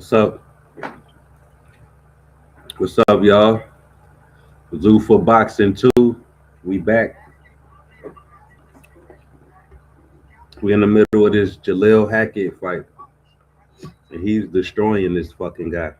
What's up? What's up, y'all? Zuffa Boxing 2. We back. We in the middle of this Jaleel Hackett fight. And he's destroying this fucking guy.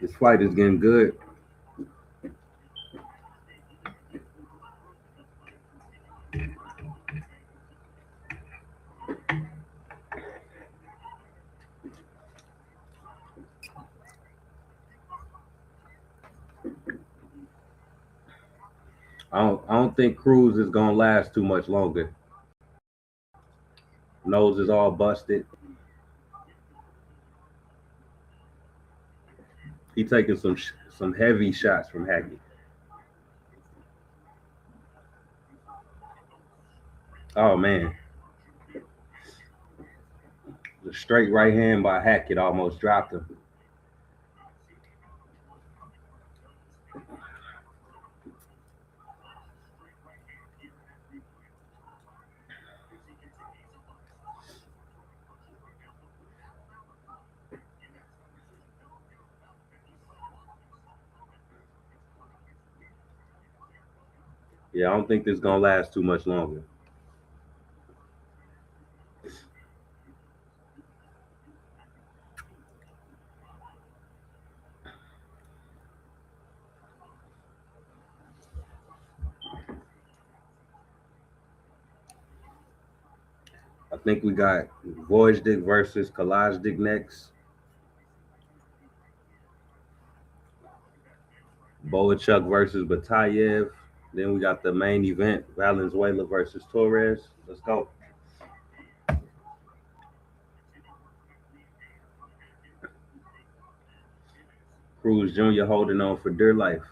This fight is getting good. I don't think Cruz is gonna last too much longer. Nose is all busted. He taking some heavy shots from Hackett. Oh man, the straight right hand by Hackett almost dropped him. Yeah, I don't think this is gonna last too much longer. I think we got Vojdic versus Kalajdzic next. Boachuk versus Batayev. Then we got the main event, Valenzuela versus Torres. Let's go. Cruz Jr. holding on for dear life.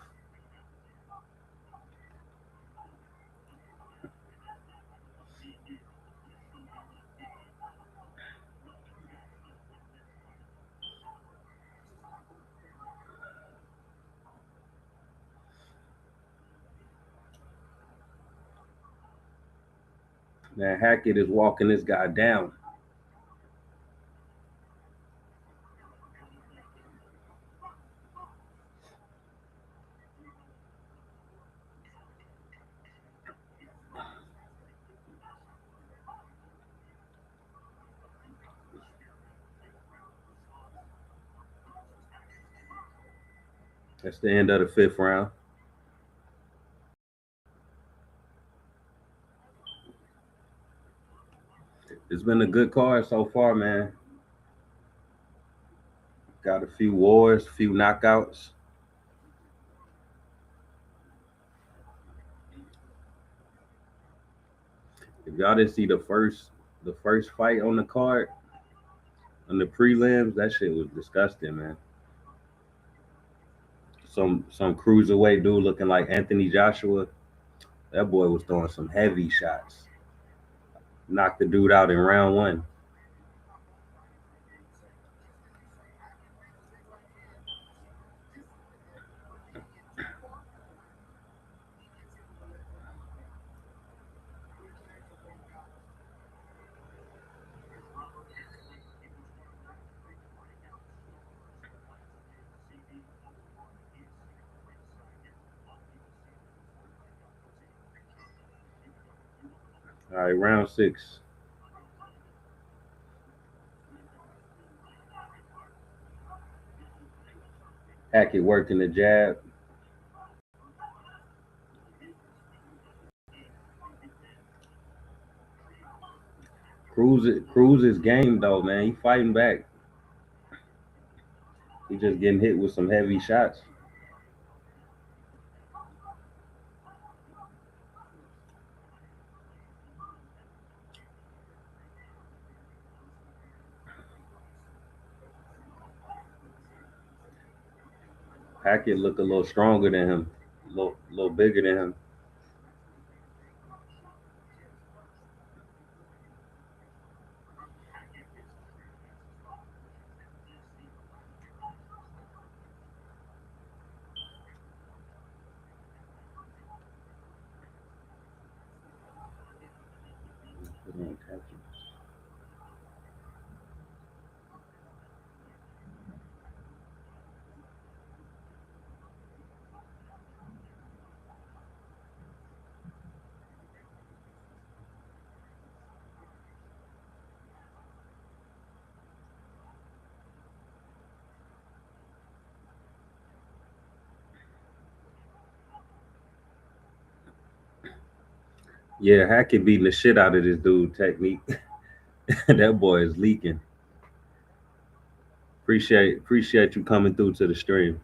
Man, Hackett is walking this guy down. That's the end of the fifth round. It's been a good card so far, man. Got a few wars, a few knockouts. If y'all didn't see the first fight on the card, on the prelims, that shit was disgusting, man. Some cruiserweight dude looking like Anthony Joshua. That boy was throwing some heavy shots. Knocked the dude out in round one. All right, round six. Hackett working the jab. Cruz is game though, man. He fighting back. He just getting hit with some heavy shots. Hackett look a little stronger than him, little bigger than him. Yeah, Hackett beating the shit out of this dude technique. That boy is leaking. Appreciate you coming through to the stream.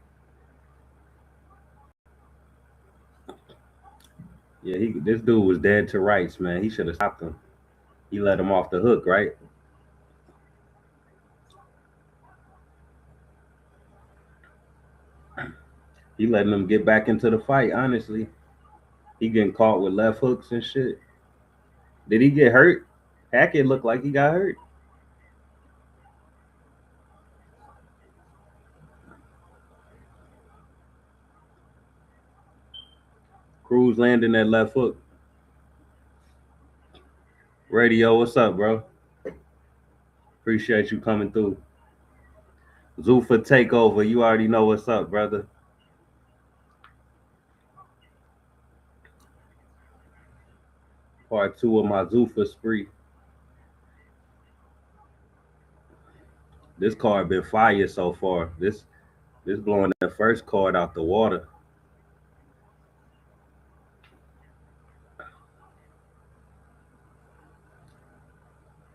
Yeah, this dude was dead to rights, man. He should have stopped him. He let him off the hook, right? He letting him get back into the fight, honestly. He getting caught with left hooks and shit. Did he get hurt? Hackett looked like he got hurt. Cruz landing that left hook. Radio, what's up, bro? Appreciate you coming through. Zuffa takeover. You already know what's up, brother. Part two of my Zuffa spree. This card been fire so far. This blowing the first card out the water.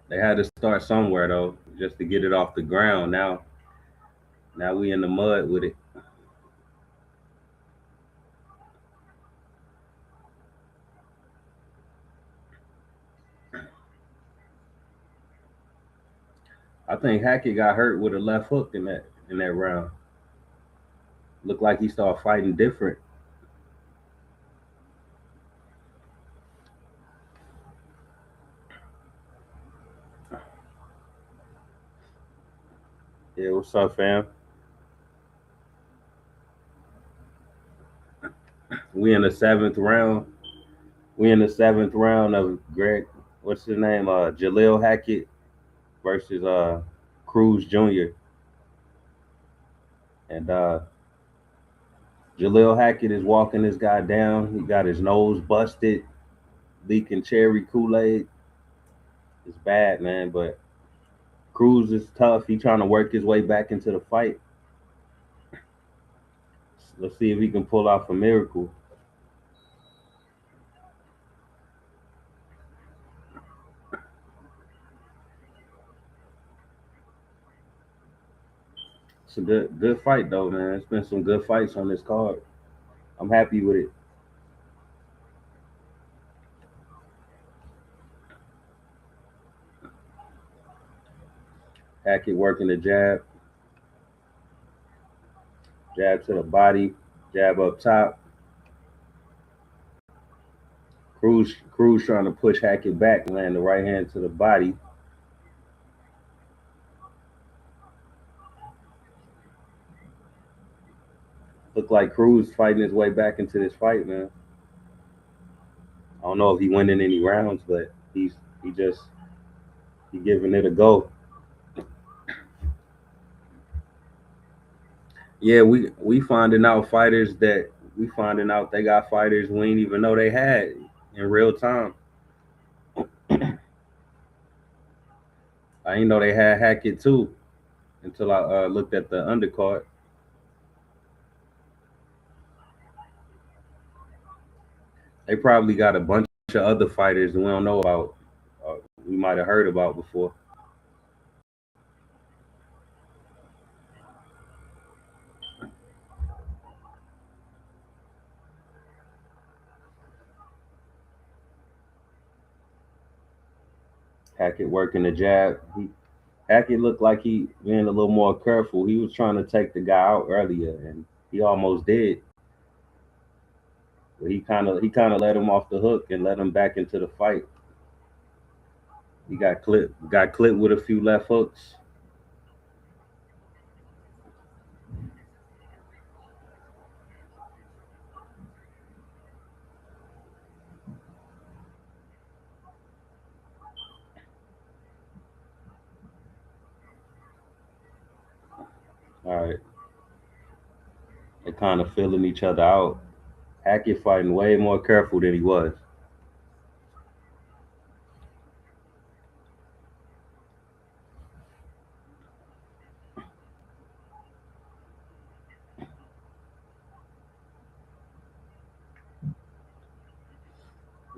They had to start somewhere though, just to get it off the ground. Now we in the mud with it. I think Hackett got hurt with a left hook in that round. Looked like he started fighting different. Yeah, what's up, fam? We in the seventh round. We in the seventh round of Greg. What's his name? Jaleel Hackett versus Cruz Jr. And Jaleel Hackett is walking this guy down. He got his nose busted, leaking cherry Kool-Aid. It's bad, man. But Cruz is tough. He trying to work his way back into the fight. Let's see if he can pull off a miracle. It's a good fight though, man. It's been some good fights on this card. I'm happy with it. Hackett working the jab to the body, jab up top. Cruz trying to push Hackett back, land the right hand to the body. Look like Cruz fighting his way back into this fight, man. I don't know if he went in any rounds, but he giving it a go. Yeah, we finding out fighters that we finding out they got fighters we ain't even know they had in real time. I didn't know they had Hackett too until I looked at the undercard. They probably got a bunch of other fighters that we don't know about. We might have heard about before. Hackett working the jab. Hackett looked like he being a little more careful. He was trying to take the guy out earlier, and He almost did, but he kind of let him off the hook and let him back into the fight. He got clipped with a few left hooks. All right, they kind of filling each other out. Hackett fighting way more careful than he was.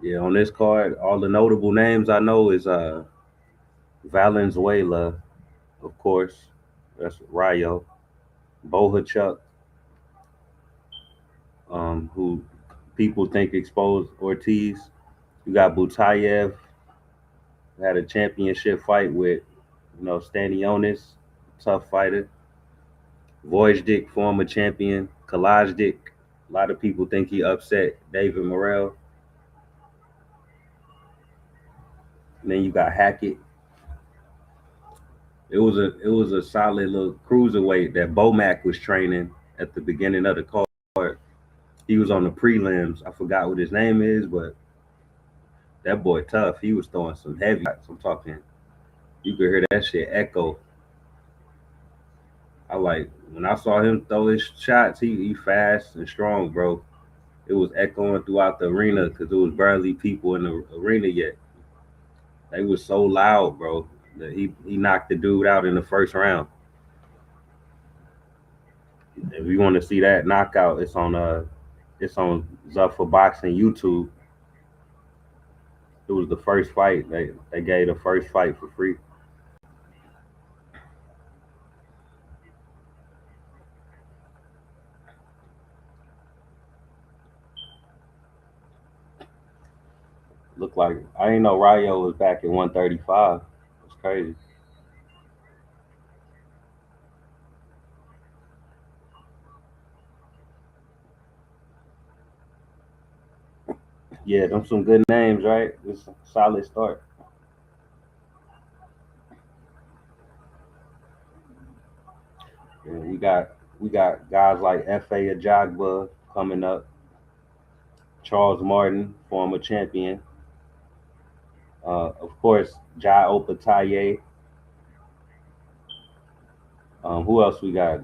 Yeah, on this card, all the notable names I know is Valenzuela, of course. That's Rayo. Bohachuk, who people think exposed Ortiz. You got Butayev, had a championship fight with, Stanionis, tough fighter. Vojdik, former champion. Kalajdik, a lot of people think he upset David Morrell. And then you got Hackett. It was a solid little cruiserweight that Bomac was training at the beginning of the card. He was on the prelims. I forgot what his name is, but that boy tough. He was throwing some heavy shots. I'm talking. You could hear that shit echo. I like when I saw him throw his shots. He fast and strong, bro. It was echoing throughout the arena because there was barely people in the arena yet. They was so loud, bro, that he knocked the dude out in the first round. If you want to see that knockout, it's on Zuffa Boxing YouTube. It was the first fight. They gave the first fight for free. Looked like I didn't know Rayo was back at 135. It's crazy. Yeah, them some good names, right? It's a solid start. Yeah, we got guys like F.A. Ajagba coming up. Charles Martin, former champion. Of course, Jai Opataye. Who else we got?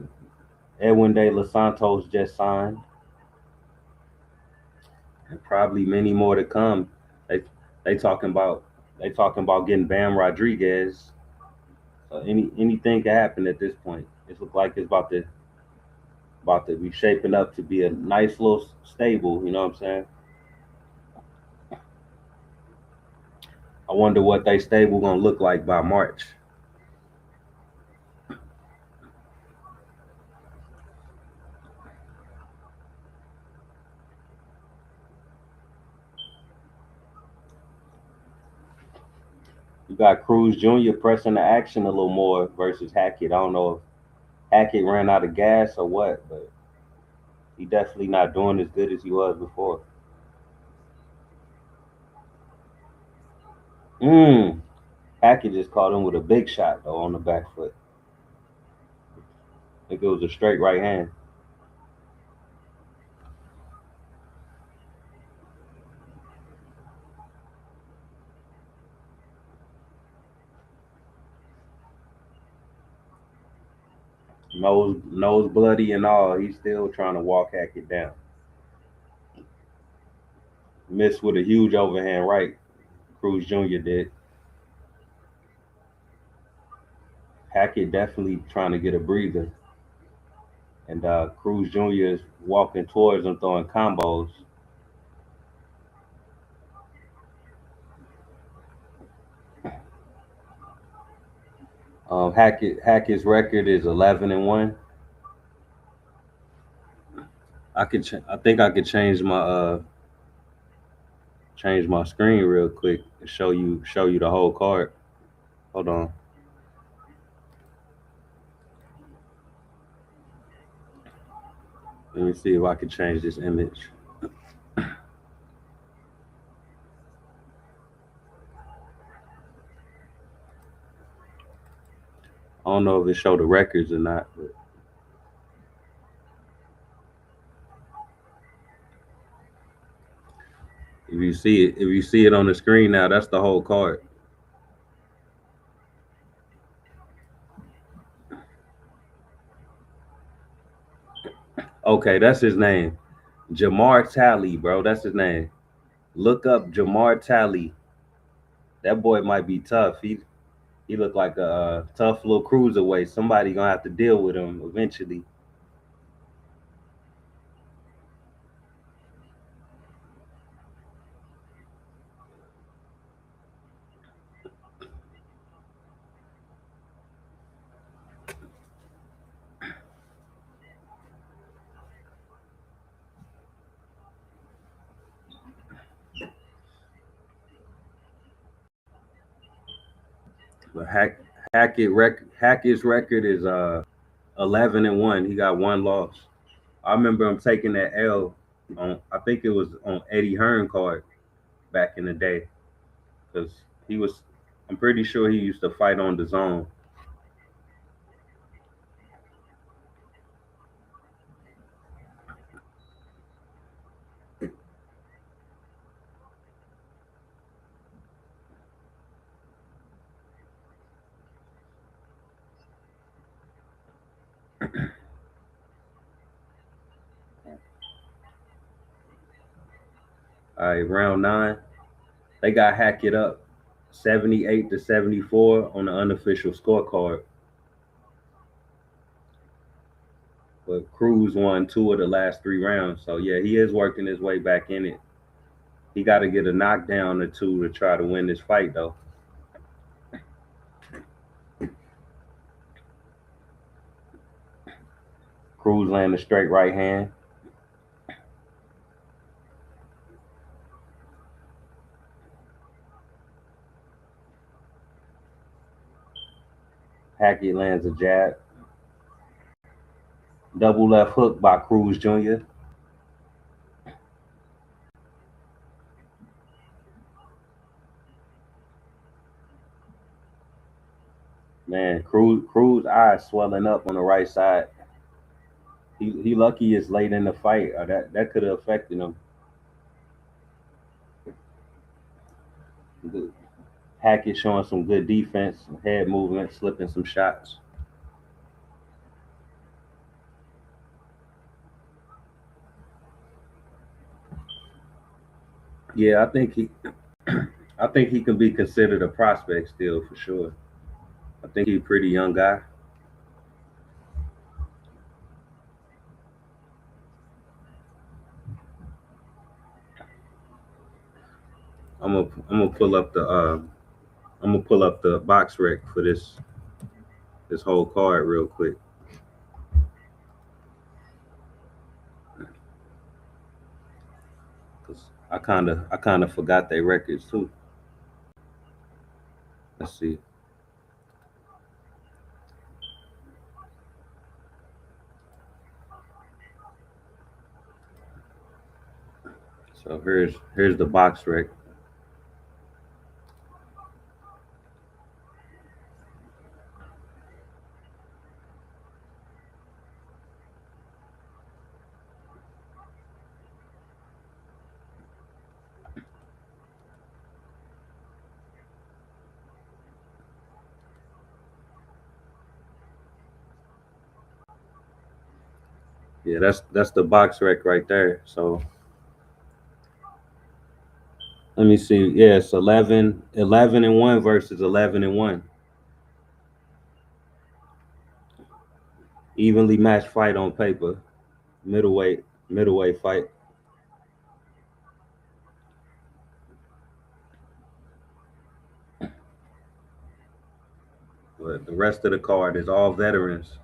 Edwin De Los Santos just signed, and probably many more to come. They they talking about they talking about getting Bam Rodriguez. So anything can happen at this point. It looks like it's about to be shaping up to be a nice little stable. You know what I'm saying? I wonder what they stable gonna look like by March. You got Cruz Jr. pressing the action a little more versus Hackett. I don't know if Hackett ran out of gas or what, but he definitely not doing as good as he was before. Mm. Hackett just caught him with a big shot though on the back foot. I think it was a straight right hand. Nose bloody and all. He's still trying to walk Hackett down. Missed with a huge overhand right. Cruz Jr. did. Hackett definitely trying to get a breather. And Cruz Jr. is walking towards him, throwing combos. Hackett's record is 11-1. I think I could change my screen real quick and show you the whole card. Hold on. Let me see if I can change this image. I don't know if it showed the records or not, but if you see it on the screen now, that's the whole card. Okay, that's his name. Jamar Talley, bro. That's his name. Look up Jamar Talley. That boy might be tough. He looked like a tough little cruiserweight. Somebody gonna have to deal with him eventually. But Hackett's record is 11-1. He got one loss. I remember him taking that L on. I think it was on Eddie Hearn card back in the day because he was. I'm pretty sure he used to fight on the zone. All right, round 9. They got Hackett up 78-74 on the unofficial scorecard, but Cruz won 2 of the last 3 rounds. So yeah, he is working his way back in it. He got to get a knockdown or two to try to win this fight, though. Cruz landed a straight right hand. Hackett lands a jab. Double left hook by Cruz Jr. Man, Cruz eyes swelling up on the right side. He lucky it's late in the fight, or that could have affected him. Hackett showing some good defense, head movement, slipping some shots. Yeah, I think he can be considered a prospect still for sure. I think he's a pretty young guy. I'm gonna pull up the box rec for this whole card real quick. Cause I kind of forgot their records too. Let's see. So here's the box rec. Yeah, that's the box rec right there. So let me see. Yeah, it's 11-1 versus 11-1. Evenly matched fight on paper. Middleweight fight. But the rest of the card is all veterans.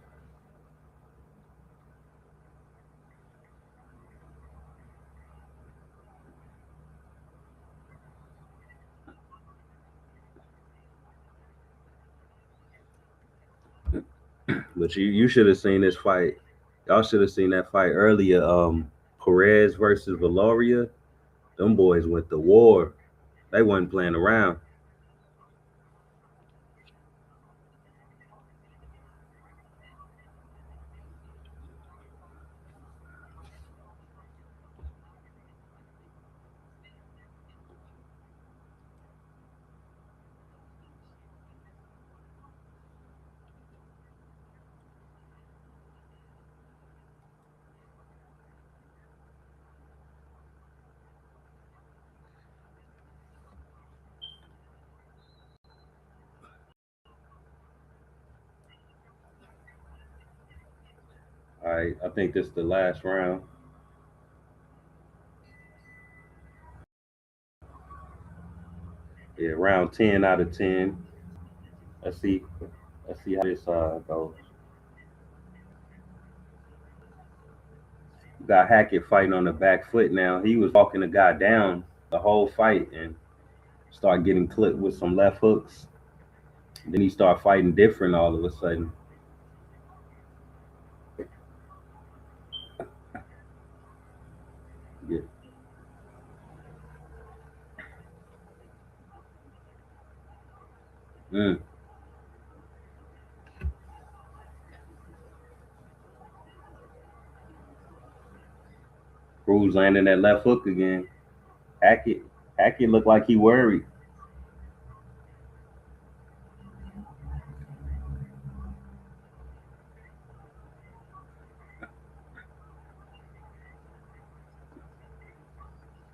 But you should have seen this fight. Y'all should have seen that fight earlier. Perez versus Valoria. Them boys went to war. They wasn't playing around. All right, I think this is the last round. Yeah, round 10 out of 10. Let's see. Let's see how this goes. Got Hackett fighting on the back foot now. He was walking the guy down the whole fight and start getting clipped with some left hooks. Then he start fighting different all of a sudden. Yeah. Mm. Cruz landing that left hook again. Hackett, Hackett looked like he worried.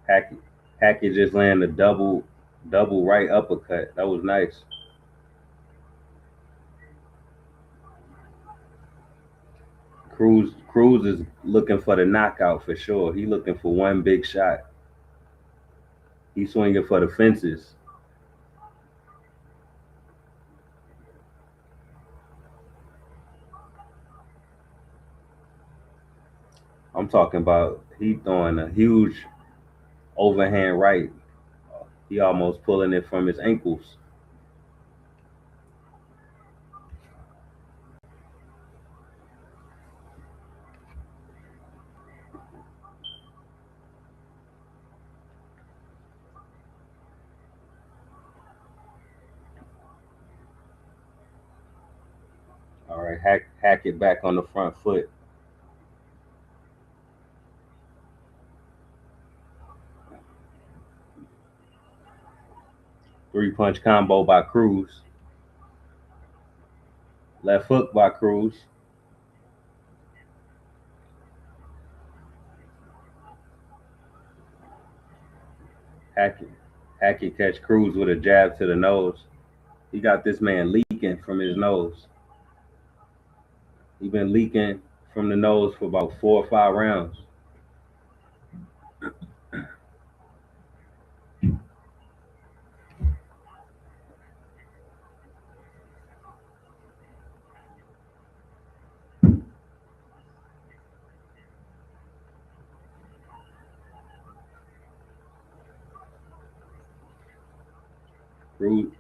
Hackett, Hackett just landed a double right uppercut. That was nice. Cruz is looking for the knockout for sure. He looking for one big shot. He's swinging for the fences. I'm talking about he throwing a huge overhand right. He almost pulling it from his ankles. All right, Hackett back on the front foot. 3-punch combo by Cruz. Left hook by Cruz. Hackett. Hackett catch Cruz with a jab to the nose. He got this man leaking from his nose. He been leaking from the nose for about 4 or 5 rounds. Cruz,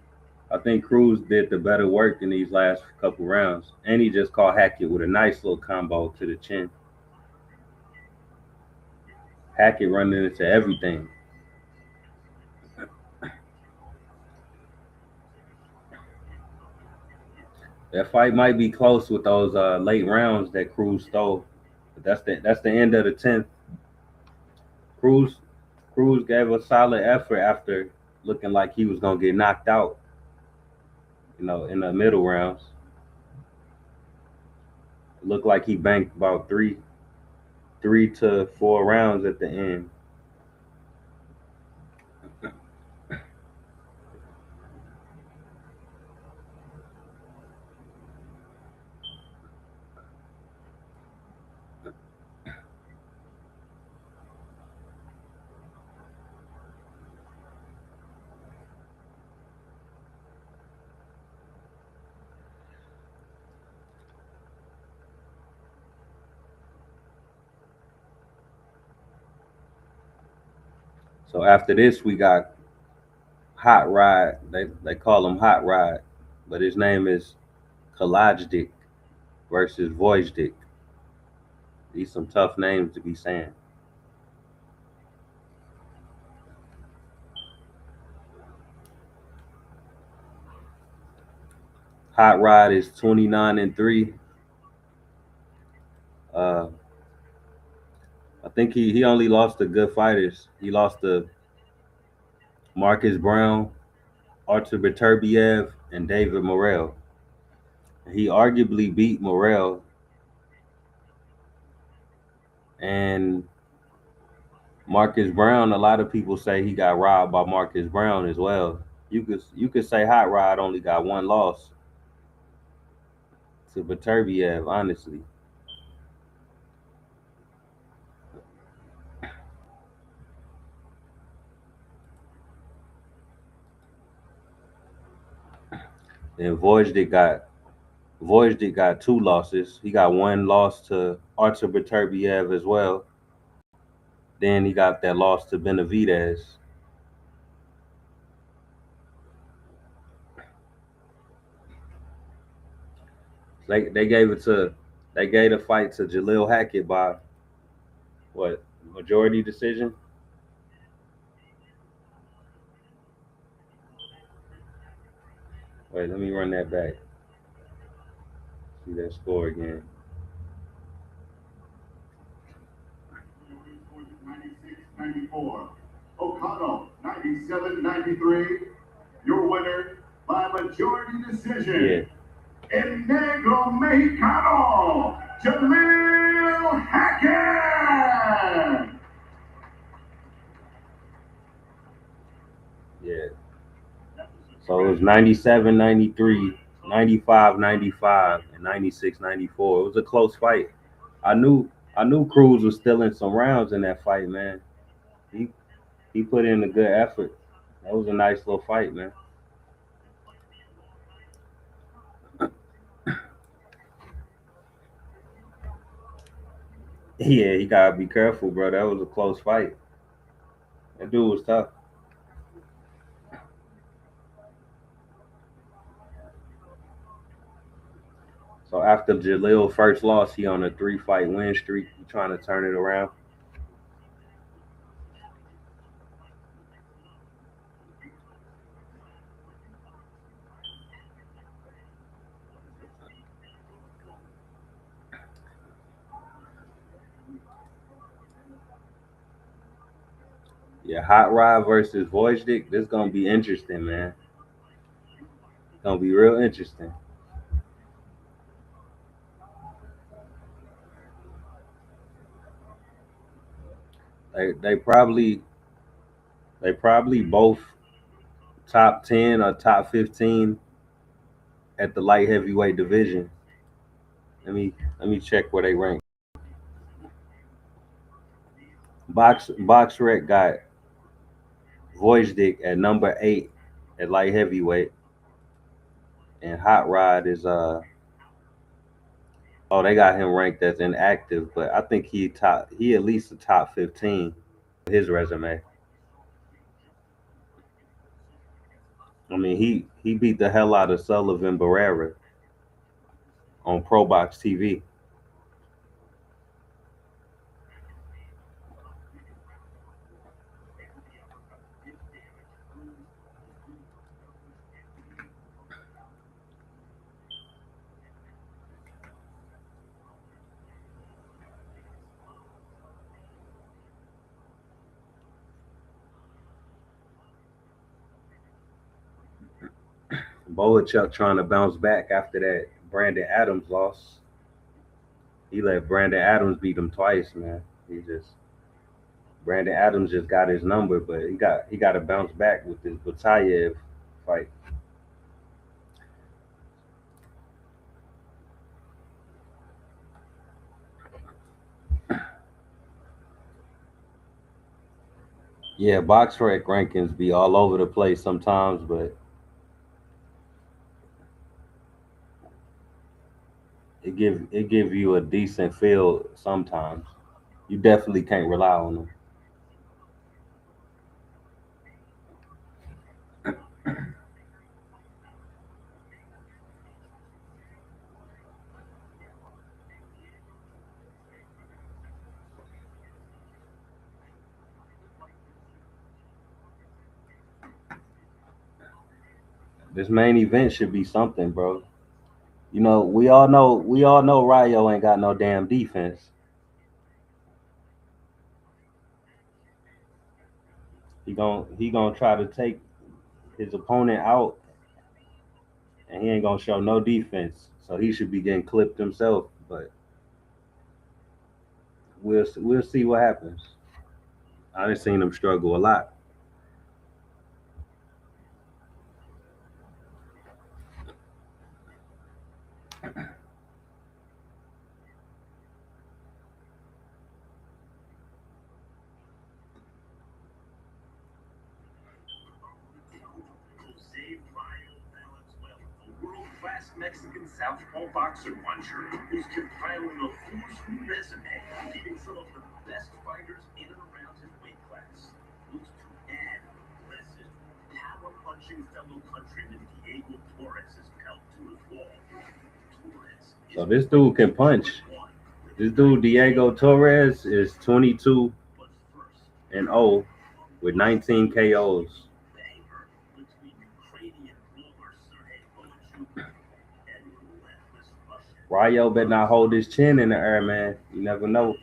I think Cruz did the better work in these last couple rounds, and he just caught Hackett with a nice little combo to the chin. Hackett running into everything. That fight might be close with those late rounds that Cruz stole. But that's the end of the 10th. Cruz Cruz gave a solid effort after looking like he was gonna get knocked out, in the middle rounds. It looked like he banked about three to 4 rounds at the end. So after this, we got Hot Rod. They call him Hot Rod, but his name is Kalajdik versus Voijdik. These some tough names to be saying. Hot Rod is 29-3. Uh, I think he only lost to good fighters. He lost to Marcus Brown, Artur Beterbiev, and David Morrell. He arguably beat Morrell, and Marcus Brown. A lot of people say he got robbed by Marcus Brown as well. You could say Hot Rod only got one loss to Beterbiev, honestly. And Voizdit got two losses. He got one loss to Artur Beterbiev as well. Then he got that loss to Benavidez. They gave it to they gave the fight to Jalil Hackett by what, majority decision? Wait, let me run that back. See that score again. 96-94. O'Connell, 97-93. Your winner by majority decision. Yeah. El Negro Mexicano, Jalil Hackett. Yeah. So it was 97, 93, 95, 95, and 96, 94. It was a close fight. I knew I knew Cruz was still in some rounds in that fight, man. He he put in a good effort. That was a nice little fight, man. Yeah, he gotta be careful, bro. That was a close fight. That dude was tough. So after Jalil first loss, he on a 3-fight win streak. He trying to turn it around. Yeah, Hot Rod versus Voizdik. This gonna be interesting, man. Gonna be real interesting. They probably both top 10 or top 15 at the light heavyweight division. Let me check where they rank. BoxRec got Voizdik at number 8 at light heavyweight, and Hot Rod is oh, they got him ranked as inactive, but I think he at least a top 15 his resume. I mean, he beat the hell out of Sullivan Barrera on Pro Box TV. Boachuk trying to bounce back after that Brandon Adams loss. He let Brandon Adams beat him twice, man. He just Brandon Adams just got his number, but he got to bounce back with this Batayev fight. Yeah, BoxRec rankings be all over the place sometimes, but it give you a decent feel sometimes. You definitely can't rely on them. This main event should be something, bro. We all know Rayo ain't got no damn defense. He gonna try to take his opponent out, and he ain't gonna show no defense. So he should be getting clipped himself. But we'll see what happens. I done seen him struggle a lot. Valenzuela, a world-class Mexican southpaw boxer puncher who's compiling a forceful resume, beating some of the best fighters in and around his weight class. Looks to add aggressive, power-punching fellow countryman Diego Torres' pelt to his wall. Torres So is this dude can punch. 1, This dude Diego Torres is 22 but first, and 0 with 19 KOs. banger between Ukrainian ruler Sergey Bohachuk and relentless Russian. Rayo better not hold his chin in the air, man. You never know. And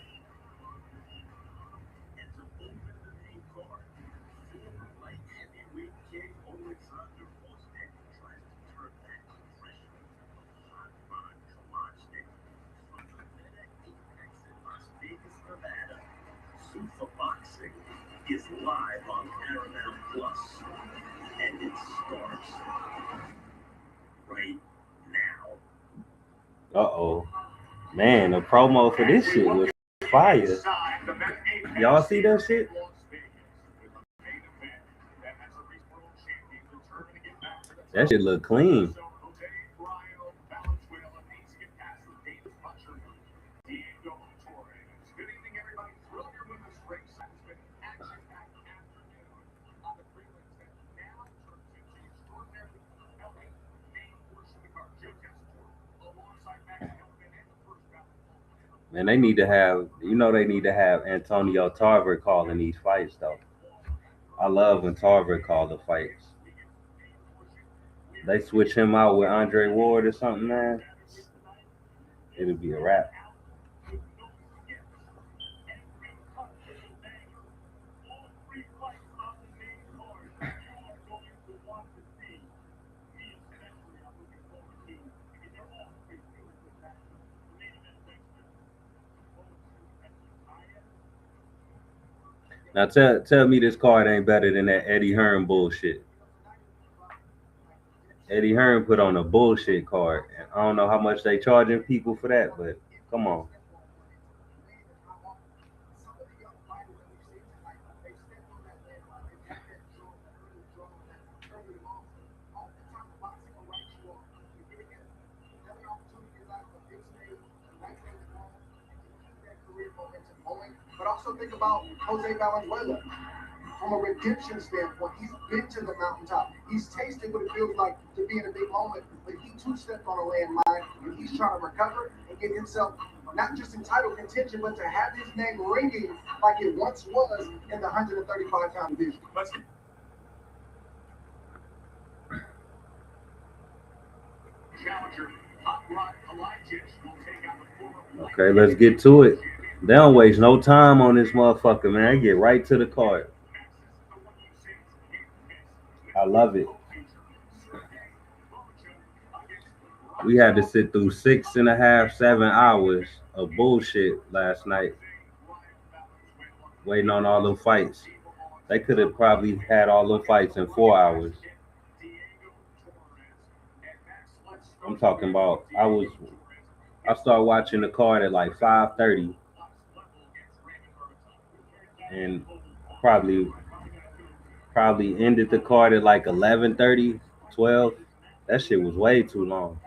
to open the main card, former light heavyweight king Alexander Usyk tries to turn that aggression into hot rod Kalashnik from the Meta Apex in Las Vegas, Nevada. Zuffa boxing is live on Paramount Plus, and it starts right now. Uh-oh. Man, the promo for this shit was fire. Y'all see that shit? That shit look clean. And they need to have Antonio Tarver calling these fights though. I love when Tarver call the fights. They switch him out with Andre Ward or something, man. It'll be a wrap. Now tell me this card ain't better than that Eddie Hearn bullshit. Eddie Hearn put on a bullshit card, and I don't know how much they charging people for that, but come on. But also think about Jose Valenzuela. From a redemption standpoint, he's been to the mountaintop. He's tasted what it feels like to be in a big moment, but he two stepped on a landmine, and he's trying to recover and get himself not just in title contention, but to have his name ringing like it once was in the 135-pound division. Challenger, Hot Rod Kalashnik will take out the former. Okay, let's get to it. They don't waste no time on this motherfucker, man. They get right to the card. I love it. We had to sit through 6.5, 7 hours of bullshit last night, waiting on all them fights. They could have probably had all them fights in 4 hours. I'm talking about I started watching the card at like 5:30 and probably ended the card at like 11:30, 12. That shit was way too long.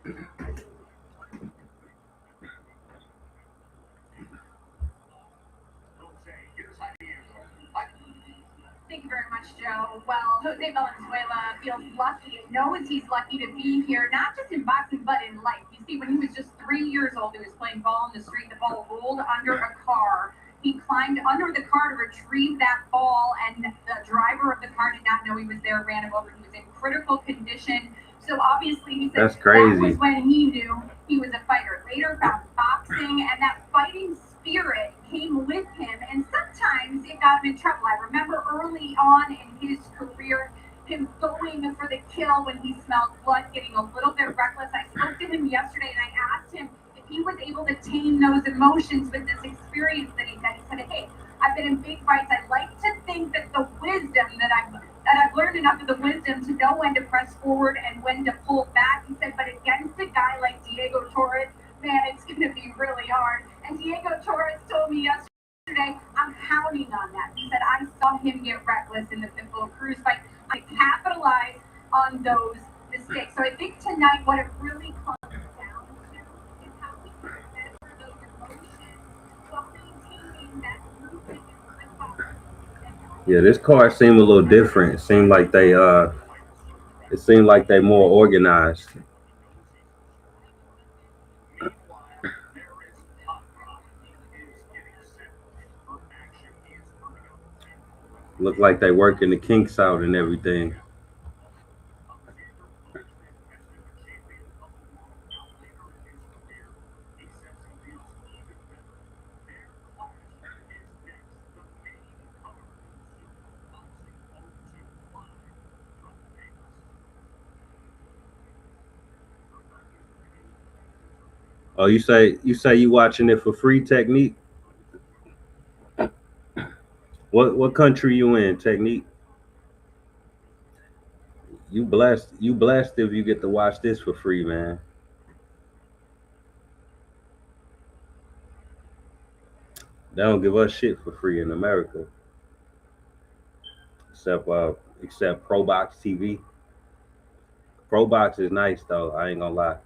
Jose, here's Javier. Thank you very much, Joe. Well, Jose Valenzuela feels lucky, knows he's lucky to be here, not just in boxing, but in life. You see, when he was just 3 years old, he was playing ball in the street. The ball rolled under a car. He climbed under the car to retrieve that ball, and the driver of the car did not know he was there, ran him over. He was in critical condition. So obviously, he said That's that was crazy. when he knew he was a fighter. Later found boxing, and that fighting spirit came with him, and sometimes it got him in trouble. I remember early on in his career, him going for the kill when he smelled blood, getting a little bit reckless. I spoke to him yesterday, and I asked him if he was able to tame those emotions with this experience that he's had. He said, "Hey, I've been in big fights. I like to think that the wisdom that I've learned enough of the wisdom to know when to press forward and when to pull back." He said, "But against a guy like Diego Torres, man, it's going to be really hard." And Diego Torres told me yesterday, "I'm counting on that." He said, "I saw him get reckless in the Pitbull Cruz fight. I capitalized on those mistakes." So I think tonight what it really comes down to is how we can measure those emotions while maintaining that movement and power. Yeah, this card seemed a little different. It seemed like they more organized. Meanwhile, there is Hot Rod. He is getting set for action. He is coming up. Look like they working the kinks out and everything. Alexander Usyk has been the champion of the world now later in his career. He says he feels even better. Their clash is next. The main card. Zuffa boxing 025 from Vegas. Oh, you say you watching it for free, Technique? What country you in, Technique? You blessed. You blessed if you get to watch this for free, man. They don't give us shit for free in America, except ProBox TV. ProBox is nice though. I ain't gonna lie.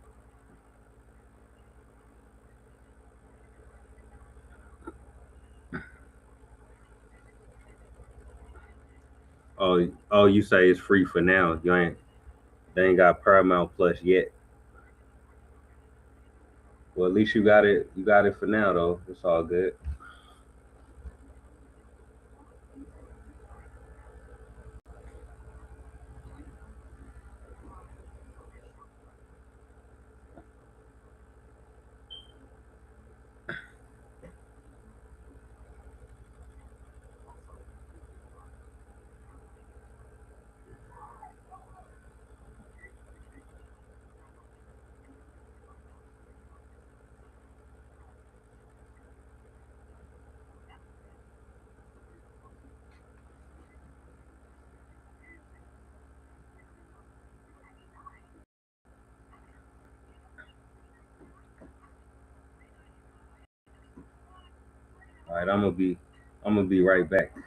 Oh, you say it's free for now. You ain't. They ain't got Paramount Plus yet. Well, at least you got it. You got it for now though. It's all good. All right, I'm gonna be right back. I'm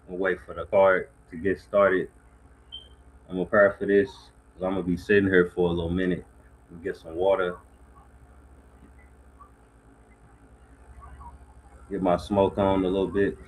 gonna wait for the card to get started. I'm gonna prepare for this because I'm gonna be sitting here for a little minute. Get some water, get my smoke on a little bit.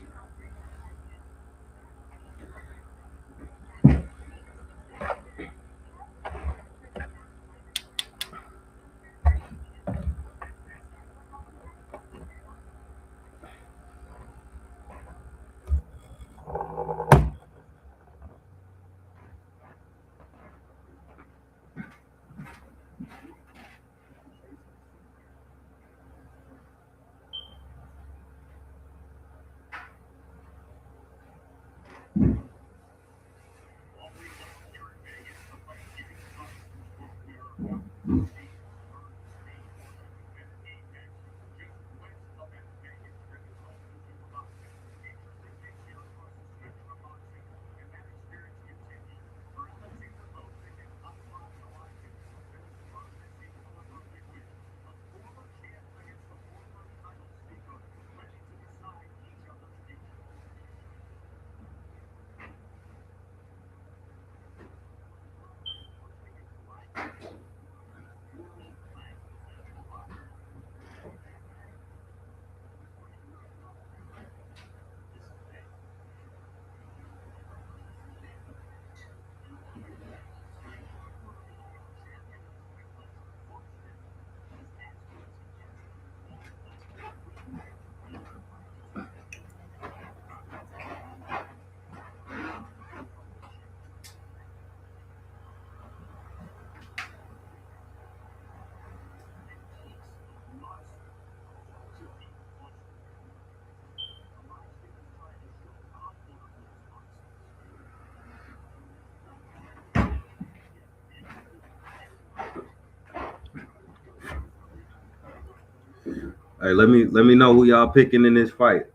Hey, let me know who y'all picking in this fight.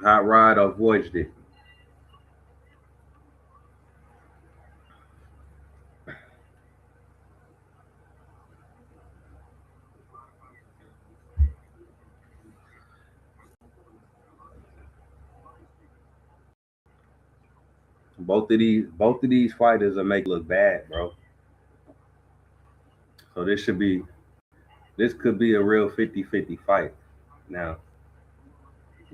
Hot Rod or Void. Both of these fighters are making it look bad, bro. So this could be a real 50-50 fight. Now,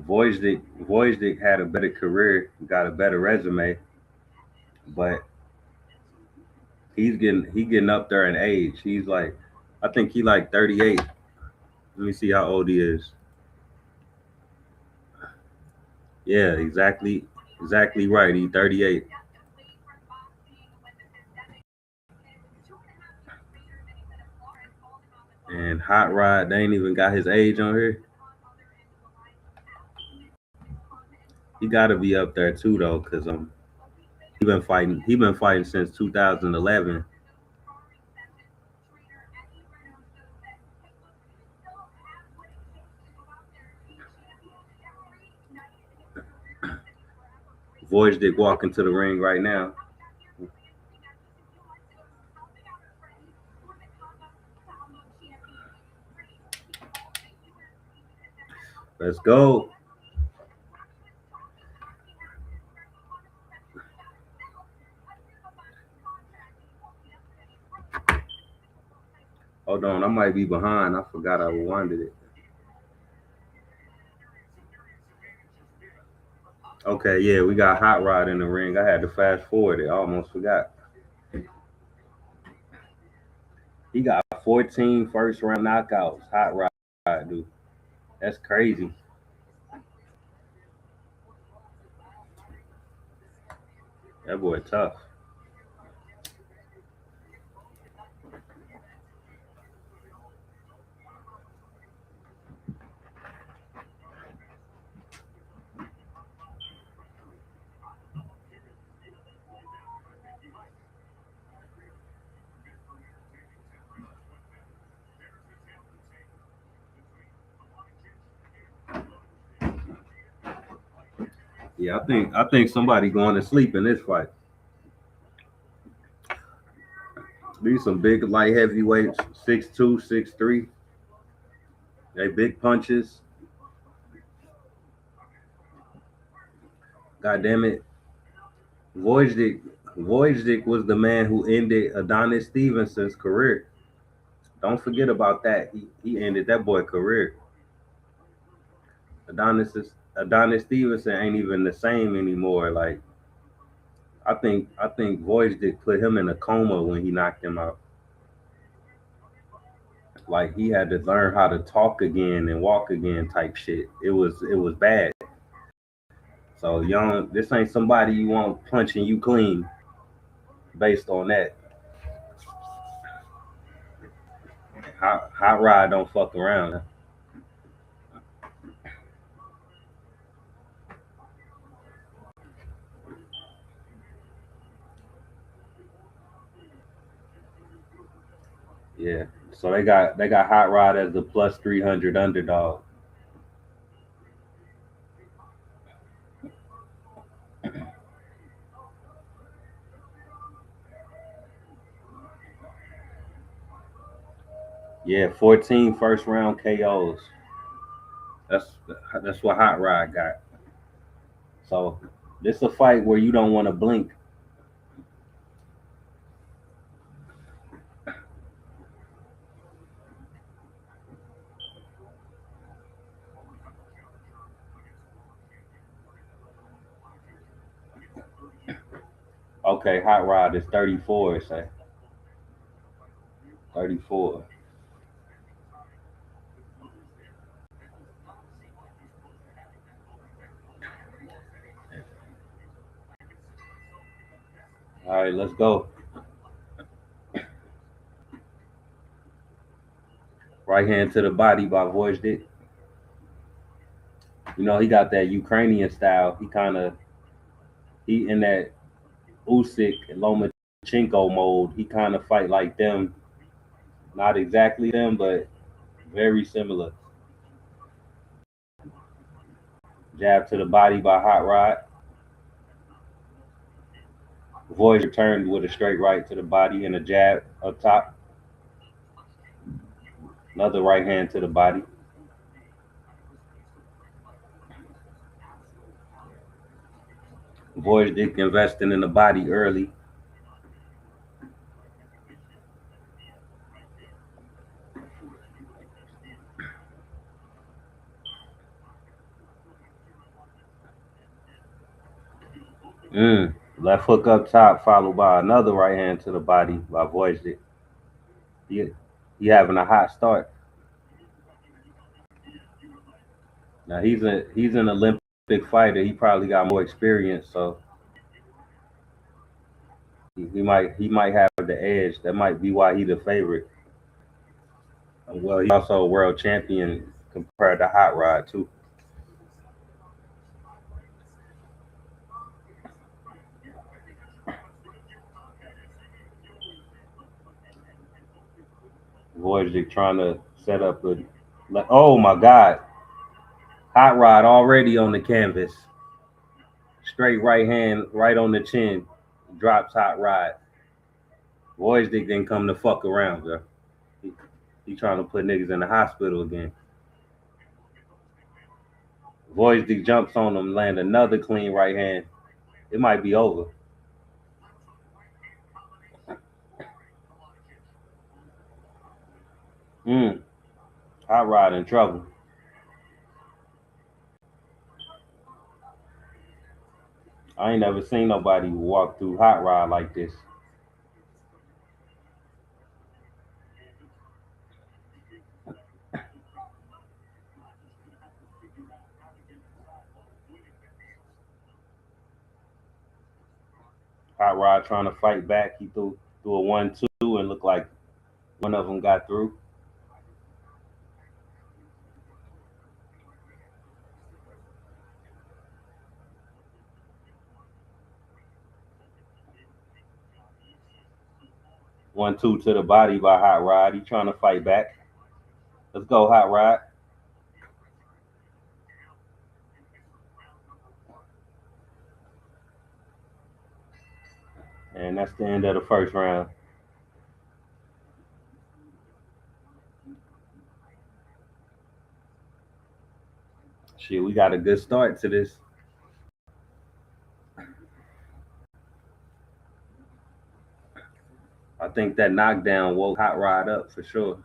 Vojdek had a better career, got a better resume, but he getting up there in age. He's like, I think he like 38. Let me see how old he is. Yeah, exactly right. He's 38. And Hot Rod, they ain't even got his age on here. He got to be up there too though, cause he been fighting. He been fighting since 2011. Vojdek walking to the ring right now. Let's go. Hold on, I might be behind. I forgot I wanted it. Okay, yeah, we got Hot Rod in the ring. I had to fast forward it. I almost forgot. He got 14 first round knockouts. Hot Rod, dude. That's crazy. That boy tough. Yeah, I think somebody going to sleep in this fight. These some big light heavyweights, 6'2", 6'3". They big punches. God damn it. Wojcik Wojcik was the man who ended Adonis Stevenson's career. Don't forget about that. He ended that boy career. Adonis Stevenson ain't even the same anymore. Like I think Wojcik put him in a coma when he knocked him out. Like he had to learn how to talk again and walk again type shit. It was bad. So young, this ain't somebody you want punching you clean based on that. Hot Rod don't fuck around. Yeah. So they got Hot Rod as the plus 300 underdog. Yeah, 14 first round KOs. That's that's what Hot Rod got. So this a fight where you don't want to blink. Okay, Hot Rod is 34, say 34. All right, let's go. Right hand to the body by Vojdek. You know he got that Ukrainian style. He in that Usyk and Lomachenko mode. He kind of fight like them. Not exactly them, but Very similar. Jab to the body by Hot Rod. Voyager turned with a straight right to the body and a jab up top. Another right hand to the body. Voyager investing in the body early. Left hook up top, followed by another right hand to the body by Voyager. He, he having a hot start. Now he's an Olympic fighter. He probably got more experience, so he might have the edge. That might be why he's the favorite. Well, he's also a world champion compared to Hot Rod too. Voyager trying to set up a. Oh my God, Hot Rod already on the canvas. Straight right hand, right on the chin. Drops Hot Rod. Voyager didn't come to fuck around, bro. He, he trying to put niggas in the hospital again. Voyager jumps on him, land another clean right hand. It might be over. Mm, Hot Rod in trouble. I ain't never seen nobody walk through Hot Rod like this. Hot Rod trying to fight back. He threw a 1-2 and looked like one of them got through. 1-2 to the body by Hot Rod. He trying to fight back. Let's go, Hot Rod. And that's the end of the first round. Shit, we got a good start to this. I think that knockdown woke Hot Rod up for sure.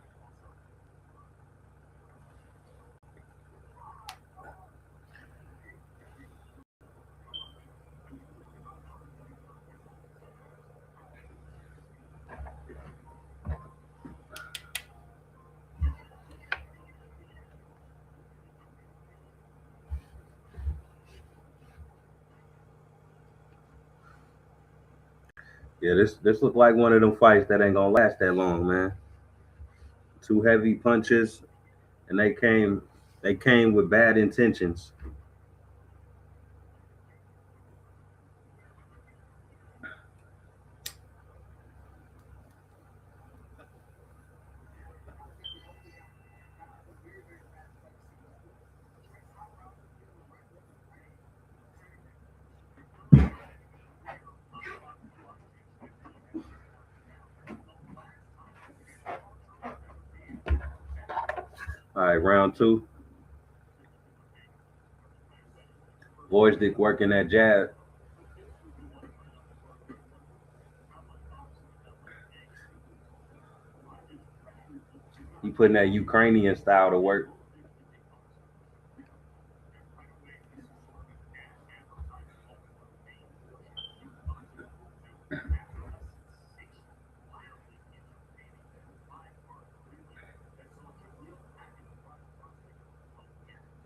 Yeah, this looked like one of them fights that ain't gonna last that long, man. Two heavy punches, and they came with bad intentions. All right, round two. Voice working that jab. He putting that Ukrainian style to work.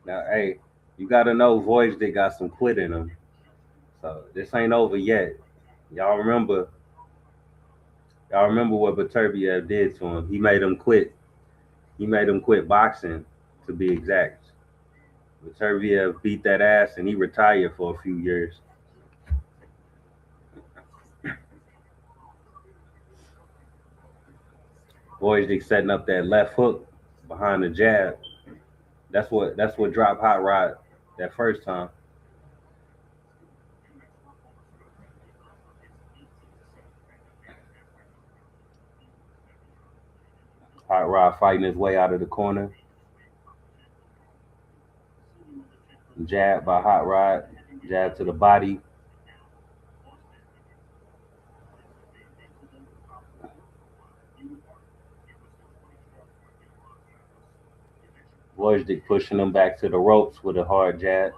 Now, hey, you gotta know Voice got some quit in him. So this ain't over yet. Y'all remember y'all remember what Baturbiev did to him. He made him quit. He made him quit boxing, to be exact. Baturbiev beat that ass and he retired for a few years. Voice setting up that left hook behind the jab. That's what dropped Hot Rod that first time. Hot Rod fighting his way out of the corner. Jab by Hot Rod. Jab to the body. Wojcik pushing him back to the ropes with a hard jab.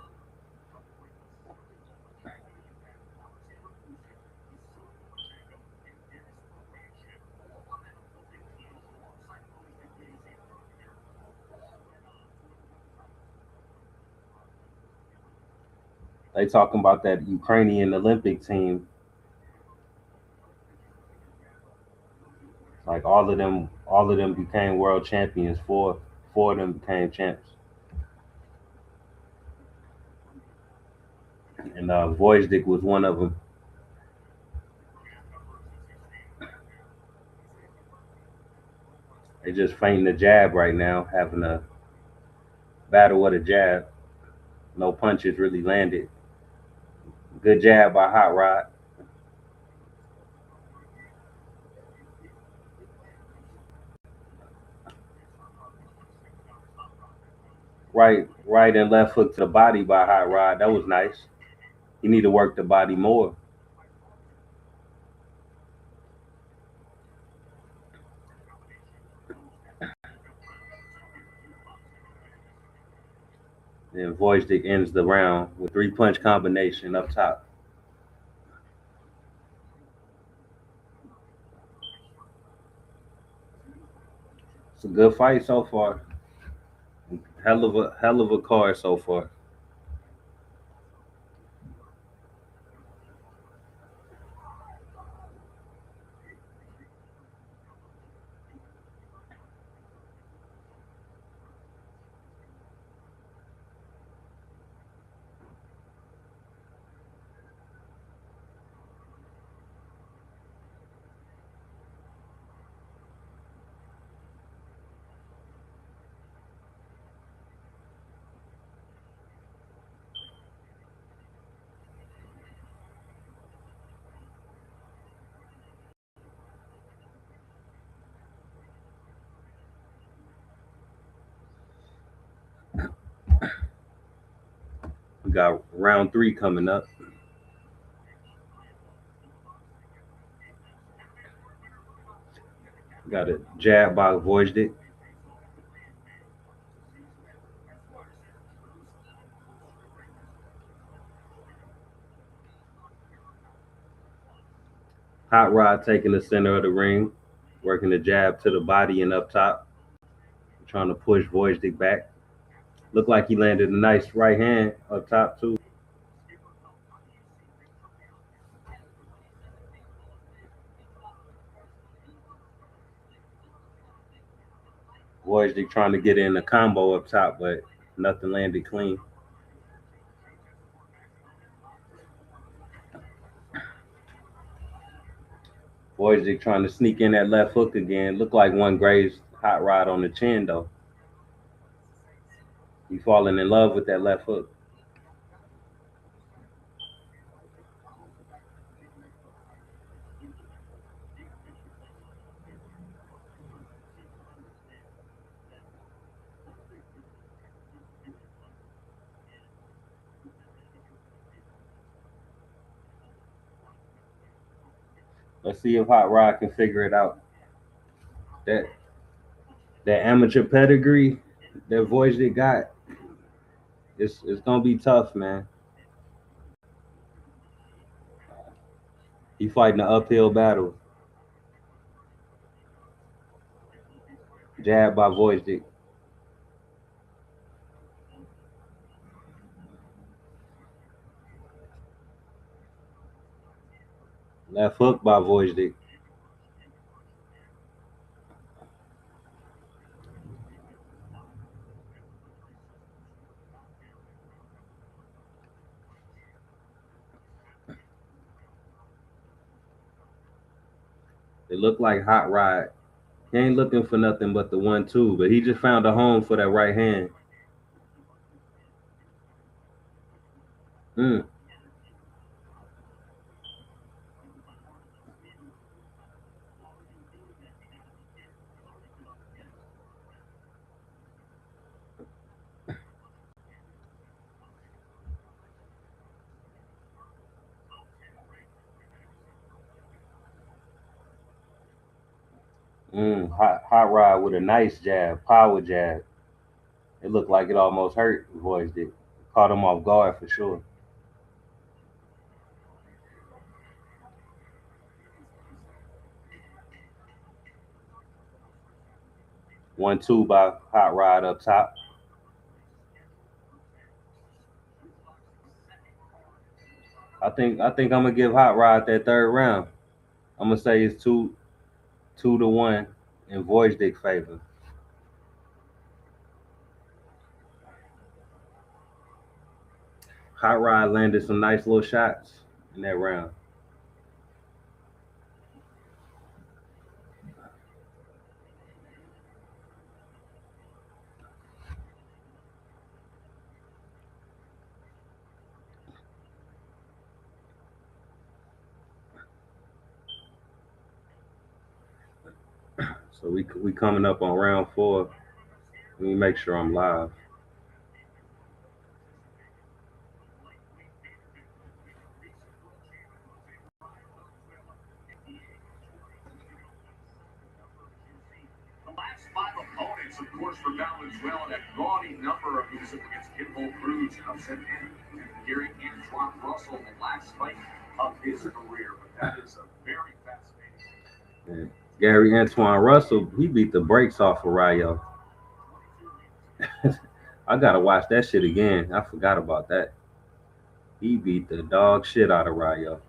They talking about that Ukrainian Olympic team. Like all of them became world champions. Four of them became champs. And Wojcik was one of them. They just fainting the jab right now, having a battle with a jab. No punches really landed. Good jab by Hot Rod. Right and left hook to the body by Hot Rod. That was nice. You need to work the body more. And Wojcik ends the round with three punch combination up top. It's a good fight so far. Hell of a card so far. We got round three coming up. We got a jab by Wojcik. Hot Rod taking the center of the ring, working the jab to the body and up top, trying to push Wojcik back. Looked like he landed a nice right hand up top too. Wojcik trying to get in the combo up top, but nothing landed clean. Wojcik trying to sneak in that left hook again. Looked like one grazed Hot Rod on the chin though. He falling in love with that left hook. Let's see if Hot Rod can figure it out. That that amateur pedigree that Wojcik got, it's gonna be tough, man. He fighting an uphill battle. Jab by Wojcik. Left hook by Wojcik. It looked like Hot Rod He ain't looking for nothing but the 1-2, but he just found a home for that right hand. Mm, hot rod with a nice jab, power jab. It looked like it almost hurt. Voice did. Caught him off guard for sure. 1-2 by hot rod up top. I think I'm gonna give hot rod that third round. I'm gonna say it's 2-1 in Voice Dick favor. Hot rod landed some nice little shots in that round. So we coming up on round four. Let me make sure I'm live. The last five opponents, of course, for Valenzuela, that gaudy number of music against Pitbull Cruz, upset him. And Gary Antoine Russell, the last fight of his career. But that is a very fascinating. And Gary Antoine Russell, he beat the brakes off of Rayo. I gotta watch that shit again. I forgot about that. He beat the dog shit out of Rayo.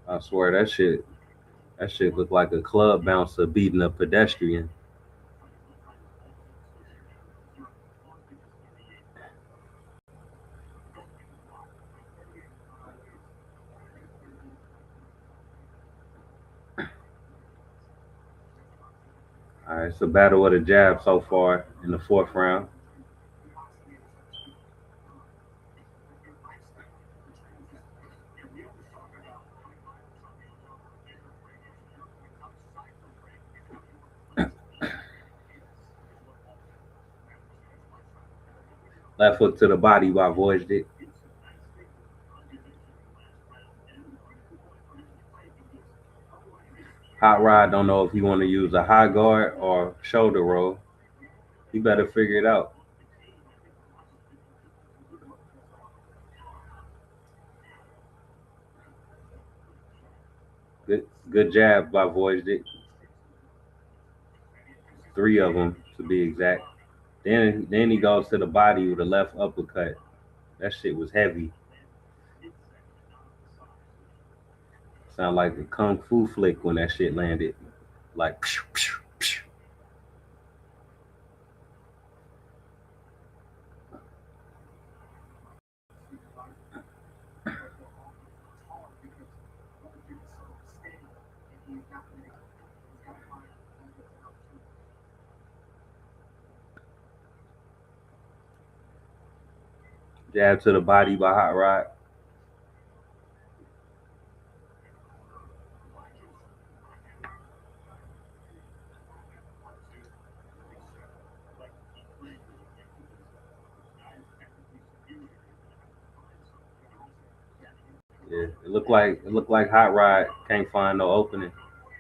I swear that shit looked like a club bouncer beating a pedestrian. All right, it's a battle of the jab so far in the fourth round. Left hook to the body by Voice Dick. Hot Rod don't know if he want to use a high guard or shoulder roll. He better figure it out. Good jab by Voice Dick. Three of them to be exact. Then he goes to the body with a left uppercut. That shit was heavy. Sound like a kung fu flick when that shit landed. Like psh, psh, psh. Jab to the body by Hot Rod. Yeah, it looked like Hot Rod can't find no opening.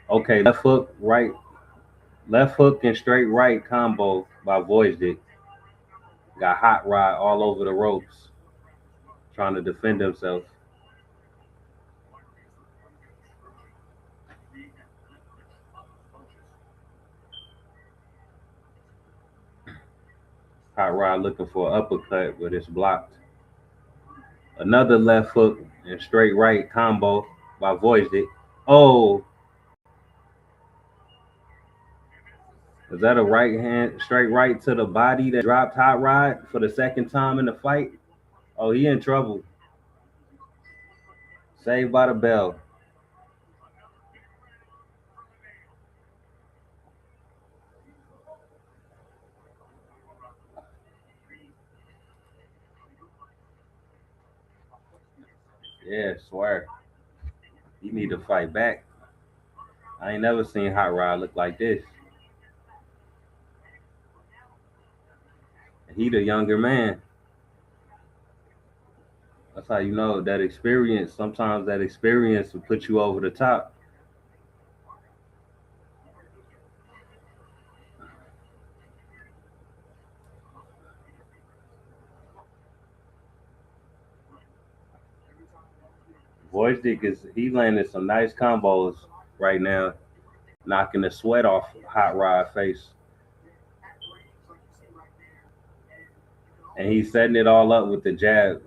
Okay, left hook and straight right combo by Voice Dick. Got Hot Rod all over the ropes, trying to defend himself. Hot Rod looking for an uppercut, but it's blocked. Another left hook and straight right combo by Voice Dick. Oh, is that a right hand straight right to the body that dropped Hot Rod for the second time in the fight? Oh, he in trouble. Saved by the bell. Yeah, swear. He need to fight back. I ain't never seen Hot Rod look like this. He the younger man. That's how you know that experience. Sometimes that experience will put you over the top. Wojcik is he landing some nice combos right now, knocking the sweat off Hot Rod face, and he's setting it all up with the jab.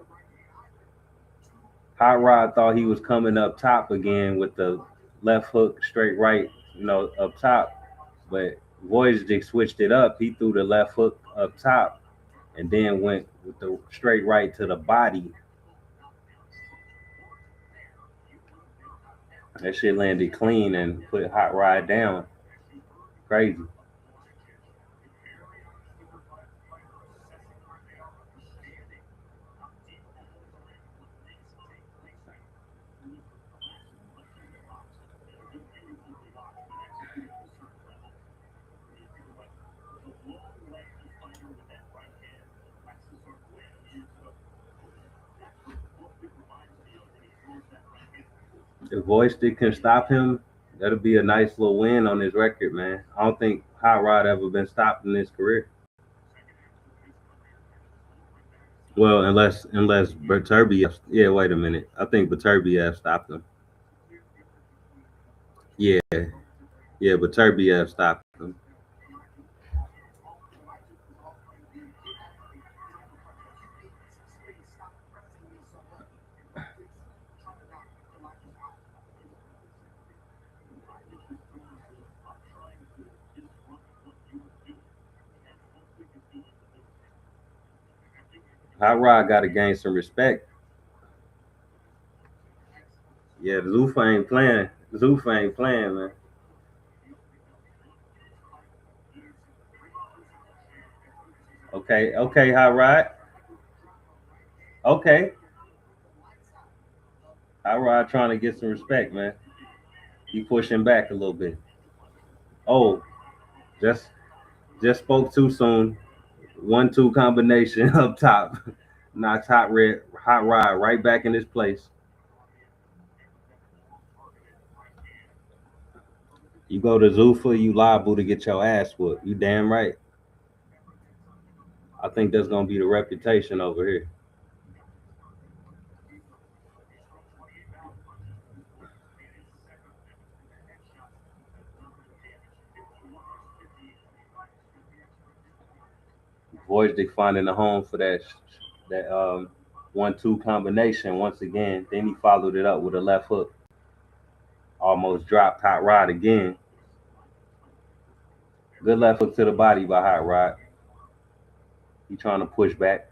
Hot Rod thought he was coming up top again with the left hook straight right, up top, but Wojcik switched it up. He threw the left hook up top and then went with the straight right to the body. That shit landed clean and put Hot Rod down. Crazy. If Voistick can stop him, that'll be a nice little win on his record, man. I don't think Hot Rod ever been stopped in his career. Well, unless Beterbiev. Yeah, wait a minute. I think Beterbiev stopped him. Yeah, yeah, Beterbiev stopped him. Hot Rod got to gain some respect. Yeah, Zuffa ain't playing. Zuffa ain't playing, man. Okay, okay, Hot Rod. Okay, Hot Rod trying to get some respect, man. He pushing back a little bit. Oh, just just spoke too soon. 1-2 combination up top. Knocks Hot Rod right back in his place. You go to Zuffa, you liable to get your ass whooped. You damn right. I think that's gonna be the reputation over here. Voice finding a home for that 1-2 combination once again. Then he followed it up with a left hook. Almost dropped Hot Rod again. Good left hook to the body by Hot Rod. He trying to push back.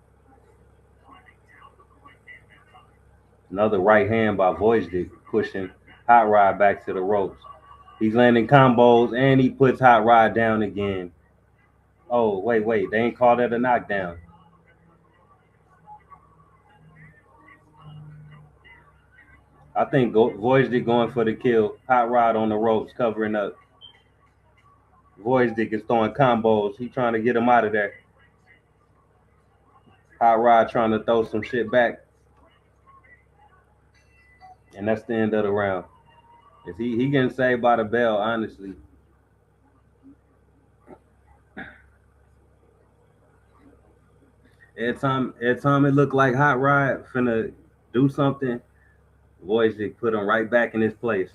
Another right hand by Voice pushing Hot Rod back to the ropes. He's landing combos and he puts Hot Rod down again. Oh, wait. They ain't called that a knockdown. I think Voice going for the kill. Hot Rod on the ropes covering up. Voice is throwing combos. He trying to get him out of there. Hot Rod trying to throw some shit back. And that's the end of the round. Is he getting saved by the bell, honestly. Every time it looked like Hot Rod finna do something, Voice put him right back in his place.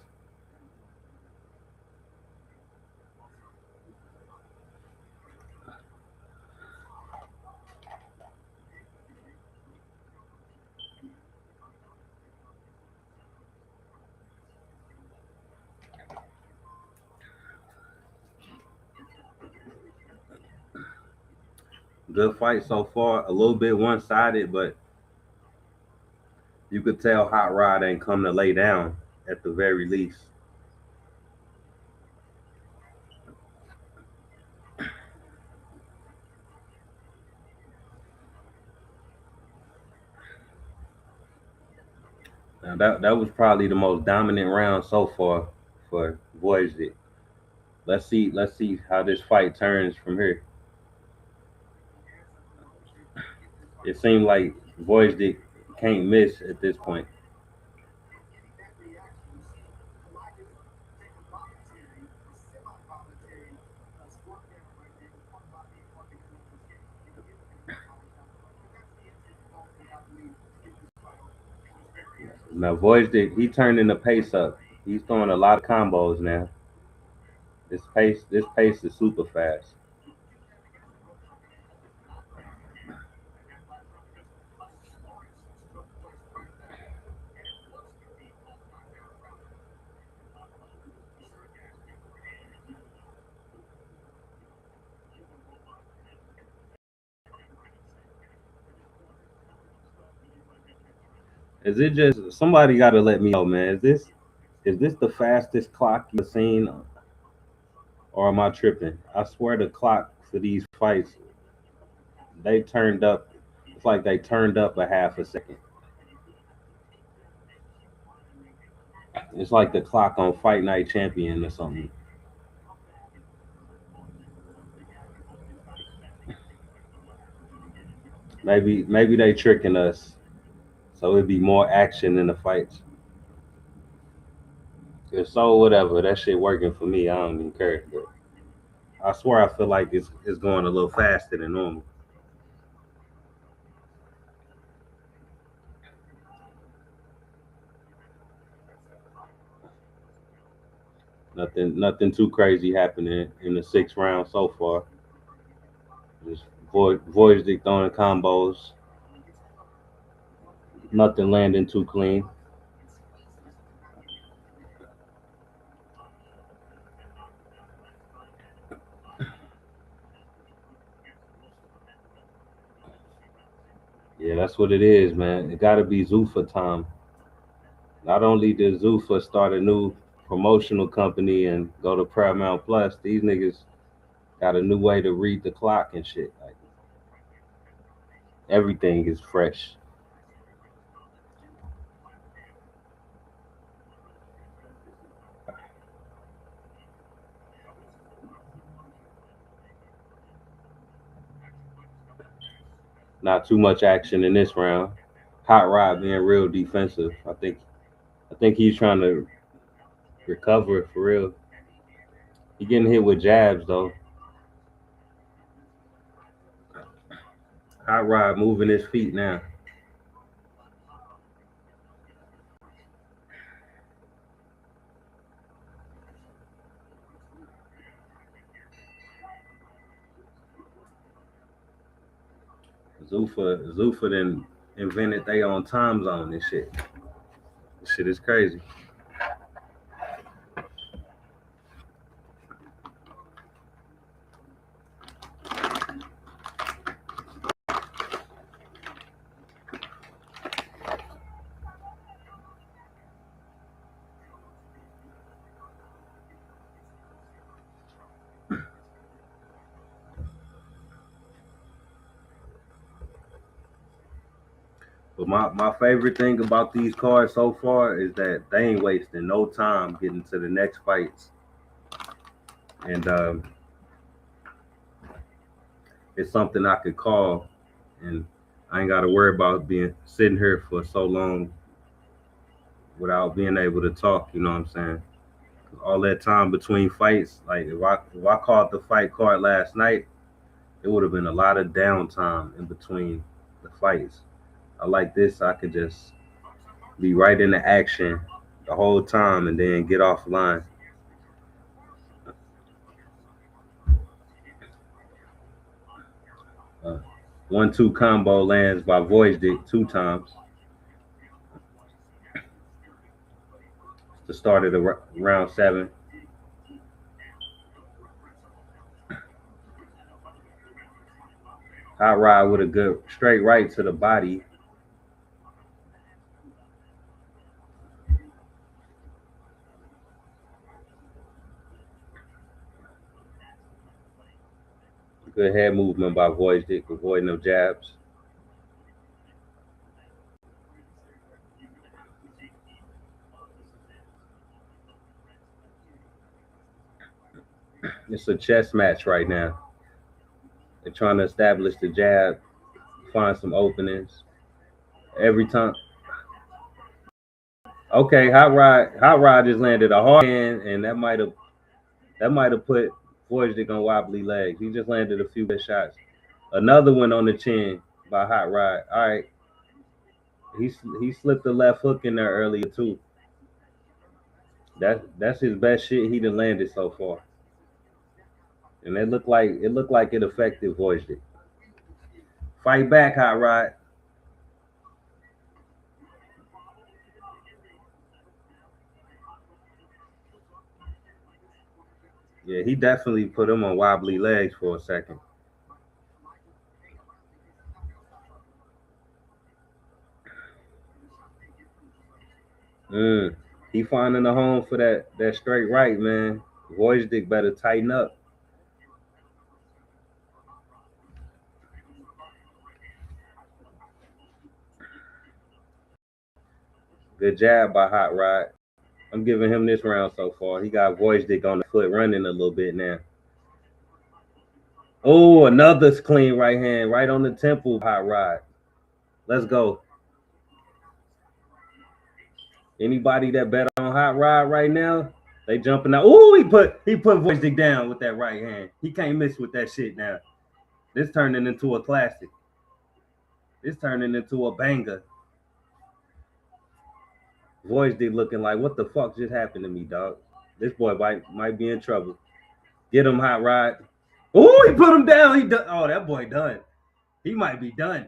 Good fight so far. A little bit one sided, but You could tell Hot Rod ain't come to lay down at the very least. Now that was probably the most dominant round so far for Voice. Let's see how this fight turns from here. It seemed like Voice can't miss at this point. Now Voice he turning the pace up. He's throwing a lot of combos now. This pace is super fast. Is it just somebody got to let me know, man? Is this the fastest clock you've seen, or am I tripping? I swear the clock for these fights they turned up. It's like they turned up a half a second. It's like the clock on Fight Night Champion or something. Maybe they tricking us, so it'd be more action in the fights. If so, whatever. That shit working for me. I don't even care. But I swear I feel like it's going a little faster than normal. Nothing too crazy happening in the sixth round so far. Just Voice throwing combos. Nothing landing too clean. Yeah, that's what it is, man. It got to be Zuffa time. Not only did Zuffa start a new promotional company and go to Paramount Plus, these niggas got a new way to read the clock and shit. Like everything is fresh. Not too much action in this round. Hot Rod being real defensive. I think he's trying to recover for real. He getting hit with jabs though. Hot Rod moving his feet now. Zuffa then invented their own time zone and shit. This shit is crazy. But my favorite thing about these cards so far is that they ain't wasting no time getting to the next fights, and it's something I could call, and I ain't got to worry about being sitting here for so long without being able to talk. You know what I'm saying? All that time between fights, like if I called the fight card last night, it would have been a lot of downtime in between the fights. I like this. I could just be right in the action the whole time and then get offline. 1-2 combo lands by Voice Dick 2 times. The start of the round 7. Hot Rod with a good straight right to the body. Good head movement by Voice-Dick, avoiding them jabs. It's a chess match right now. They're trying to establish the jab, find some openings. Every time. Okay, Hot Rod just landed a hard hand, and that might have put Voice-Dick on wobbly legs. He just landed a few good shots. Another one on the chin by Hot Rod. All right, he slipped the left hook in there earlier too. That's his best shit he done landed so far, and it looked like it affected Voice-Dick. Fight back, Hot Rod. Yeah, he definitely put him on wobbly legs for a second. Mm. He finding a home for that straight right, man. Voice-Dick better tighten up. Good jab by Hot Rod. I'm giving him this round so far. He got Voice-Dick on the foot running a little bit now. Oh, another clean right hand right on the temple, Hot Rod. Let's go. Anybody that bet on Hot Rod right now, they jumping out. Oh, he put Voice-Dick down with that right hand. He can't miss with that shit now. This turning into a classic. This turning into a banger. Voice-Dick looking like, what the fuck just happened to me, dog? This boy might be in trouble. Get him, Hot Rod. Oh, he put him down. He done. Oh, that boy done. He might be done.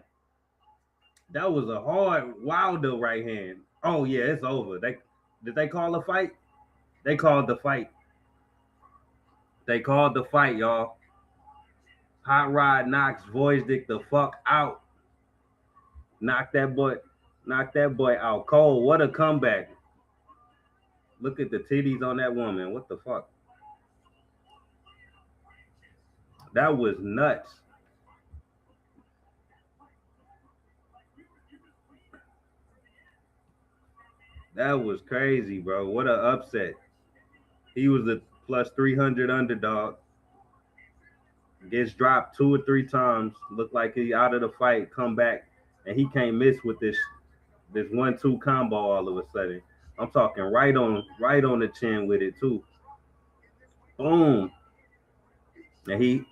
That was a hard Wilder right hand. Oh yeah, it's over. Did they call a fight? They called the fight. They called the fight, y'all. Hot Rod knocks Voice-Dick the fuck out. Knock that boy, knock that boy out cold. What a comeback. Look at the titties on that woman. What the fuck? That was nuts. That was crazy, bro. What a upset. He was a plus 300 underdog. Gets dropped 2 or 3 times. Look like he out of the fight. Come back, and he can't miss with this 1-2 combo all of a sudden. I'm talking right on the chin with it too. Boom. And he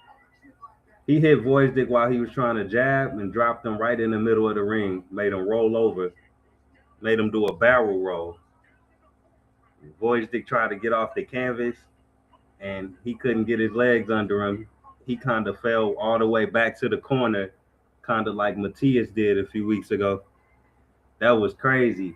hit Voice-Dick while he was trying to jab and dropped him right in the middle of the ring. Made him roll over. Made him do a barrel roll. Voice-Dick tried to get off the canvas, and he couldn't get his legs under him. He kind of fell all the way back to the corner, kind of like Matias did a few weeks ago. That was crazy.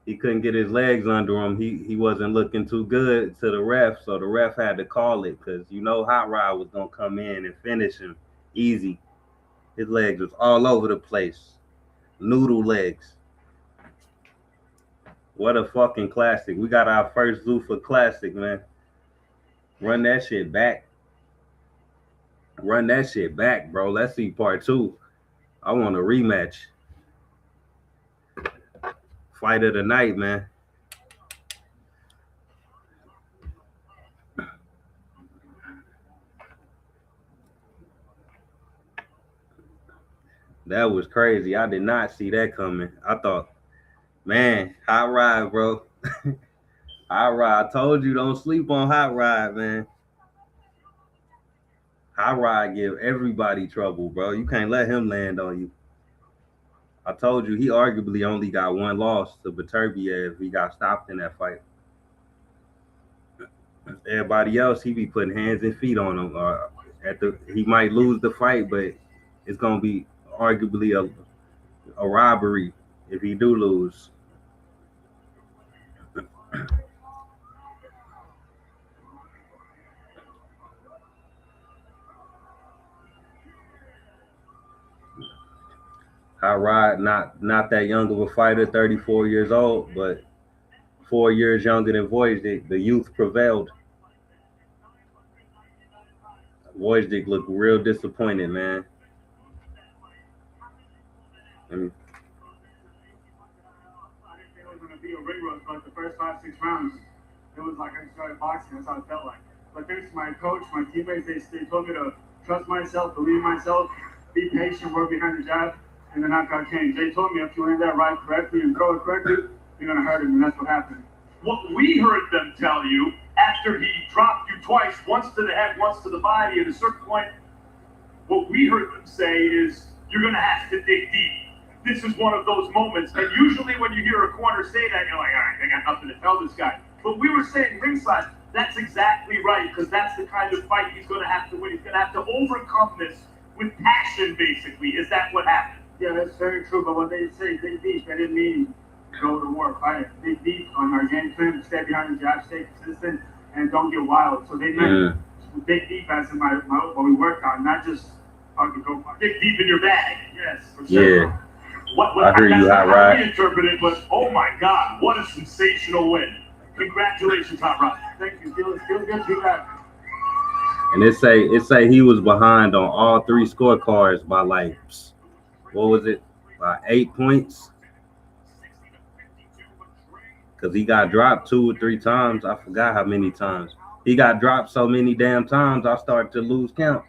He couldn't get his legs under him. He wasn't looking too good to the ref, so the ref had to call it because Hot Rod was gonna come in and finish him easy. His legs was all over the place, noodle legs. What a fucking classic! We got our first Zuffa classic, man. Run that shit back. Run that shit back, bro. Let's see part two. I want a rematch. Fight of the night, man. That was crazy. I did not see that coming. I thought, man, Hot Rod, bro. Hot Rod. I told you don't sleep on Hot Rod, man. Hot Rod give everybody trouble, bro. You can't let him land on you. I told you he arguably only got one loss to Beterbiev. He got stopped in that fight. Everybody else, he be putting hands and feet on him. He might lose the fight, but it's gonna be arguably a robbery if he do lose. Hot Rod, not that young of a fighter, 34 years old, but 4 years younger than Voice. The youth prevailed. Wojcik looked real disappointed, man. And I didn't think it was going to be a ring roast, but the first 5, 6 rounds, it was like I started boxing. That's how it felt like. But thanks to my coach, my teammates, they told me to trust myself, believe in myself, be patient, work behind the jab, and the knockout came. They told me if you land that right correctly and throw it correctly, you're going to hurt him, and that's what happened. What we heard them tell you after he dropped you twice, once to the head, once to the body, at a certain point, what we heard them say is you're going to have to dig deep. This is one of those moments, and usually when you hear a corner say that, you're like, all right, they got nothing to tell this guy. But we were saying ringside, that's exactly right, because that's the kind of fight he's going to have to win. He's going to have to overcome this with passion, basically. Is that what happened? Yeah, that's very true. But when they say dig deep, they didn't mean go to war, fight. Dig deep on our game plan, stay behind the jab, stay consistent, and don't get wild. So they meant dig deep as in what we worked on, not just go dig deep in your bag. Yes, for sure. yeah, I hear you, Hot Rod. We interpret it, but oh my God, what a sensational win! Congratulations, Hot Rod. Thank you. Feels good to be back. And it say he was behind on all three scorecards by like, what was it, by 8 points? Because he got dropped 2 or 3 times. I forgot how many times. He got dropped so many damn times, I started to lose count.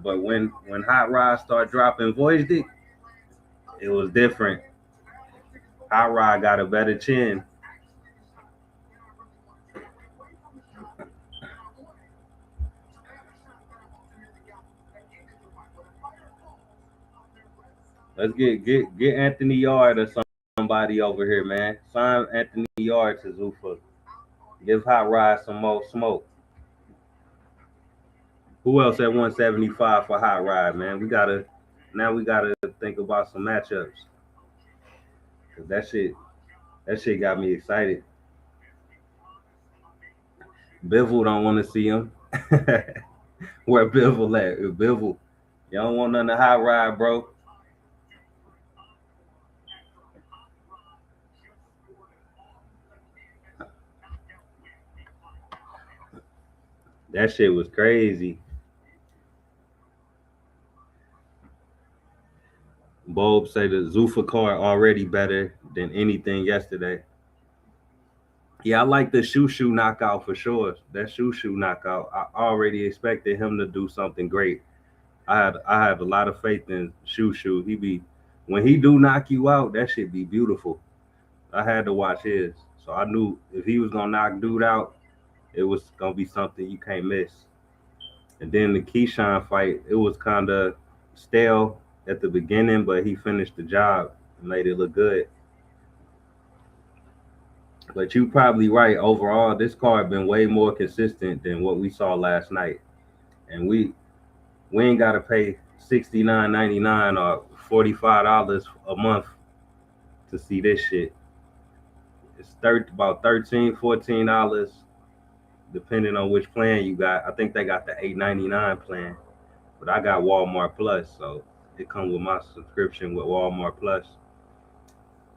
But when Hot Rod started dropping Voice, it was different. Hot Rod got a better chin. Let's get Anthony Yard or somebody over here, man. Sign Anthony Yard to Zuffa. Give Hot Rod some more smoke. Who else at 175 for Hot Rod, man? We gotta think about some matchups. Cause that shit got me excited. Bivol don't want to see him. Where Bivol at? Bivol, you don't want none of Hot Rod, bro. That shit was crazy. Bob say the Zuffa card already better than anything yesterday. Yeah, I like the Shushu knockout for sure. That Shushu knockout, I already expected him to do something great. I have a lot of faith in Shushu. He be when he do knock you out, that shit be beautiful. I had to watch his, so I knew if he was gonna knock dude out, it was gonna be something you can't miss. And then the Keyshawn fight, it was kind of stale at the beginning, but he finished the job and made it look good. But you probably right. Overall, this card been way more consistent than what we saw last night, and we ain't gotta pay $69.99 or $45 a month to see this shit. It's about 13, $14 depending on which plan you got. I think they got the $8.99 plan, but I got Walmart Plus, so it comes with my subscription with Walmart Plus.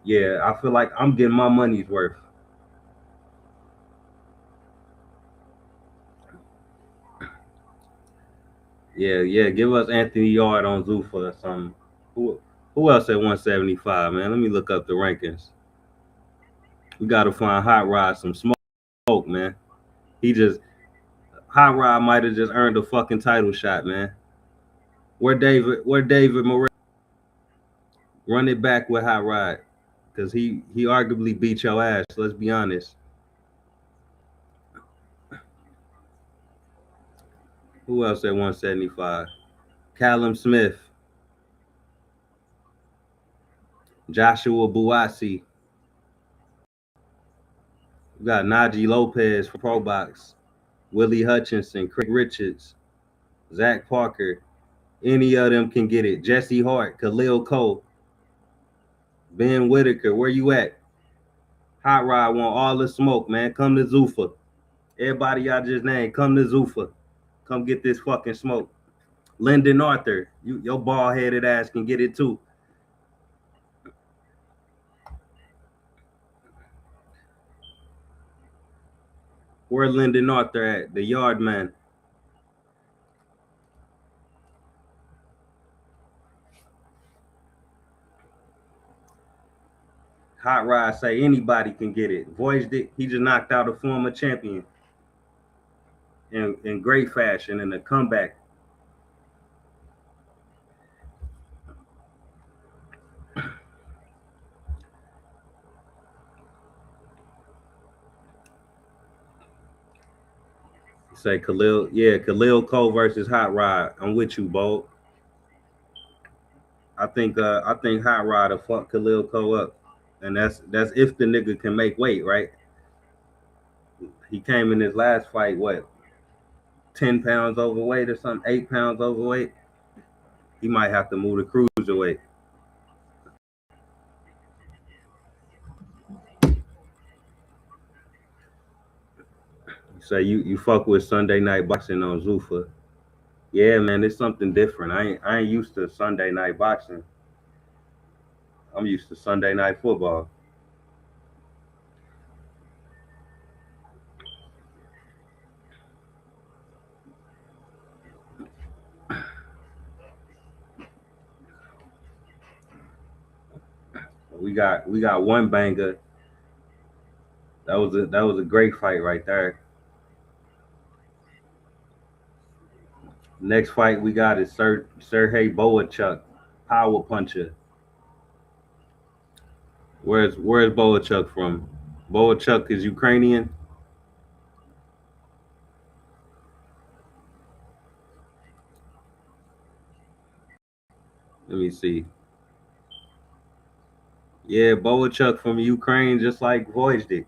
Yeah, I feel like I'm getting my money's worth. Yeah. Give us Anthony Yard on Zuffa or something. Who else at 175, man? Let me look up the rankings. We gotta find Hot Rod some smoke, man. He just Hot Rod might have just earned a fucking title shot, man. Where David Morrell? Run it back with Hot Rod. Cause he arguably beat your ass, let's be honest. Who else at 175? Callum Smith, Joshua Buasi. We got Najee Lopez for Pro Box, Willie Hutchinson, Craig Richards, Zach Parker. Any of them can get it. Jesse Hart, Khalil Cole, Ben Whitaker. Where you at? Hot Rod want all the smoke, man. Come to Zuffa. Everybody y'all just named, come to Zuffa. Come get this fucking smoke. Lyndon Arthur, your bald headed ass can get it too. Where Lyndon Arthur at? The yard man. Hot Rod say anybody can get it. Voiced it. He just knocked out a former champion in great fashion in a comeback. Say Khalil, yeah, Khalil Cole versus Hot Rod. I'm with you, Bo. I think Hot Rod will fuck Khalil Cole up, and that's if the nigga can make weight, right? He came in his last fight, what, 10 pounds overweight or something, 8 pounds overweight. He might have to move the cruiserweight. So you fuck with Sunday night boxing on Zuffa. Yeah, man, it's something different. I ain't used to Sunday night boxing. I'm used to Sunday night football. We got one banger. That was a great fight right there. Next fight we got is Sergey Boachuk, power puncher. Where's Boachuk from? Boachuk is Ukrainian. Let me see. Yeah, Boachuk from Ukraine, just like Void.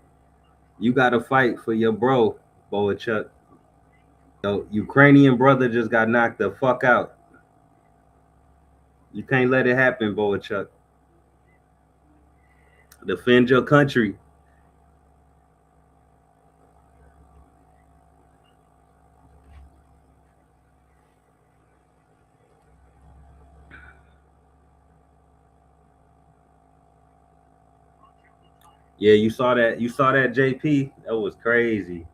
You got to fight for your bro, Boachuk. Your Ukrainian brother just got knocked the fuck out. You can't let it happen, Boachuk. Defend your country. Yeah, you saw that. You saw that, JP. That was crazy.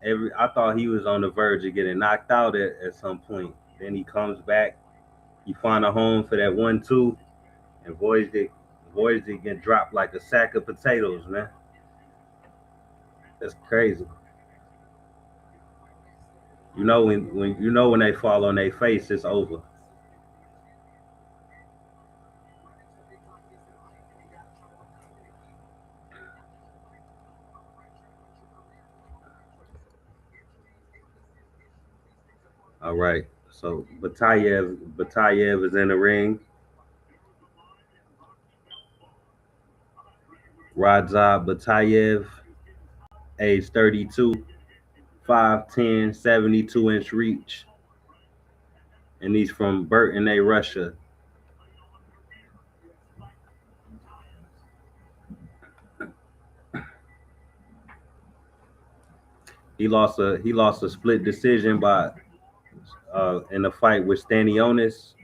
I thought he was on the verge of getting knocked out at some point. Then he comes back. He find a home for that 1-2, and Voizdek get dropped like a sack of potatoes, man. That's crazy. When they fall on their face, it's over. All right. So Batayev is in the ring. Radzab Batayev, age 32, 5'10", 72-inch reach, and he's from Burton, Russia. He lost a split decision by in a fight with Stanionis.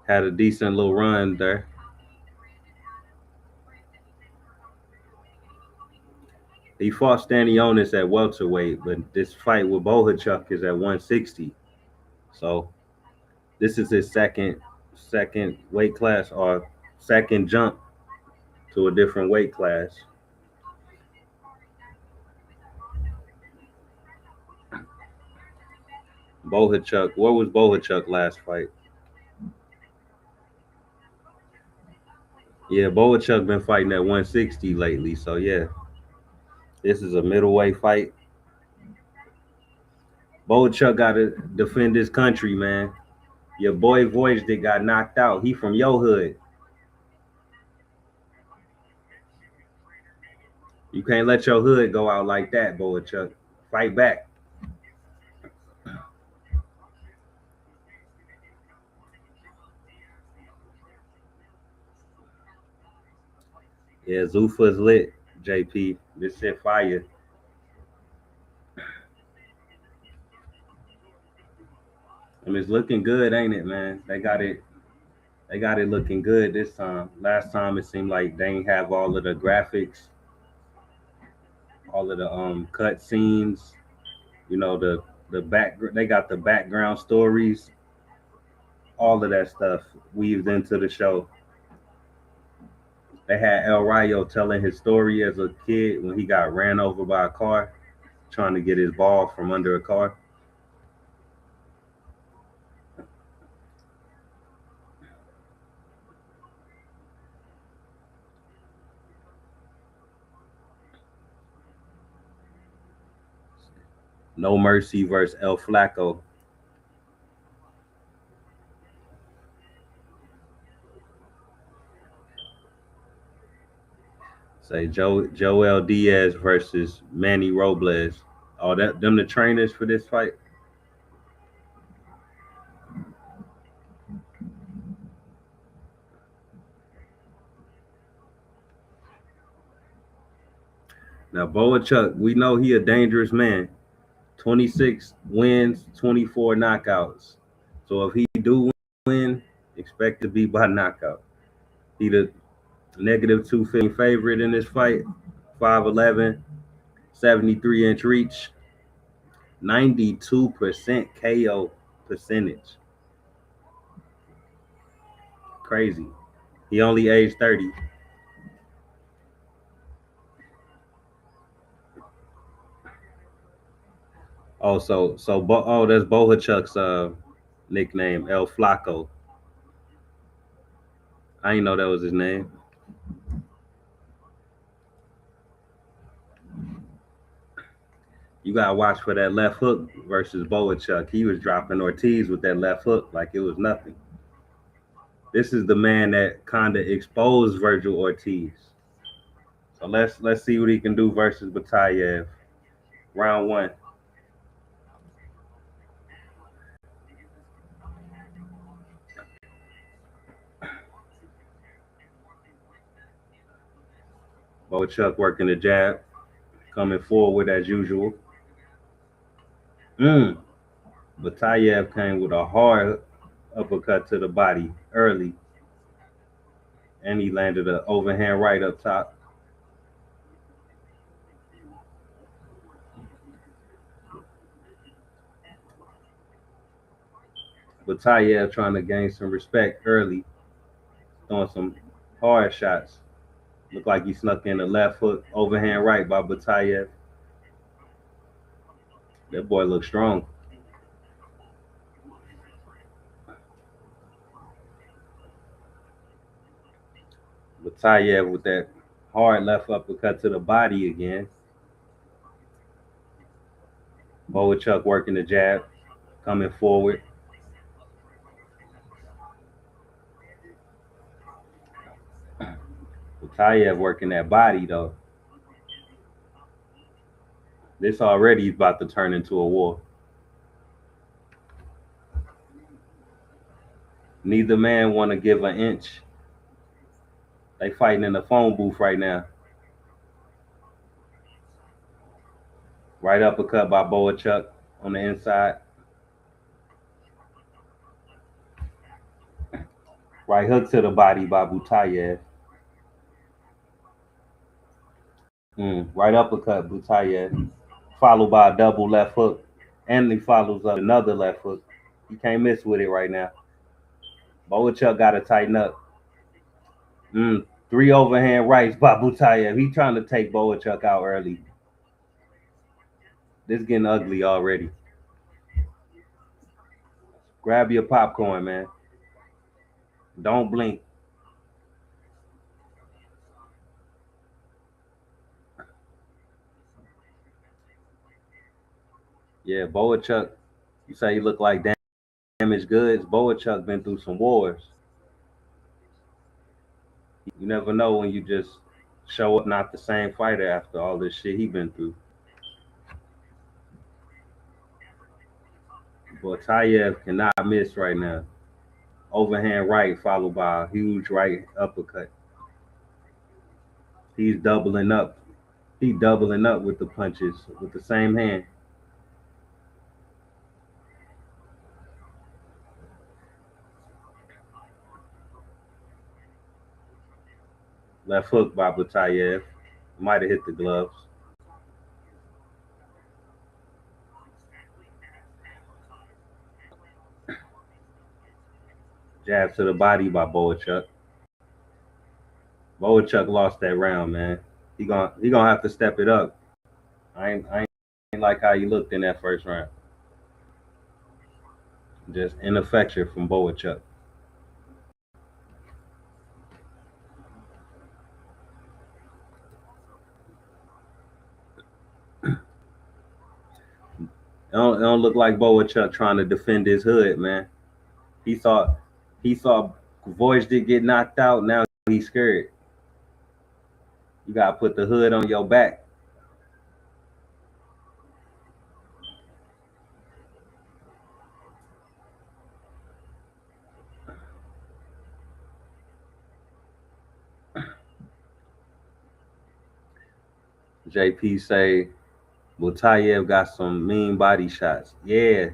Had a decent little run there. He fought Stanionis at welterweight, but this fight with Bohachuk is at 160. So this is his second weight class or second jump to a different weight class. Bohachuk, where was Bohachuk last fight? Yeah, Bohachuk been fighting at 160 lately. So yeah, this is a middleweight fight. Bohachuk got to defend his country, man. Your boy Voice that got knocked out. He from your hood. You can't let your hood go out like that, Bohachuk. Fight back. Yeah, Zuffa's lit, JP. This shit fire. I mean, it's looking good, ain't it, man? They got it looking good this time. Last time it seemed like they ain't have all of the graphics, all of the cut scenes, the back they got the background stories. All of that stuff weaved into the show. They had El Rayo telling his story as a kid when he got ran over by a car trying to get his ball from under a car. No Mercy versus El Flaco. Say Joel Diaz versus Manny Robles. Oh, that them the trainers for this fight. Now Boachuk, we know he a dangerous man. 26 wins, 24 knockouts. So if he do win, expect to be by knockout. He the -215 favorite in this fight. 5'11", 73-inch reach, 92% KO percentage. Crazy. He only aged 30. Oh, that's Bohachuk's nickname, El Flaco. I didn't know that was his name. You gotta watch for that left hook versus Boachuk. He was dropping Ortiz with that left hook like it was nothing. This is the man that kinda exposed Virgil Ortiz. So let's see what he can do versus Batayev. Round one. Boachuk working the jab, coming forward as usual. Mm. Batayev came with a hard uppercut to the body early, and he landed an overhand right up top. Batayev trying to gain some respect early, throwing some hard shots. Looked like he snuck in a left hook, overhand right by Batayev. That boy looked strong. Batayev with that hard left uppercut to the body again. Boachuk working the jab, coming forward. Batayev working that body though. This already is about to turn into a war. Neither man want to give an inch. They fighting in the phone booth right now. Right uppercut by Boachuk on the inside. Right hook to the body by Butayev. Right uppercut, Butayev. Followed by a double left hook. And he follows up another left hook. You can't miss with it right now. Boachuk got to tighten up. Three overhand rights by Butayev. He trying to take Boachuk out early. This getting ugly already. Grab your popcorn, man. Don't blink. Yeah, Boachuk. You say he look like damaged goods. Boachuk been through some wars. You never know when you just show up not the same fighter after all this shit he been through. But Tayev cannot miss right now. Overhand right followed by a huge right uppercut. He's doubling up. He's doubling up with the punches with the same hand. Left hook by Batayev. Might have hit the gloves. Jab to the body by Boachuk. Boachuk lost that round, man. He gonna have to step it up. I ain't like how he looked in that first round. Just ineffective from Boachuk. It don't look like Boachuk trying to defend his hood, man. He thought he saw Voice did get knocked out. Now he's scared. You gotta put the hood on your back. JP say Butayev got some mean body shots. Yeah,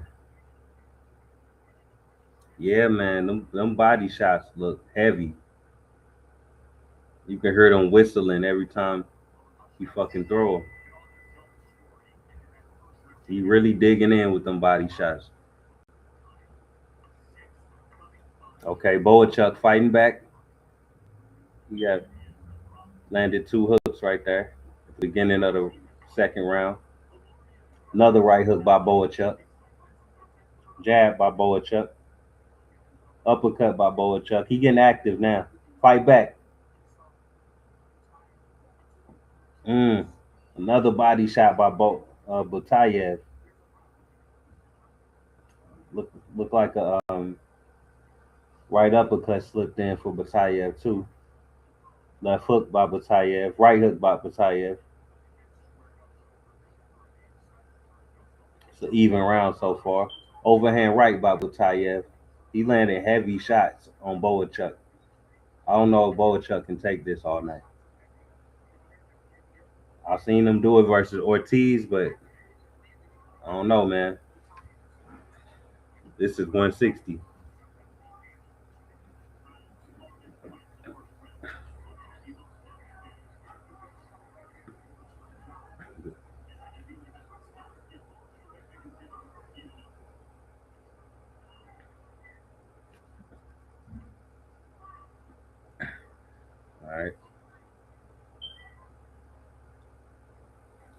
yeah, man. Them body shots look heavy. You can hear them whistling every time he fucking throw 'em. He really digging in with them body shots. Okay, Boachuk fighting back. He got landed two hooks right there at the beginning of the second round. Another right hook by Boachuk. Jab by Boachuk. Uppercut by Boachuk. He getting active now. Fight back. Mm. Another body shot by Butayev. Look like a right uppercut slipped in for Batayev too. Left hook by Batayev. Right hook by Batayev. It's an even round so far. Overhand right by Batayev. He landed heavy shots on Boachuk. I don't know if Boachuk can take this all night. I've seen him do it versus Ortiz, but I don't know, man. This is 160. All right.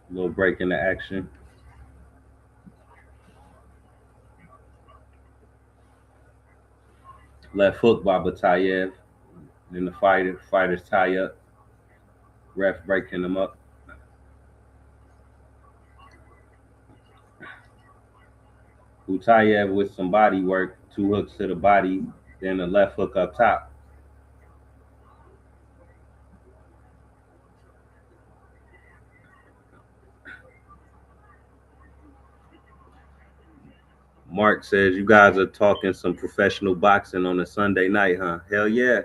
A little break in the action. Left hook by Batayev. Then the fighters tie up. Ref breaking them up. Butayev with some body work. Two hooks to the body. Then the left hook up top. Mark says you guys are talking some professional boxing on a Sunday night, huh? Hell yeah.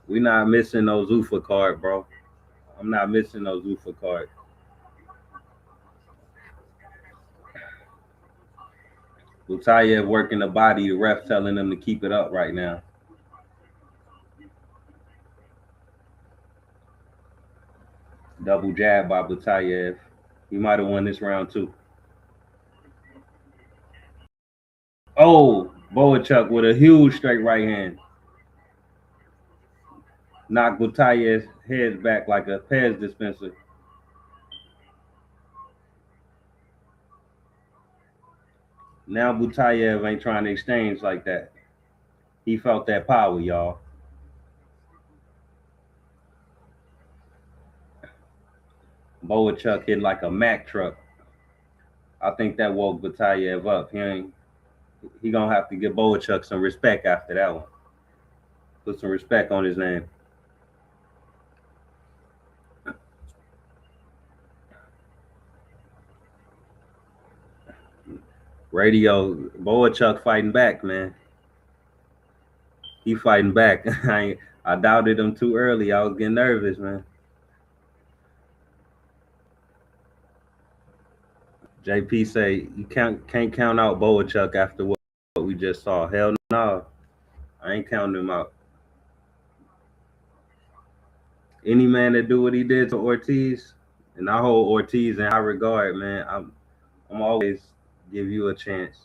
We not missing no Zuffa card, bro. I'm not missing no Zuffa card. Butayev working the body, the ref telling him to keep it up right now. Double jab by Butayev. He might have won this round too. Oh, Boachuk with a huge straight right hand. Knocked Butayev's head back like a Pez dispenser. Now Butayev ain't trying to exchange like that. He felt that power, y'all. Boachuk hit like a Mack truck. I think that woke Butayev up. He gonna have to give Boachuk some respect after that one. Put some respect on his name. Radio Boachuk fighting back, man. He fighting back. I doubted him too early. I was getting nervous, man. JP say you can't count out Boachuk after what we just saw. Hell no. I ain't counting him out. Any man that do what he did to Ortiz, and I hold Ortiz in high regard, man. I'm always give you a chance.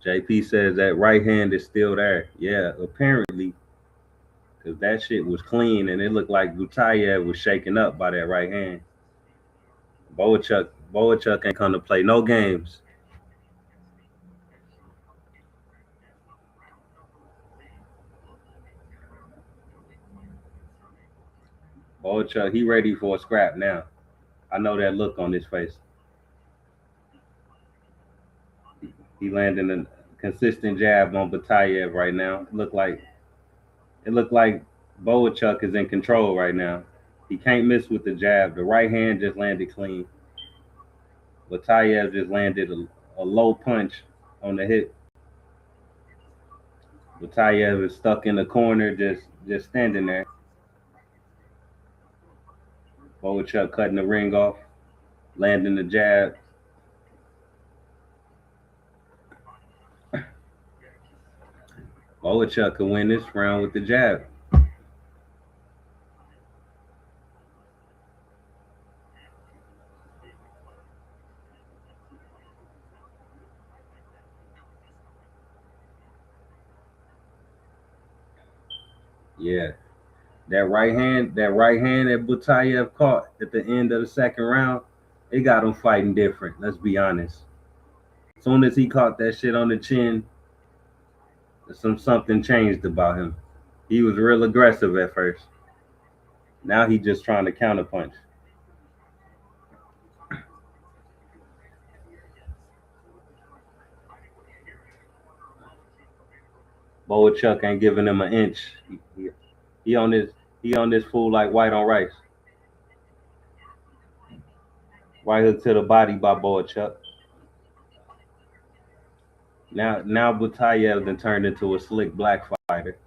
JP says that right hand is still there. Yeah, apparently, because that shit was clean and it looked like Butayev was shaken up by that right hand. Boachuk ain't come to play no games. Boachuk, he ready for a scrap now. I know that look on his face. He landing a consistent jab on Batayev right now. It looked like Boachuk is in control right now. He can't miss with the jab. The right hand just landed clean. Batayev just landed a low punch on the hip. Batayev is stuck in the corner, just standing there. Boachuk cutting the ring off, landing the jab. Boachuk could win this round with the jab. Yeah, that right hand that Butayev caught at the end of the second round, it got him fighting different. Let's be honest. As soon as he caught that shit on the chin, something changed about him. He was real aggressive at first. Now he just trying to counterpunch. Boachuk ain't giving him an inch. He on this he on this fool like white on rice. Right hook to the body by Boachuk. Now Butayev then turned into a slick black fighter.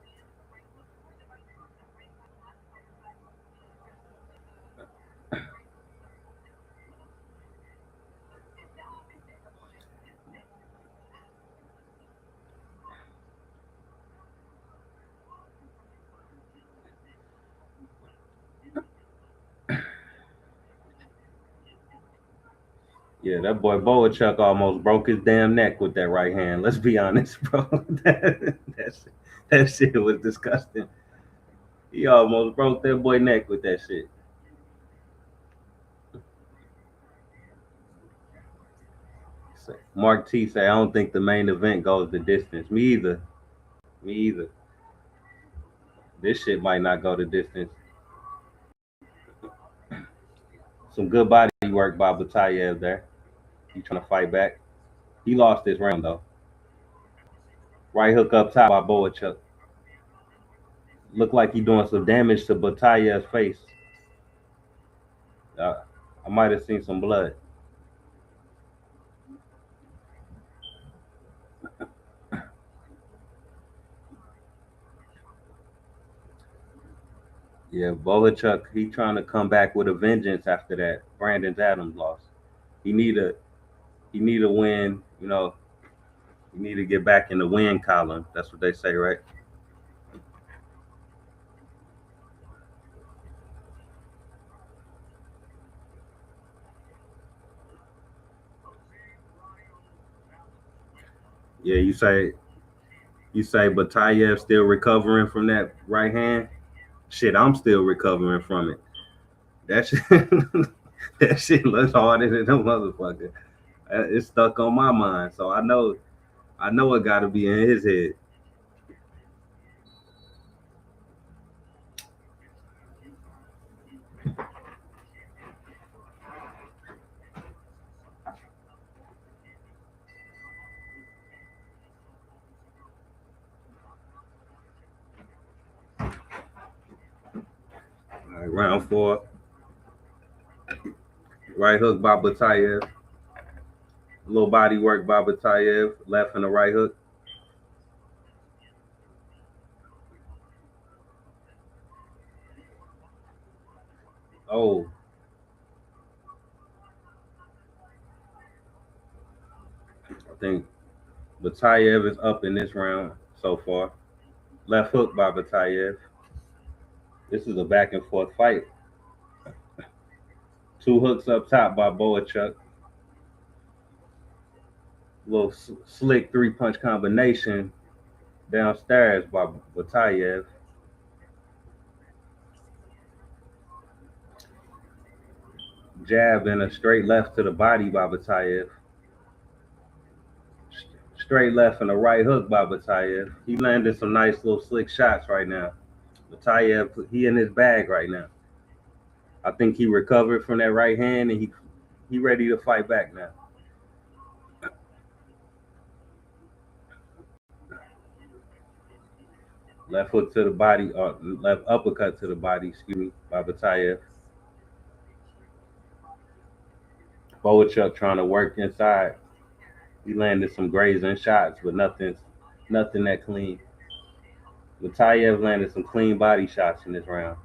Yeah, that boy Boachuk almost broke his damn neck with that right hand. Let's be honest, bro. That shit was disgusting. He almost broke that boy neck with that shit. Mark T say, I don't think the main event goes the distance. Me either. Me either. This shit might not go the distance. Some good body work by Batayev there. He trying to fight back. He lost this round though. Right hook up top by Boachuk. Looked like he doing some damage to Batayev's face. Uh, I might have seen some blood. Yeah, Boachuk, he trying to come back with a vengeance after that Brandon Adams loss. He need a he need a win. He need to get back in the win column. That's what they say, right? Yeah, you say Batayev still recovering from that right hand. Shit, I'm still recovering from it. That shit, that shit looks harder than a motherfucker. It's stuck on my mind, so I know it got to be in his head. All right, round four, right hook by Batayev, little body work by Batayev, left and a right hook. Oh, I think Batayev is up in this round so far. Left hook by Batayev. This is a back and forth fight. Two hooks up top by Boachuk. Little slick 3 punch combination downstairs by Batayev. Jab and a straight left to the body by Batayev. Straight left and a right hook by Batayev. He landed some nice little slick shots right now. Batayev, he in his bag right now. I think he recovered from that right hand and he ready to fight back now. Left hook to the body, or left uppercut to the body, excuse me, by Batayev. Boachuk trying to work inside. He landed some grazing shots, but nothing that clean. Batayev landed some clean body shots in this round.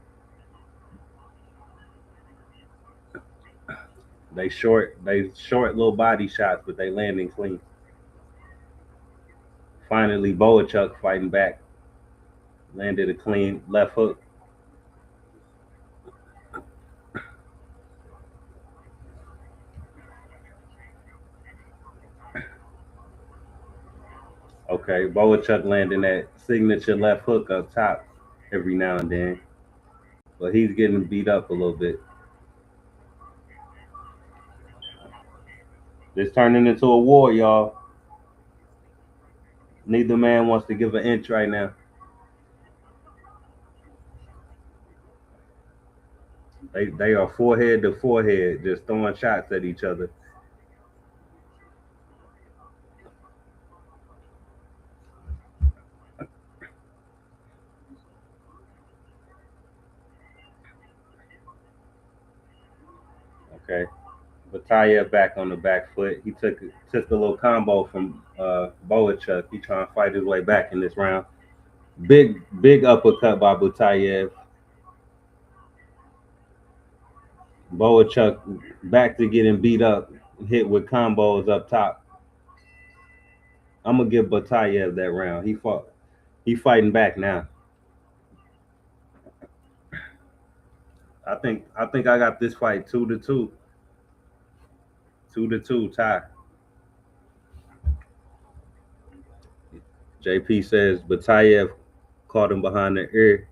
They short little body shots, but they landing clean. Finally, Boachuk fighting back, landed a clean left hook. Okay, Boachuk landing that signature left hook up top every now and then, but he's getting beat up a little bit. It's turning into a war, y'all. Neither man wants to give an inch right now. They are forehead to forehead, just throwing shots at each other. Okay, Batayev back on the back foot. He took a little combo from Boachuk. He trying to fight his way back in this round. Big uppercut by Batayev. Boachuk back to getting beat up, hit with combos up top. I'm gonna give Batayev that round. He fighting back now. I think I got this fight 2-2. 2-2 tie. JP says Batayev caught him behind the ear.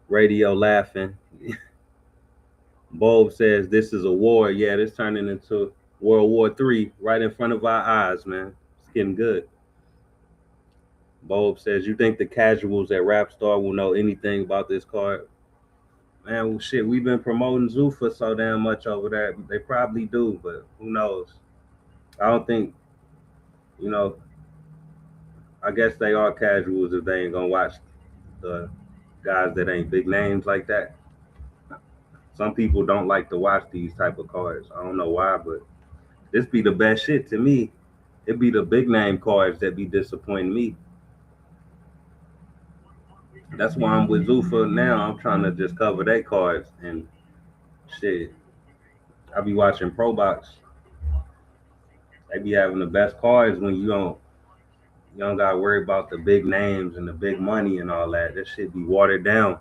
Radio laughing. Bulb says this is a war. Yeah, this turning into World War III right in front of our eyes, man. It's getting good. Bulb says, you think the casuals at Rap Star will know anything about this card? Man, well, shit, we've been promoting Zuffa so damn much over there. They probably do, but who knows? I don't think, you know, I guess they are casuals if they ain't gonna watch the guys that ain't big names like that. Some people don't like to watch these type of cards. I don't know why, but this be the best shit to me. It be the big name cards that be disappointing me. That's why I'm with Zuffa now. I'm trying to just cover their cards and shit. I be watching Pro Box. They be having the best cards when you don't gotta worry about the big names and the big money and all that. That shit be watered down.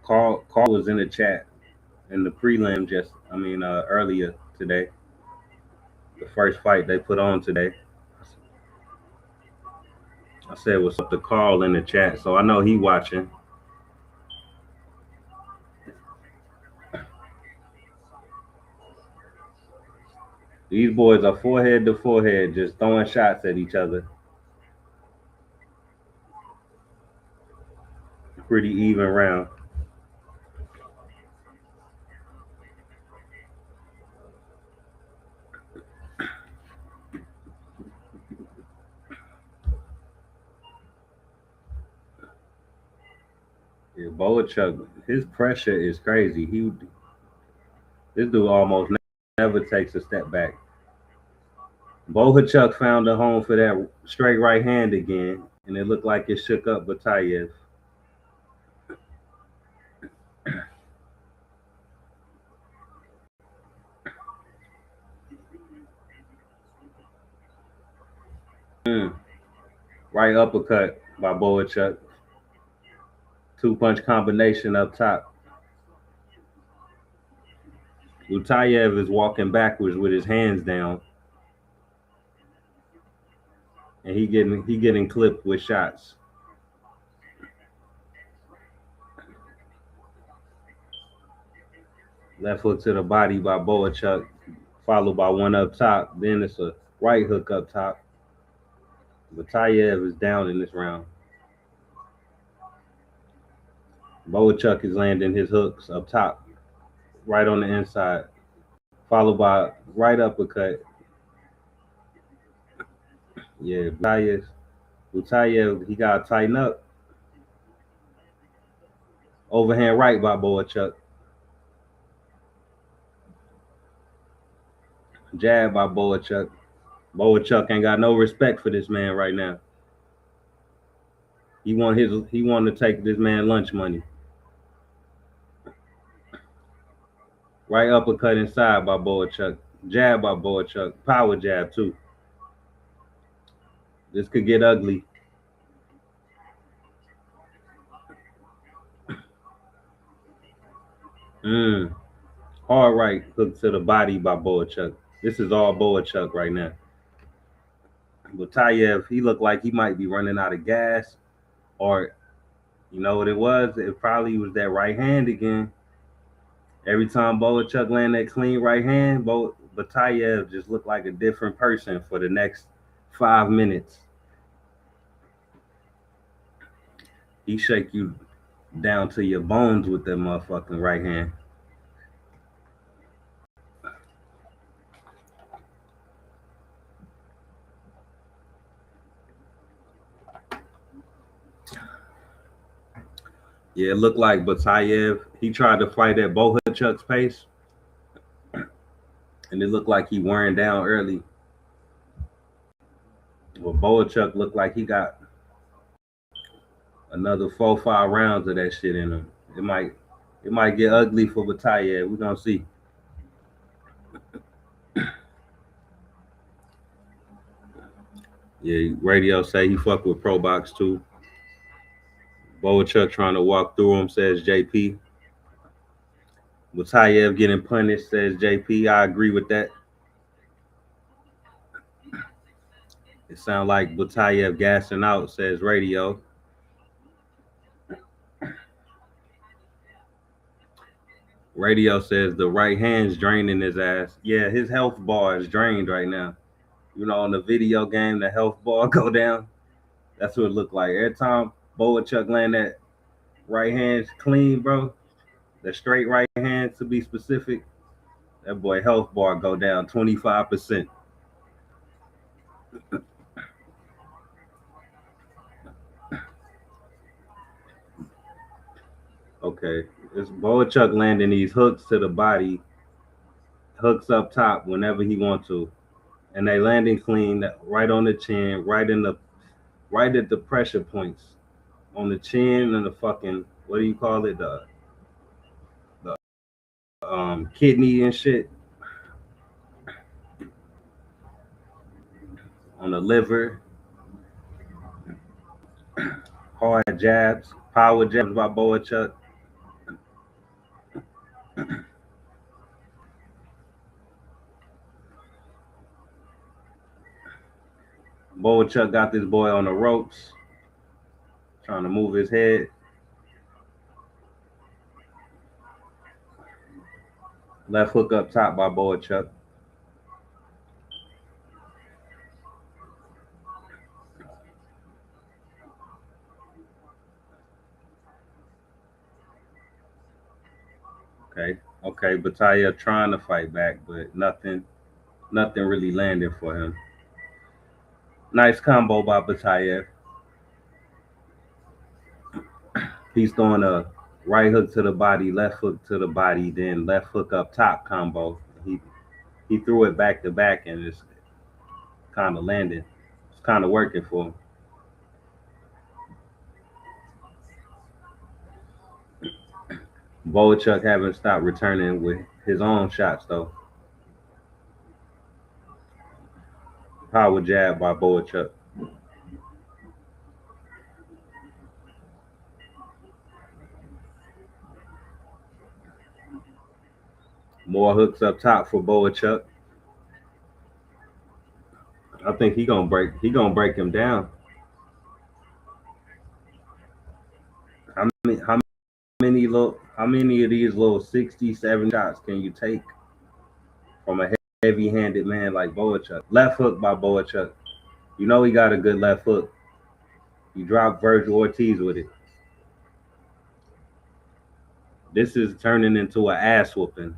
Carl was in the chat in the prelim earlier today. The first fight they put on today. I said what's up to Carl in the chat, so I know he watching. These boys are forehead to forehead, just throwing shots at each other. Pretty even round. Yeah, Boachuk, his pressure is crazy. This dude almost never takes a step back. Boachuk found a home for that straight right hand again, and it looked like it shook up Batayev. Mm. Right uppercut by Boachuk 2-punch combination up top. Utayev is walking backwards with his hands down, and he getting clipped with shots. Left hook to the body by Boachuk, followed by one up top. Then it's a right hook up top. Batayev is down in this round. Boachuk is landing his hooks up top, right on the inside, followed by right uppercut. Yeah, Batayev, he got to tighten up. Overhand right by Boachuk. Jab by Boachuk. Boachuk ain't got no respect for this man right now. He want to take this man lunch money. Right uppercut inside by Boachuk. Jab by Boachuk. Power jab too. This could get ugly. Hard right hook to the body by Boachuk. This is all Boachuk right now. Batayev, he looked like he might be running out of gas, or you know what it was? It probably was that right hand again. Every time Boachuk land that clean right hand, Batayev just looked like a different person for the next 5 minutes. He shake you down to your bones with that motherfucking right hand. Yeah, it looked like Batayev, he tried to fight at Boachuk's pace, and it looked like he wearing down early. Well, Boachuk looked like he got another 4-5 rounds of that shit in him. It might get ugly for Batayev. We're gonna see. Yeah, radio say he fuck with Pro Box too. Boachuk trying to walk through him, says JP. Batayev getting punished, says JP. I agree with that. It sounds like Batayev gassing out, says radio. Radio says the right hand's draining his ass. Yeah, his health bar is drained right now. You know, in the video game, the health bar go down. That's what it looked like. Every time Boachuk land that right hand clean, bro, the straight right hand to be specific, that boy health bar go down 25%. Okay, it's Boachuk landing these hooks to the body, hooks up top whenever he wants to, and they landing clean right on the chin, right at the pressure points on the chin and the fucking, what do you call it, the kidney and shit, on the liver. Hard jabs, power jabs by Boachuk. Boachuk got this boy on the ropes, trying to move his head. Left hook up top by Boachuk. Okay, Batayev trying to fight back, but nothing really landing for him. Nice combo by Batayev. He's throwing a right hook to the body, left hook to the body, then left hook up top combo. He threw it back to back, and it's kind of landing. It's kind of working for him. Boachuk haven't stopped returning with his own shots though. Power jab by Boachuk. Four hooks up top for Boachuk. I think he gonna break him down. How many of these little 60, 70 shots can you take from a heavy handed man like Boachuk? Left hook by Boachuk. You know he got a good left hook. He dropped Virgil Ortiz with it. This is turning into an ass whooping.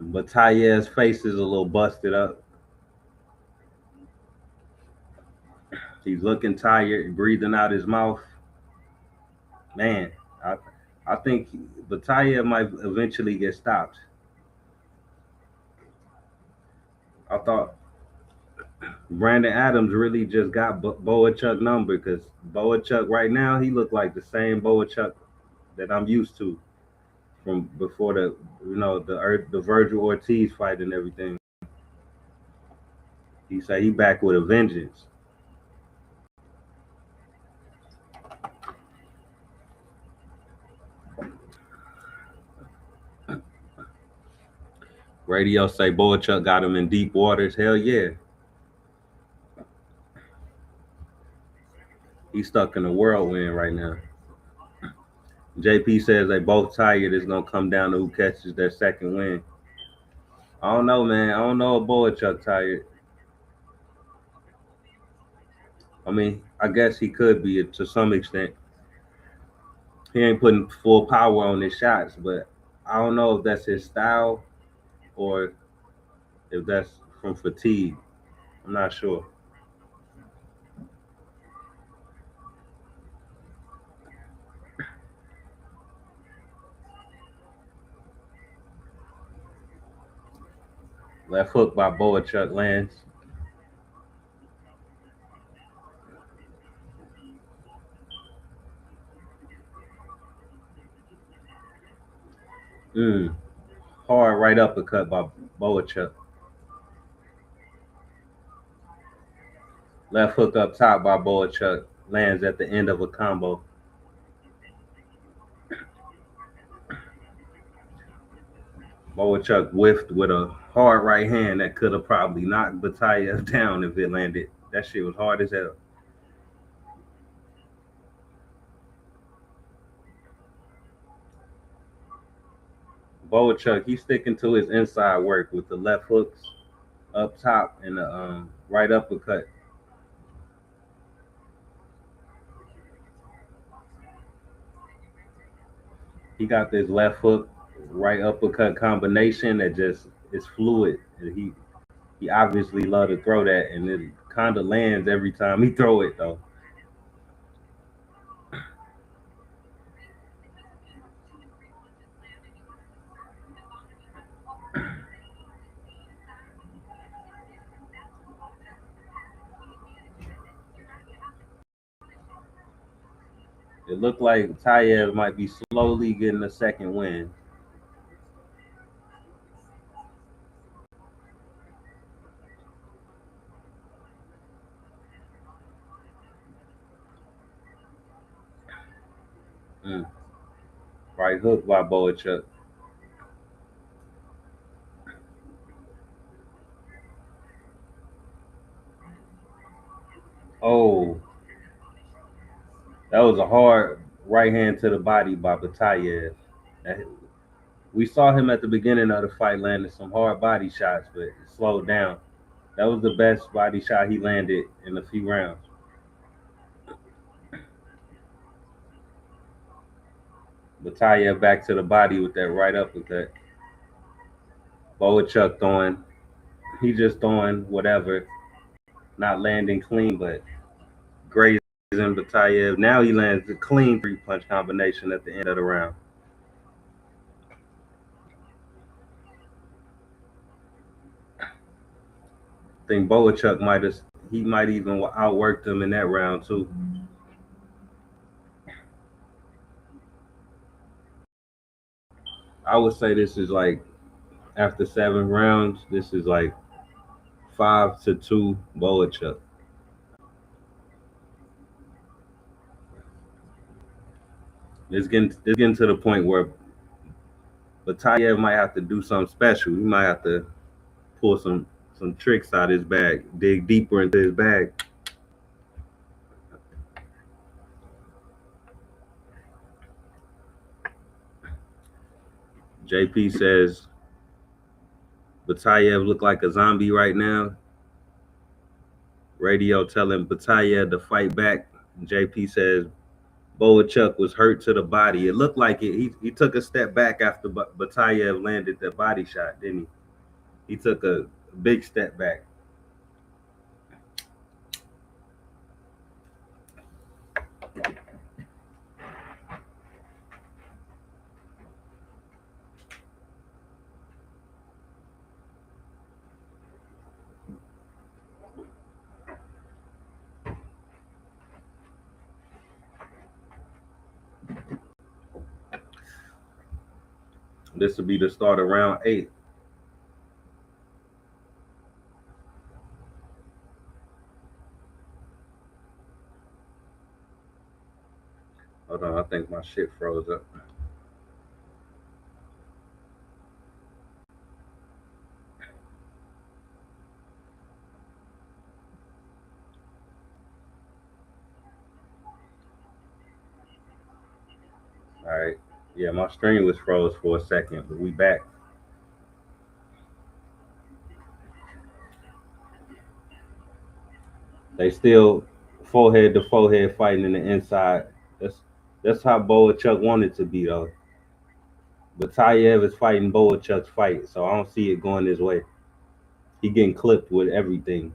But Tayez's face is a little busted up. He's looking tired, breathing out his mouth. Man, I I think Bataille might eventually get stopped. I thought Brandon Adams really just got Boachuk number because Boachuk right now he looked like the same Boachuk that I'm used to from before the Virgil Ortiz fight and everything. He said he back with a vengeance. Radio say Boachuk got him in deep waters. Hell yeah, he's stuck in a whirlwind right now. JP says they both tired. It's gonna come down to who catches their second win. I don't know, man. I don't know if Boachuk tired. I mean, I guess he could be to some extent. He ain't putting full power on his shots, but I don't know if that's his style or if that's from fatigue. I'm not sure. Left hook by Boachuk lands. Mm. Hard right uppercut by Boachuk. Left hook up top by Boachuk lands at the end of a combo. Boachuk whiffed with a hard right hand that could have probably knocked Batayev down if it landed. That shit was hard as hell. Boachuk, he's sticking to his inside work with the left hooks up top and the right uppercut. He got this left hook, right uppercut combination that just is fluid. And he obviously love to throw that, and it kind of lands every time he throw it though. It looked like Tayev might be slowly getting a second win. Mm. Right hook by Boachuk. Oh, that was a hard right hand to the body by Batayev. We saw him at the beginning of the fight landing some hard body shots, but it slowed down. That was the best body shot he landed in a few rounds. Batayev back to the body with that right uppercut. Boachuk throwing, he just throwing whatever, not landing clean, but grazing Batayev. Now he lands a clean three punch combination at the end of the round. I think Boachuk might even outwork them in that round too. I would say this is like after 7 rounds, this is like 5-2 Boachuk. It's getting to the point where Batayev might have to do something special. He might have to pull some tricks out his bag, dig deeper into his bag. JP says Batayev look like a zombie right now. Radio telling Batayev to fight back. JP says Boachuk was hurt to the body. It looked like it. He took a step back after Batayev landed the body shot, didn't he? He took a big step back. This will be the start of round 8. Hold on, I think my shit froze up. All right. Yeah, my screen was froze for a second, but we back. They still forehead to forehead fighting in the inside. That's how Boachuk wanted to be though. But Tayev is fighting Boachuk's fight, so I don't see it going his way. He getting clipped with everything.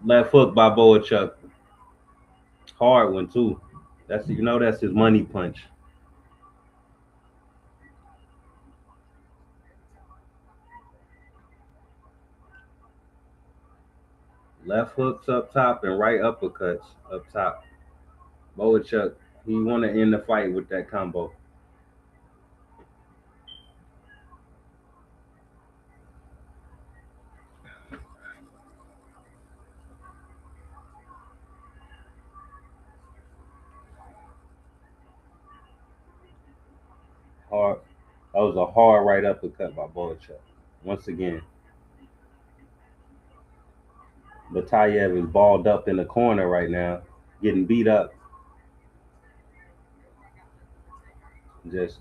Left hook by Boachuk. Hard one too. That's his money punch. Left hooks up top and right uppercuts up top. Boachuk, he want to end the fight with that combo. Hard. That was a hard right uppercut by Boachuk. Once again, Batayev is balled up in the corner right now, getting beat up. Just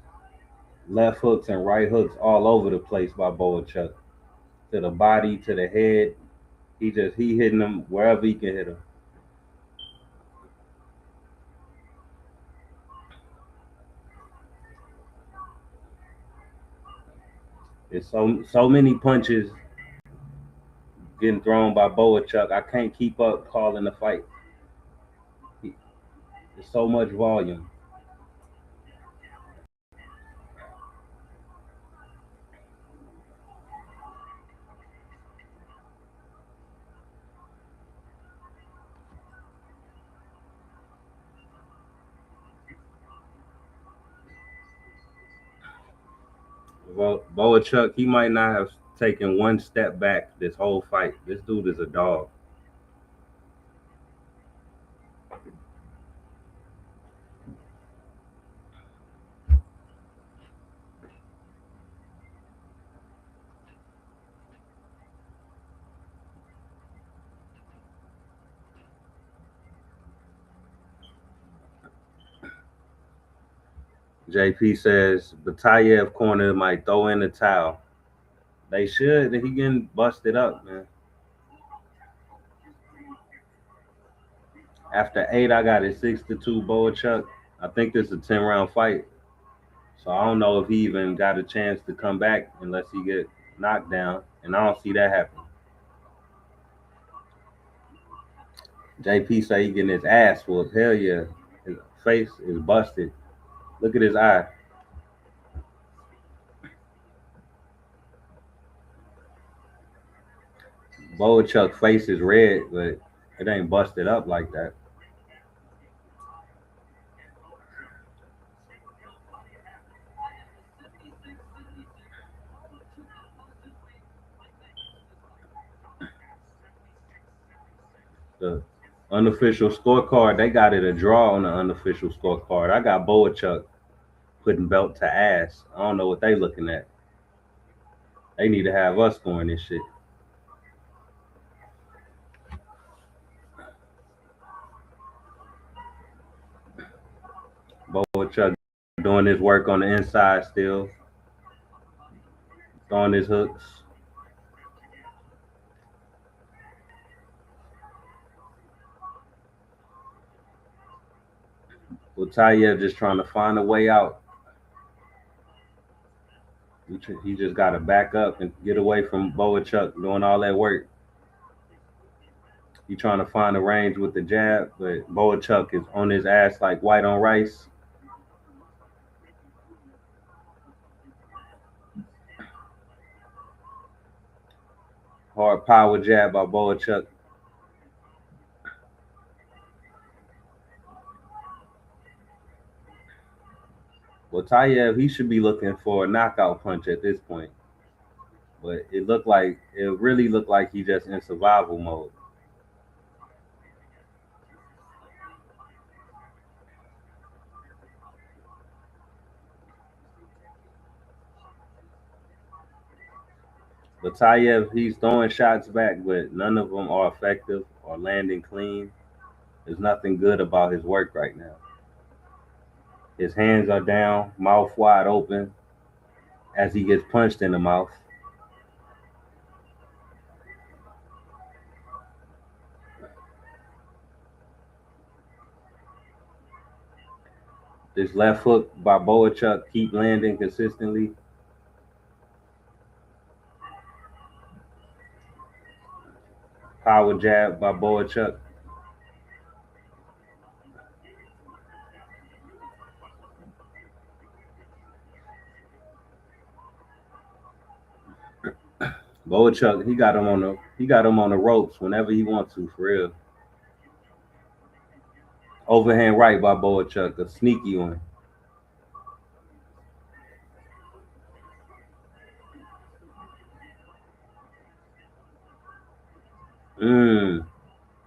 left hooks and right hooks all over the place by Boachuk. To the body, to the head. He hitting them wherever he can hit them. There's so many punches getting thrown by Boachuk. I can't keep up calling the fight. There's so much volume. Boachuk, he might not have taken one step back this whole fight. This dude is a dog. JP says Batayev corner might throw in the towel. They should. He getting busted up, man. After 8, I got it 6-2 Boachuk. I think this is a 10-round fight. So I don't know if he even got a chance to come back unless he get knocked down. And I don't see that happen. JP say he getting his ass whooped. Hell yeah. His face is busted. Look at his eye. Boachuk's face is red, but it ain't busted up like that. The Unofficial scorecard, they got it a draw on the unofficial scorecard. I got Boachuk putting belt to ass. I don't know what they looking at. They need to have us scoring this shit. Boachuk doing his work on the inside still, throwing his hooks. Utayev just trying to find a way out. He just got to back up and get away from Boachuk doing all that work. He trying to find a range with the jab, but Boachuk is on his ass like white on rice. Hard power jab by Boachuk. Well, Tayev, he should be looking for a knockout punch at this point, but it really looked like he just in survival mode. But Tayev, he's throwing shots back, but none of them are effective or landing clean. There's nothing good about his work right now. His hands are down, mouth wide open as he gets punched in the mouth. This left hook by Boachuk keep landing consistently. Power jab by Boachuk. Boachuk, he got him on the ropes whenever he wants to, for real. Overhand right by Boachuk, a sneaky one. Mm,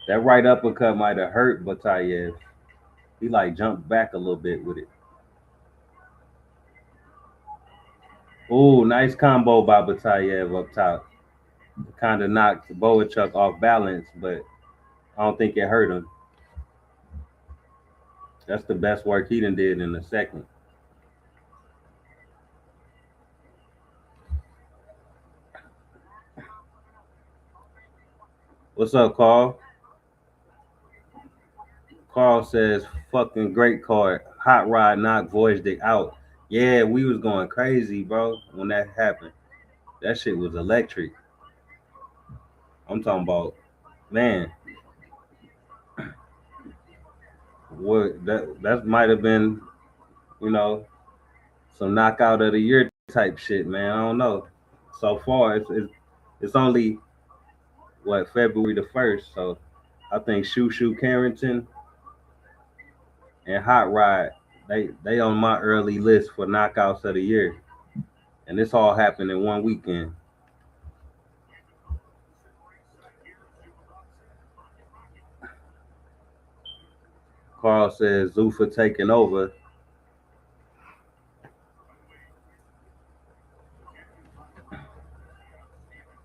that right uppercut might have hurt Batayev. He like jumped back a little bit with it. Ooh, nice combo by Batayev up top. Kind of knocked Boachuk off balance, but I don't think it hurt him. That's the best work he done did in a second. What's up, Carl? Carl says, fucking great card. Hot Rod knocked Voyage out. Yeah, we was going crazy, bro, when that happened. That shit was electric. I'm talking about, man, what that might have been, you know, some knockout of the year type shit, man. I don't know. So far, it's only what February the 1st, so I think Shushu Carrington and Hot Rod they on my early list for knockouts of the year, and this all happened in one weekend. Carl says Zuffa taking over.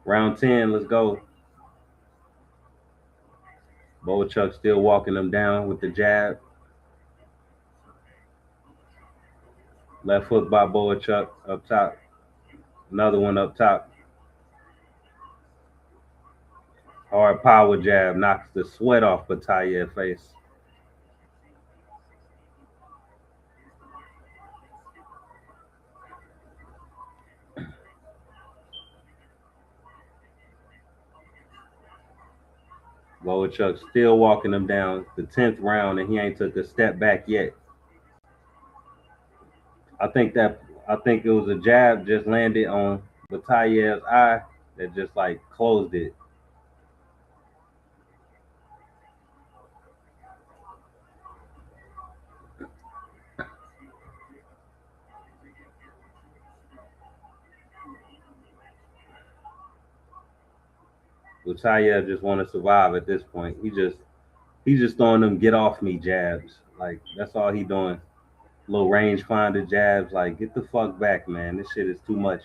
Round 10, let's go. Boachuk still walking them down with the jab. Left hook by Boachuk up top. Another one up top. Hard power jab knocks the sweat off Batayev's face. Boachuk still walking him down the 10th round, and he ain't took a step back yet. I think that I think it was a jab just landed on Batayev's eye that just like closed it. Batayev just want to survive at this point. He's just throwing them get off me jabs. Like that's all he doing. Little range finder jabs. Like get the fuck back, man. This shit is too much.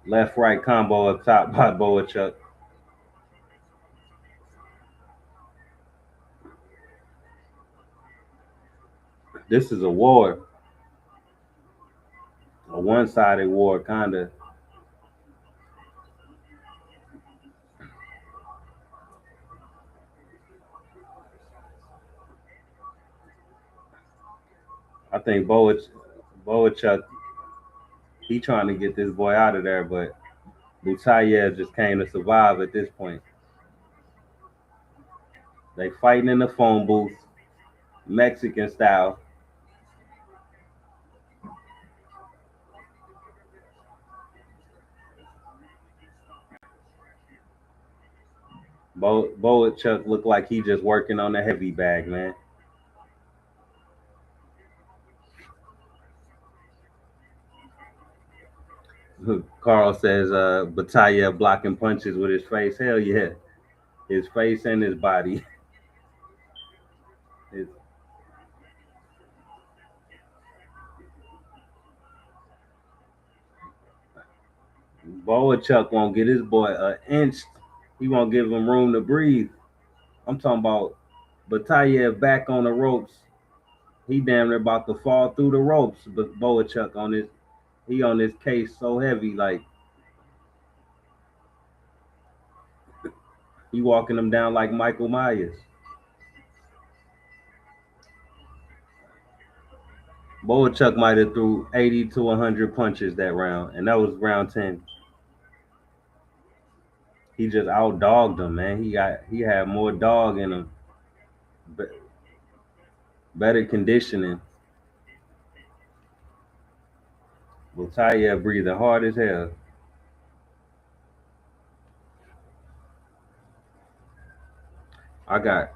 Left right combo up top by Boachuk. This is a war, a one-sided war, kinda. I think Boachuk, he trying to get this boy out of there, but Butayev just came to survive at this point. They fighting in the phone booth, Mexican style. Boachuk looked like he just working on the heavy bag, man. Carl says Batayev blocking punches with his face. Hell yeah. His face and his body. His, Boachuk won't get his boy an inch. He won't give him room to breathe. I'm talking about Batayev back on the ropes. He damn near about to fall through the ropes. But Boachuk he on his case so heavy, like he walking him down like Michael Myers. Boachuk might have threw 80 to 100 punches that round, and that was round 10. He just outdogged him, man. He had more dog in him, better conditioning. Butayev breathing hard as hell. I got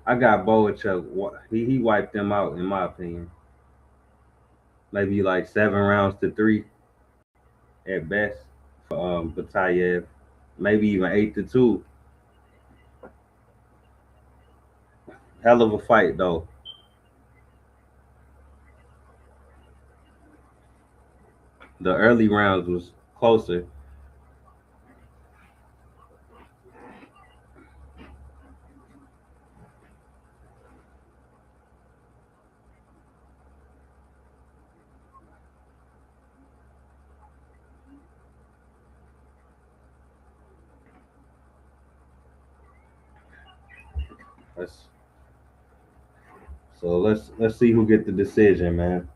I got Boachuk. He wiped them out in my opinion. Maybe like 7 rounds to 3 at best for Batayev. Maybe even 8-2. Hell of a fight though. The early rounds was closer. Let's let's see who get the decision, man.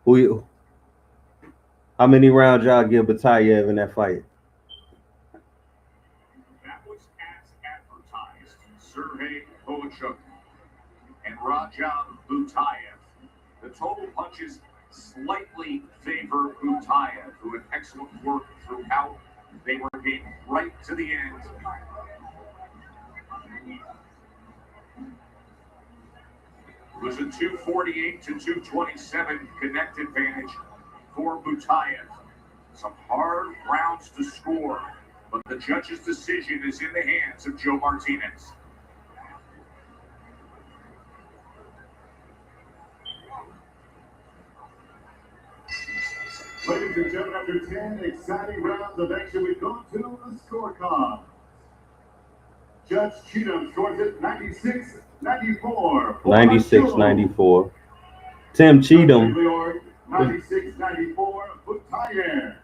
Who How many rounds y'all give Batayev in that fight? That was as advertised. Sergey Boachuk and Rajan Butayev. The total punches slightly favor Butayev, who had excellent work throughout. They were game right to the end. It was a 248 to 227 connect advantage for Butayev. Some hard rounds to score, but the judge's decision is in the hands of Joe Martinez. Ladies and gentlemen, after 10 exciting rounds of action, we've gone to the scorecard. Judge Cheatham scores it 96-94. 96-94. Tim Cheatham. 96-94, Butayev.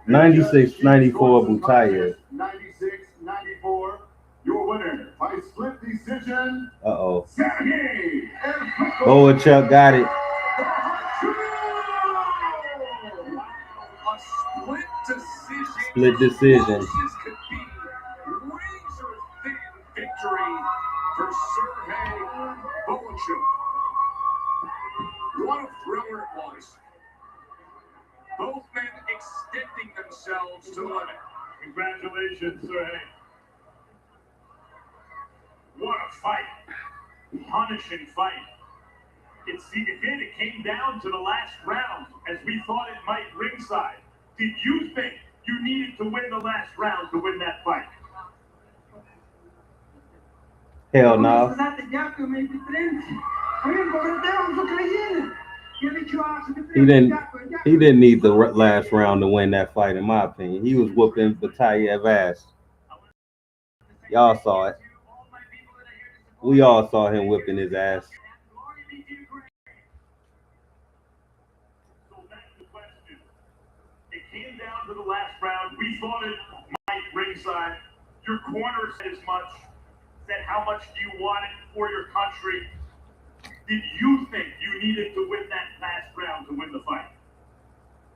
96-94 Butayev. 96-94. Your winner by split decision. Uh-oh. Sergey Boachuk got it. A split decision. Split decision. This could be razor-thin victory for Sergey Boachuk. What a thriller it was. Both men extending themselves to the limit. Congratulations, Sergey. What a fight. Punishing fight. It came down to the last round as we thought it might ringside. Did you think You needed to win the last round to win that fight. Hell no. He didn't. He didn't need the last round to win that fight, in my opinion. He was whooping Batayev ass. Y'all saw it. We all saw him whipping his ass. So that's the question. It came down to the last round. We thought it might ringside. Your corner said as much. Said how much do you want it for your country? Did you think you needed to win that last round to win the fight?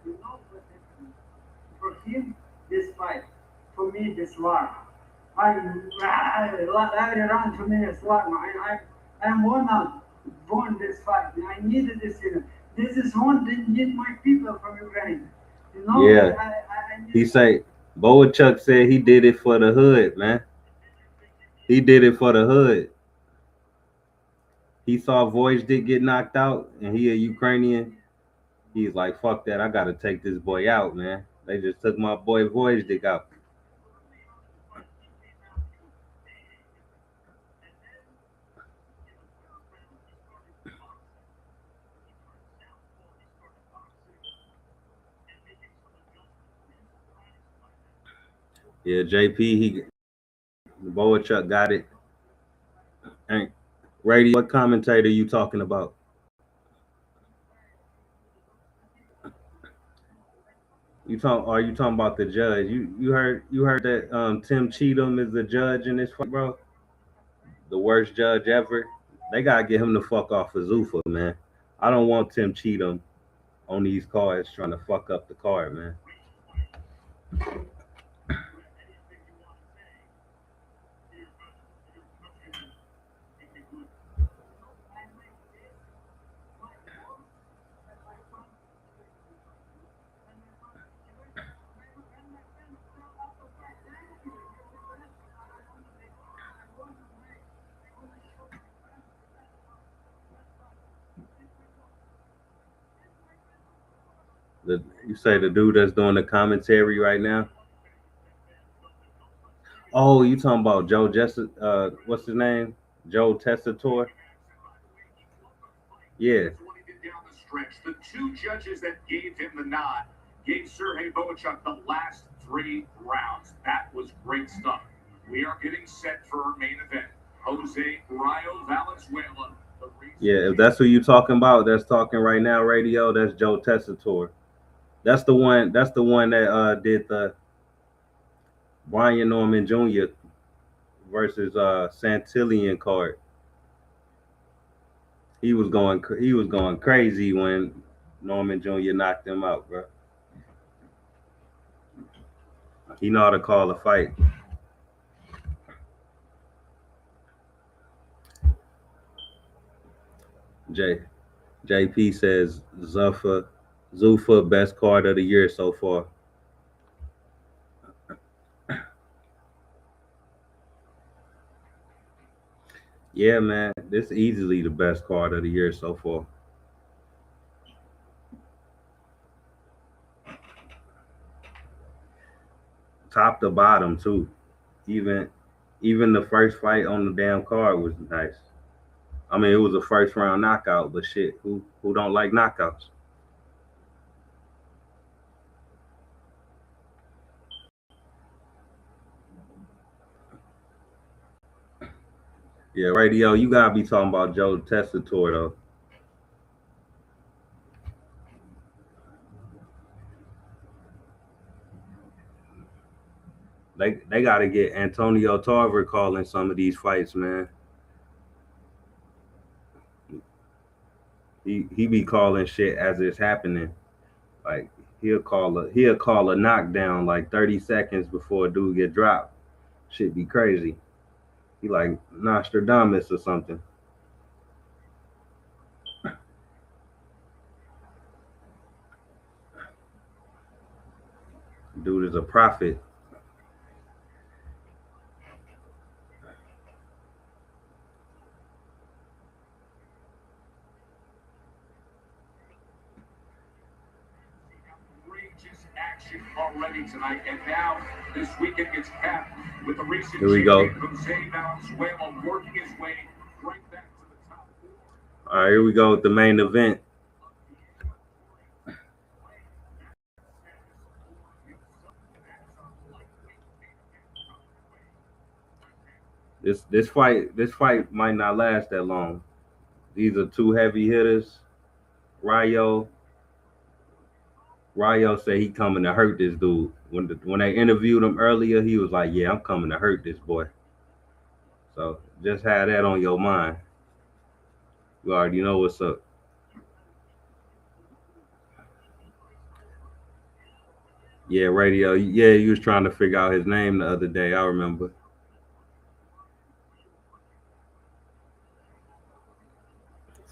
You know what happened? For him, this fight. For me, this war. Every round to me is war. I'm won this fight. I needed this. This is one thing need my people from Ukraine. You know, Yeah. He say Boachuk said he did it for the hood, man. He did it for the hood. He saw Voyage get knocked out, and he a Ukrainian. He's like, fuck that, I gotta take this boy out, man. They just took my boy Voyage out. Yeah, JP, Boachuk got it. And radio, what commentator you talking about? Are you talking about the judge? You heard that Tim Cheatham is the judge in this fight, bro? The worst judge ever. They gotta get him the fuck off of Zuffa, man. I don't want Tim Cheatham on these cards trying to fuck up the card, man. You say the dude that's doing the commentary right now? Oh, you talking about Joe what's his name? Joe Tessitore? Yeah. Down the stretch, the two judges that gave him the nod gave Sergey Boachuk the last 3 rounds. That was great stuff. We are getting set for our main event. Jose Rayo Valenzuela. Yeah, if that's who you talking about, that's talking right now, radio, that's Joe Tessitore. That's the one that did the Brian Norman Jr. versus Santillion card. He was going crazy when Norman Jr. knocked him out, bro. He know how to call a fight. J JP says Zuffa best card of the year so far. Yeah, man, this is easily the best card of the year so far. Top to bottom too. Even the first fight on the damn card was nice. I mean, it was a first round knockout, but shit, who don't like knockouts? Yeah, radio, you gotta be talking about Joe Tessitore though. They gotta get Antonio Tarver calling some of these fights, man. He be calling shit as it's happening. Like he'll call a knockdown like 30 seconds before a dude get dropped. Shit be crazy. He like Nostradamus or something. Dude is a prophet. action already tonight, and now this weekend gets capped with the recent Here we go. champion Jose Valenzuela working his way right back to the top four. All right, here we go with the main event. This fight might not last that long. These are two heavy hitters. Rayo Rayo said he coming to hurt this dude. When they interviewed him earlier, he was like, "Yeah, I'm coming to hurt this boy." So just have that on your mind. You already know what's up. Yeah, radio. Yeah, you was trying to figure out his name the other day. I remember.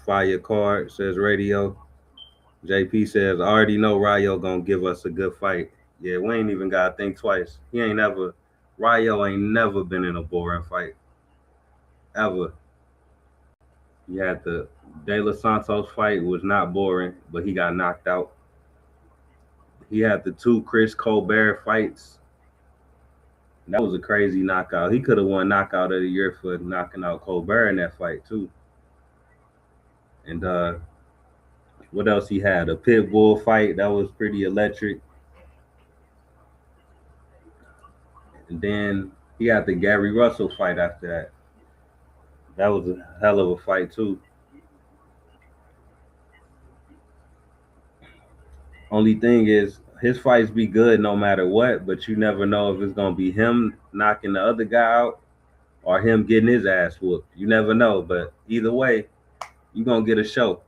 Fire card says radio. JP says, I already know Rayo gonna give us a good fight. Yeah, we ain't even gotta think twice. Rayo ain't never been in a boring fight. Ever. You had the De Los Santos fight was not boring, but he got knocked out. He had the two Chris Colbert fights. That was a crazy knockout. He could have won knockout of the year for knocking out Colbert in that fight too. And what else he had? A pit bull fight that was pretty electric. And then he had the Gary Russell fight after that. That was a hell of a fight too. Only thing is his fights be good no matter what, but you never know if it's gonna be him knocking the other guy out or him getting his ass whooped. You never know, but either way, you gonna get a show.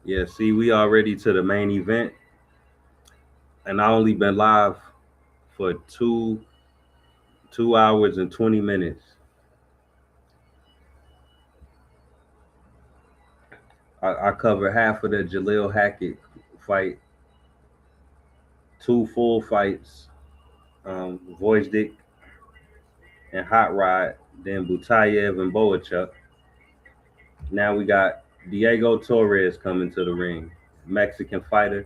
Yeah, see, we already to the main event, and I only been live for two hours and 20 minutes. I covered half of the Jalil Hackett fight, two full fights, Voice and Hot Rod, then Butayev and Boachuk. Now we got Diego Torres coming to the ring, Mexican fighter.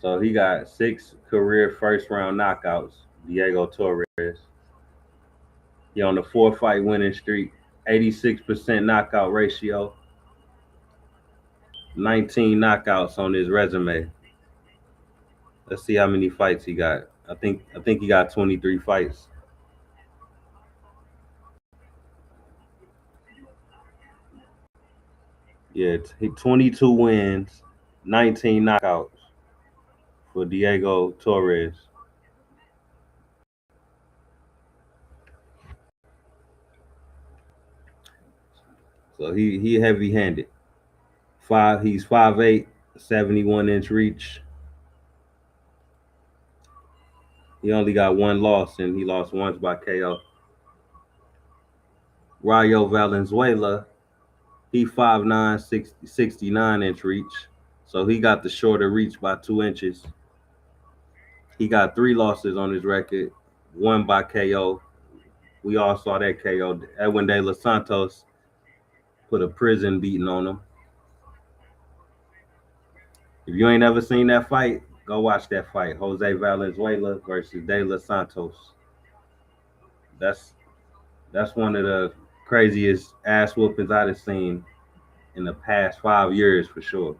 So he got 6 career first round knockouts, Diego Torres. He on the 4 fight winning streak, 86% knockout ratio, 19 knockouts on his resume. Let's see how many fights he got. I think he got 23 fights. Yeah, 22 wins, 19 knockouts for Diego Torres. So he heavy handed. He's 5'8", 71-inch reach. He only got one loss, and he lost once by KO. Rayo Valenzuela, he 5'9", 69-inch reach. So he got the shorter reach by 2 inches. He got 3 losses on his record, one by KO. We all saw that KO. Edwin De Los Santos put a prison beating on him. If you ain't ever seen that fight, go watch that fight. Jose Valenzuela versus De Los Santos. That's one of the craziest ass whoopings I've seen in the past 5 years for sure.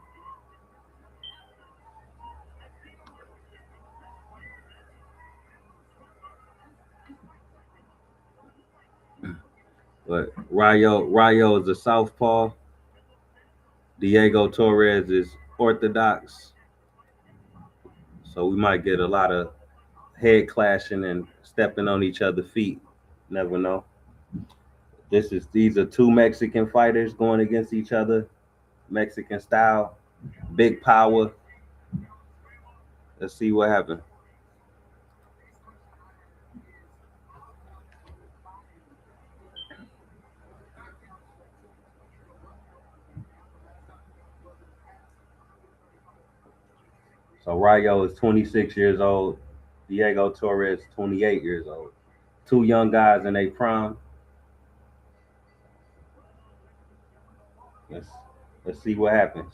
But Rayo is a southpaw. Diego Torres is orthodox, so we might get a lot of head clashing and stepping on each other's feet. Never know. These are two Mexican fighters going against each other, Mexican style, big power. Let's see what happens. So Rayo is 26 years old, Diego Torres 28 years old. Two young guys in their prime. Let's let's see what happens.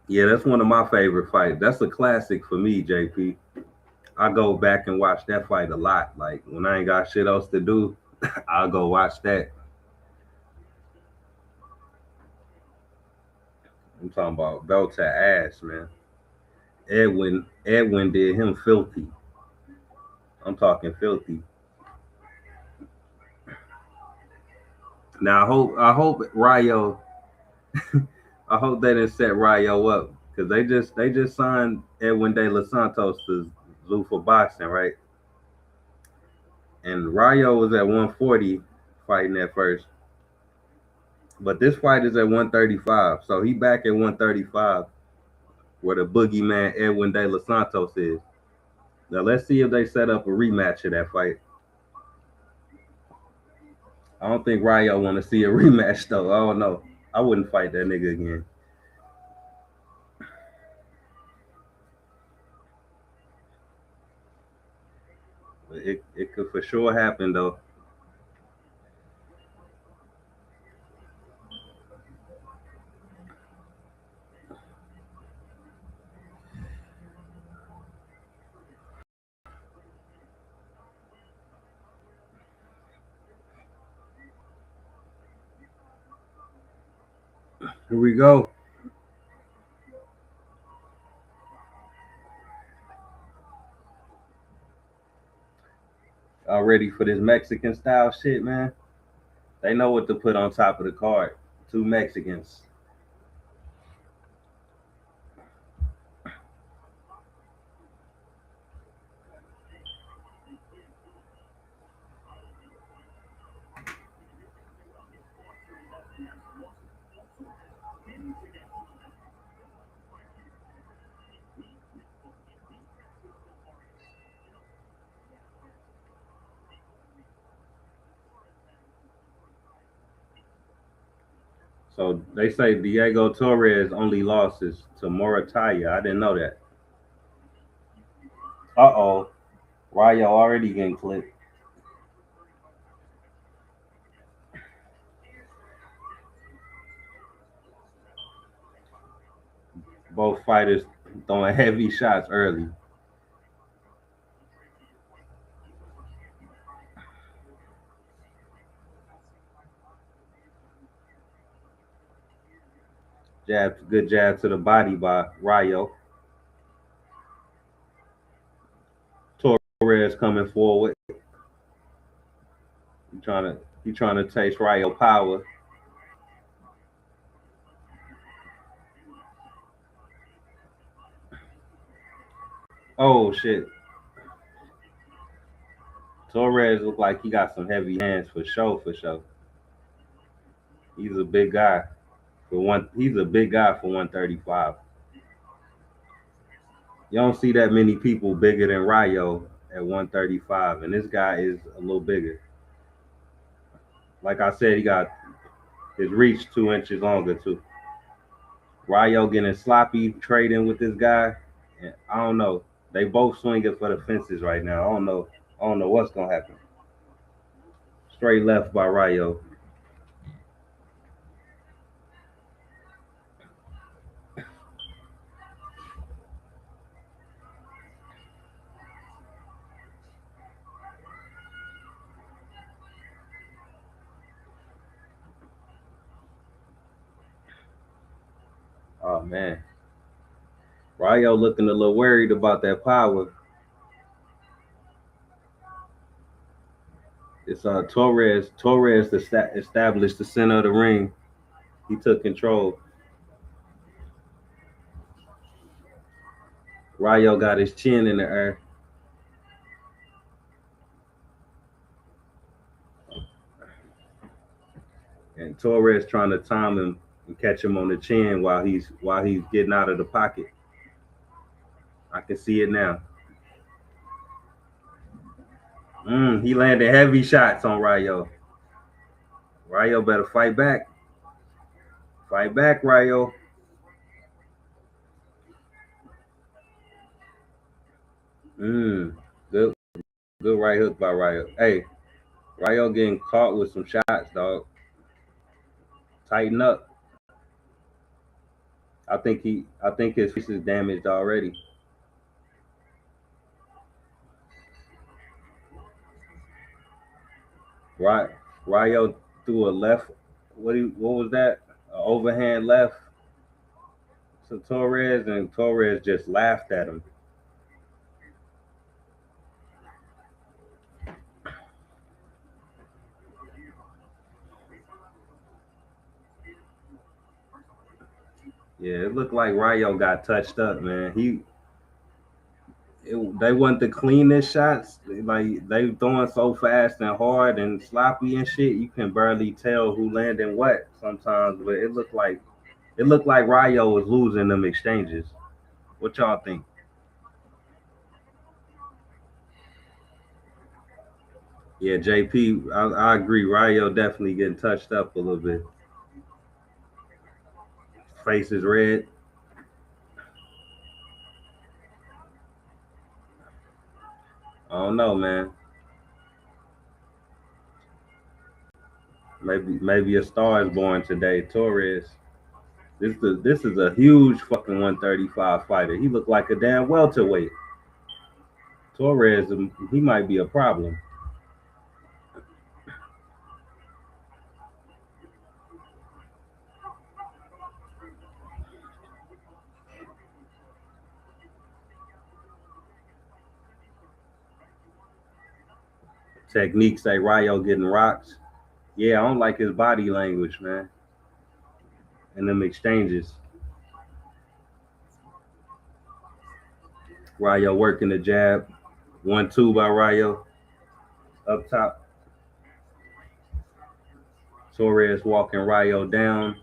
Yeah, that's one of my favorite fights. That's a classic for me, JP. I go back and watch that fight a lot. Like when I ain't got shit else to do, I'll go watch that. I'm talking about belt to ass, man. Edwin did him filthy. I'm talking filthy. Now I hope Rayo I hope they didn't set Rayo up because they just signed Edwin De Los Santos to Zuffa boxing, right? And Rayo was at 140 fighting at first, but this fight is at 135, so he back at 135 where the boogeyman Edwin De Los Santos is. Now let's see if they set up a rematch of that fight. I don't think Rayo want to see a rematch though. I don't know. I wouldn't fight that nigga again. But it could for sure happen though. Here we go. All ready for this Mexican style shit, man? They know what to put on top of the card. Two Mexicans. So they say Diego Torres only losses to Morataya. I didn't know that. Uh-oh. Rayo already getting clipped. Both fighters throwing heavy shots early. Good jab to the body by Rayo. Torres coming forward. He trying to taste Rayo power. Oh shit. Torres look like he got some heavy hands for sure, for sure. He's a big guy. He's a big guy for 135. You don't see that many people bigger than Rayo at 135, and this guy is a little bigger. Like I said, he got his reach 2 inches longer too. Rayo getting sloppy trading with this guy, and I don't know. They both swinging for the fences right now. I don't know. I don't know what's gonna happen. Straight left by Rayo. Oh man, Rayo looking a little worried about that power. It's Torres. Torres established the center of the ring. He took control. Rayo got his chin in the air, and Torres trying to time him and catch him on the chin while he's getting out of the pocket. I can see it now. He landed heavy shots on Rayo. Rayo better fight back. Fight back, Rayo. Mm, good, good right hook by Rayo. Hey, Rayo getting caught with some shots, dog. Tighten up. I think his face is damaged already. Right, Rayo threw a left. What was that? A overhand left to Torres, and Torres just laughed at him. Yeah, it looked like Rayo got touched up, man. They want the cleanest shots. Like they throwing so fast and hard and sloppy and shit. You can barely tell who landing what sometimes. But it looked like Rayo was losing them exchanges. What y'all think? Yeah, JP, I agree. Rayo definitely getting touched up a little bit. Face is red. I don't know, man. Maybe a star is born today. Torres. This is a huge fucking 135 fighter. He looked like a damn welterweight. Torres, he might be a problem. Technique say Rayo getting rocks. Yeah, I don't like his body language, man. And them exchanges. Rayo working the jab. 1-2 by Rayo. Up top. Torres walking Rayo down.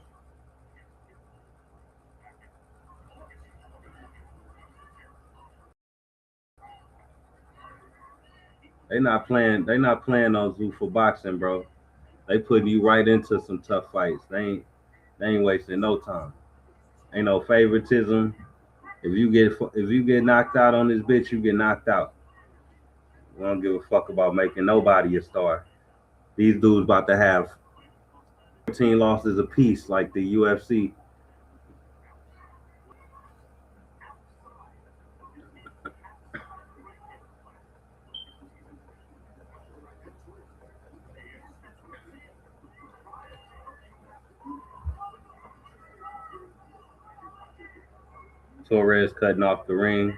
They not playing. They not playing on Zuffa boxing, bro. They putting you right into some tough fights. They ain't wasting no time. Ain't no favoritism. If you get knocked out on this bitch, you get knocked out. We don't give a fuck about making nobody a star. These dudes about to have 14 losses apiece like the UFC. Torres cutting off the ring.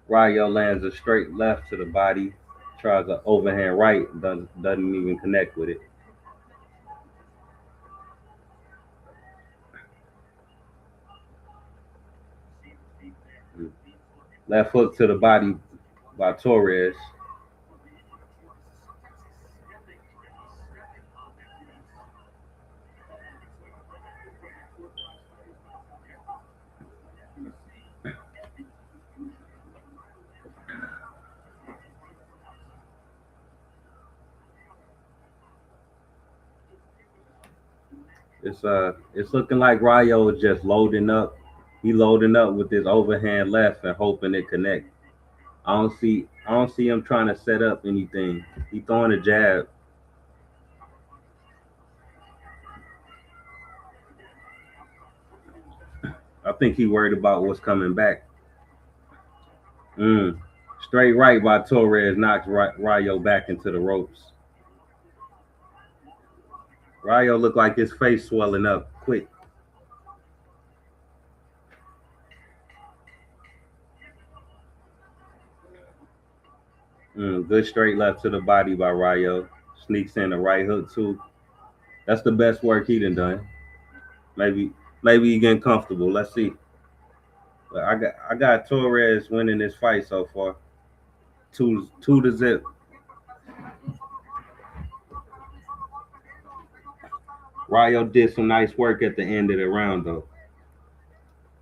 Rayo lands a straight left to the body. Tries an overhand right. Doesn't even connect with it. Left hook to the body by Torres. It's looking like Rayo is just loading up. He loading up with his overhand left and hoping it connect. I don't see him trying to set up anything. He throwing a jab. I think he worried about what's coming back. Mm. Straight right by Torres knocks Rayo back into the ropes. Rayo looked like his face swelling up quick. Good straight left to the body by Rayo. Sneaks in the right hook too. That's the best work he done. Maybe maybe he getting comfortable. Let's see. But I got Torres winning this fight so far. Two to zip. Rayo did some nice work at the end of the round though.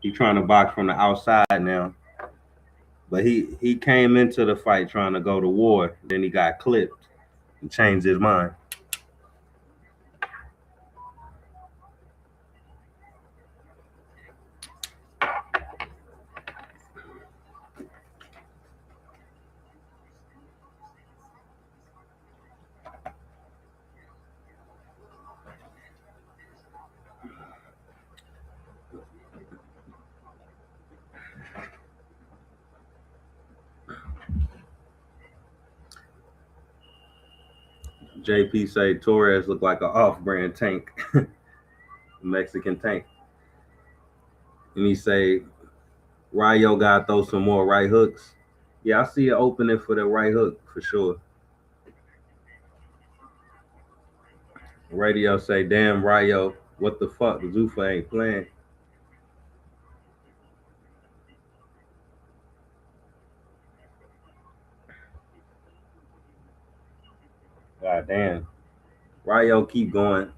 He trying to box from the outside now. But he came into the fight trying to go to war. Then he got clipped and changed his mind. JP say Torres looked like an off-brand tank, Mexican tank. And he say Rayo got to throw some more right hooks. Yeah, I see an opening for the right hook for sure. Radio say, damn Rayo, what the fuck? Zuffa ain't playing. God damn. Rayo keep going.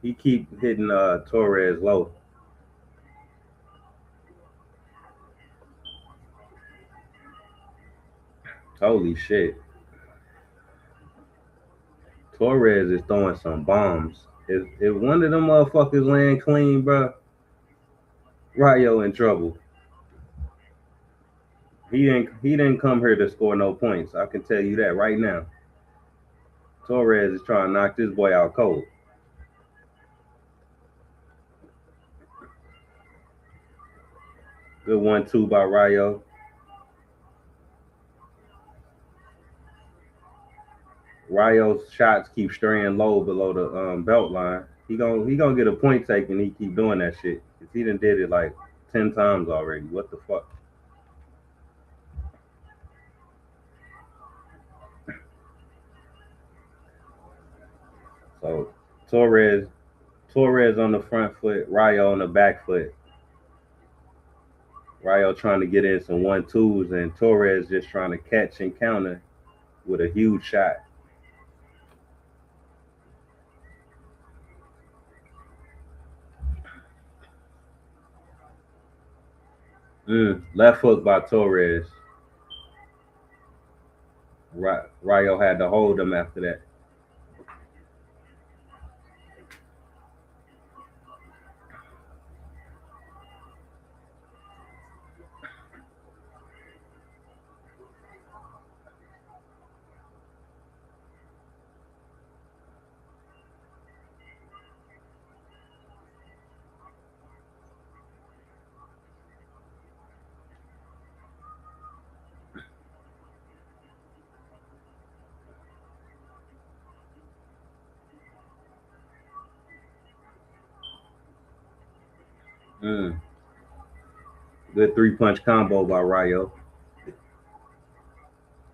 He keep hitting Torres low. Holy shit. Torres is throwing some bombs. If one of them motherfuckers land clean, bro, Rayo in trouble. He didn't come here to score no points. I can tell you that right now. Torres is trying to knock this boy out cold. Good 1-2 by Rayo. Rayo's shots keep straying low below the belt line. He gonna get a point taken. He keep doing that shit. Cause he done did it like 10 times already. What the fuck? So Torres on the front foot, Rayo on the back foot. Rayo trying to get in some 1-2s, and Torres just trying to catch and counter with a huge shot. Left hook by Torres. Rayo had to hold him after that. Mm. Good 3-punch combo by Rayo.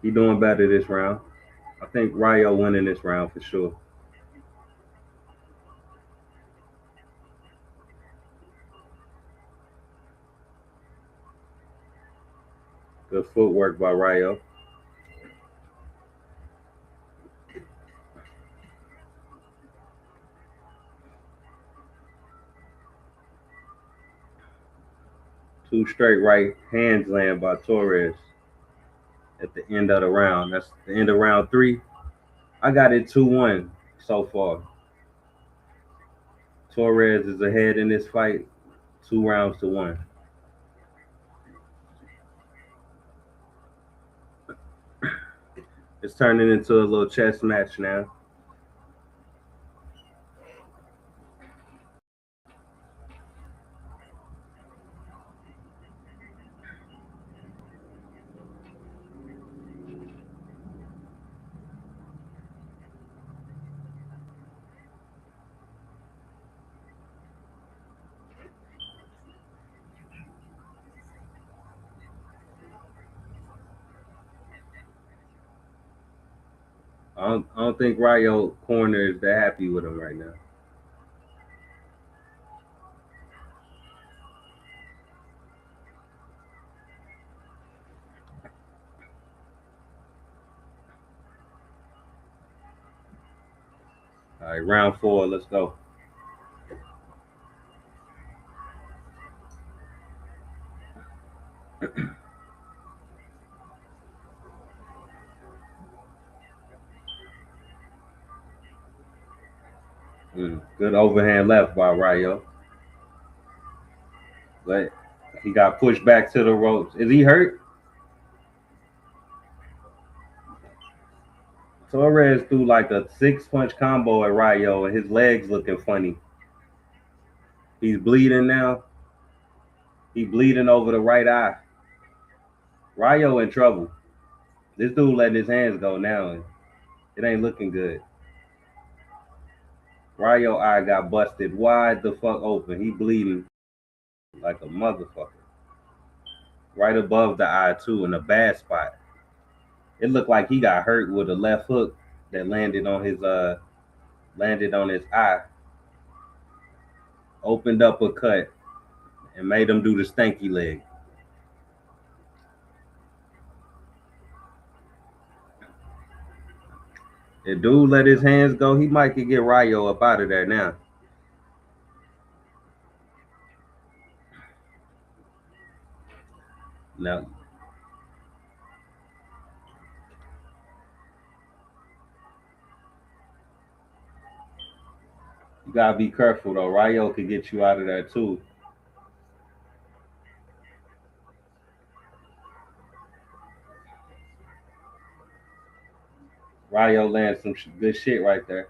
He doing better this round. I think Rayo winning this round for sure. Good footwork by Rayo. Two straight right hands land by Torres at the end of the round. That's the end of round 3. I got it 2-1 so far. Torres is ahead in this fight, 2 rounds to 1. It's turning into a little chess match now. I don't think Rayo corner is that happy with him right now. All right, round 4. Let's go. Good overhand left by Rayo, but he got pushed back to the ropes. Is he hurt? Torres threw like a 6-punch combo at Rayo, and his legs looking funny. He's bleeding now. He bleeding over the right eye. Rayo in trouble. This dude letting his hands go now, and it ain't looking good. Rayo eye got busted wide the fuck open. He bleeding like a motherfucker. Right above the eye too, in a bad spot. It looked like he got hurt with a left hook that landed on his eye. Opened up a cut and made him do the stanky leg. If dude let his hands go, he might could get Rayo up out of there now. Now, you gotta be careful though. Rayo could get you out of there too. Rayo lands some good shit right there.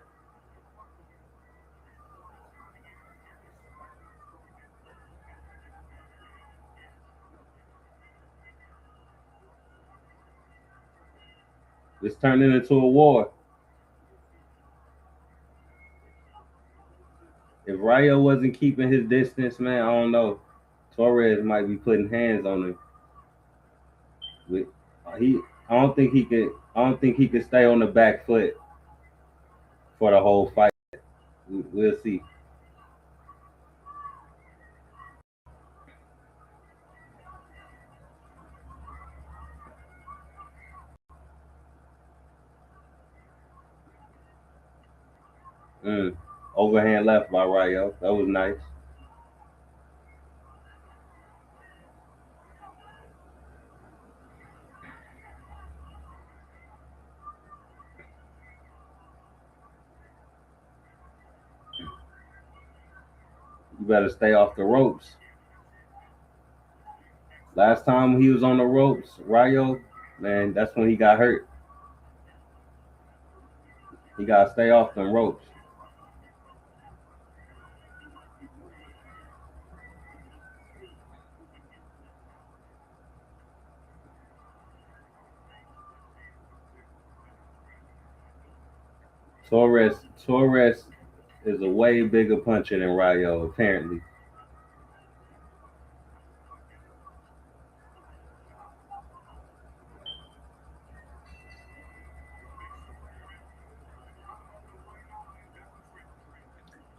It's turning into a war. If Rayo wasn't keeping his distance, man, I don't know. Torres might be putting hands on him. With he, I don't think he could. I don't think he could stay on the back foot for the whole fight. We'll see. Mm. Overhand left by Rayo. That was nice. You better stay off the ropes. Last time he was on the ropes, Rayo, man, that's when he got hurt. He gotta stay off them ropes. Torres is a way bigger puncher than Rayo, apparently.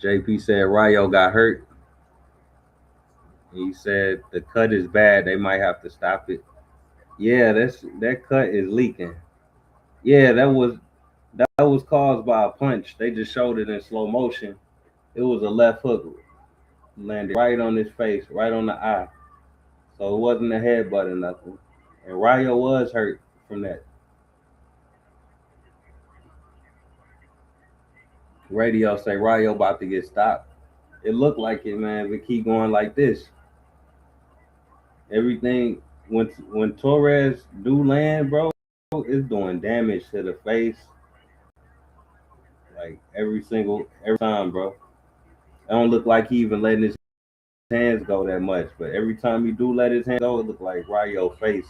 JP said Rayo got hurt. He said the cut is bad. They might have to stop it. Yeah, that cut is leaking. Yeah, that was caused by a punch. They just showed it in slow motion. It was a left hook landed right on his face, right on the eye. So it wasn't a headbutt or nothing. And Rayo was hurt from that. Radio say Rayo about to get stopped. It looked like it, man. If it keep going like this, everything when Torres do land, bro, it's doing damage to the face. Like every time, bro. It don't look like he even letting his hands go that much, but every time he do let his hands go, it look like Rayo face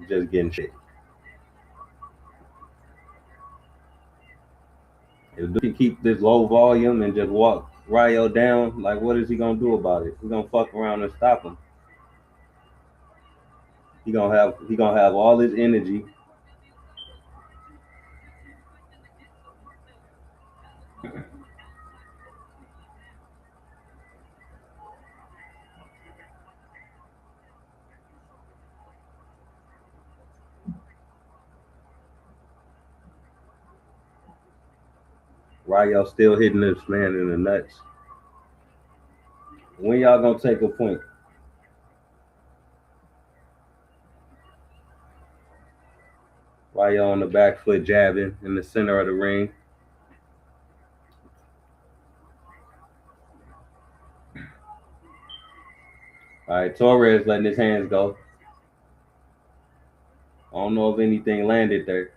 is just getting shit. If he keep this low volume and just walk Rayo down, like what is he gonna do about it? He's gonna fuck around and stop him. He gonna have all his energy. Rayo still hitting this man in the nuts. When y'all gonna take a point? Rayo on the back foot jabbing in the center of the ring. All right, Torres letting his hands go. I don't know if anything landed there.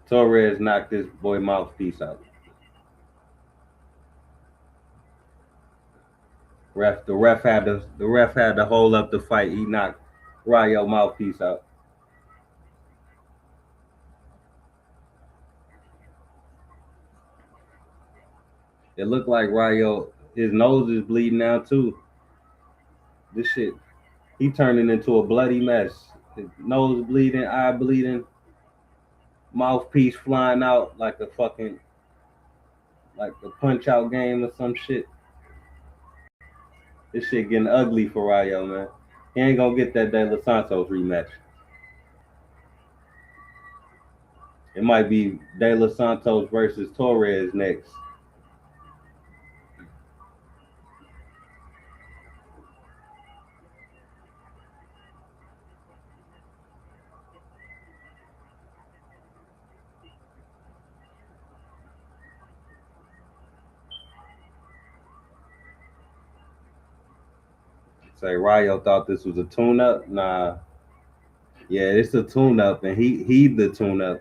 Torres knocked this boy mouthpiece out. The ref had to hold up the fight. He knocked Rayo mouthpiece out. It looked like Rayo, his nose is bleeding now too. This shit, he turning into a bloody mess. His nose bleeding, eye bleeding, mouthpiece flying out like a fucking like a punch out game or some shit. This shit getting ugly for Rayo, man. He ain't gonna get that De Los Santos rematch. It might be De Los Santos versus Torres next. Say Rayo thought this was a tune up. Nah, yeah, it's a tune up, and he the tune up.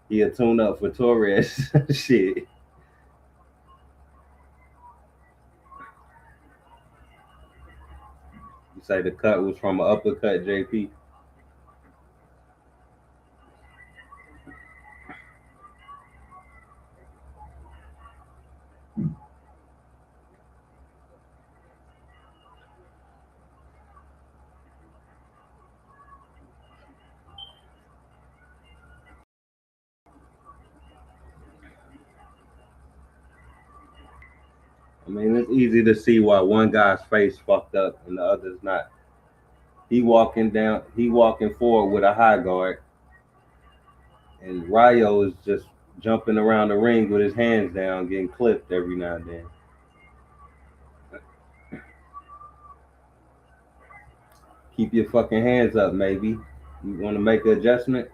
He a tune up for Torres. Shit. You say the cut was from an uppercut, JP. I mean, it's easy to see why one guy's face fucked up and the other's not. He walking forward with a high guard, and Rayo is just jumping around the ring with his hands down, getting clipped every now and then. Keep your fucking hands up, maybe. You want to make an adjustment?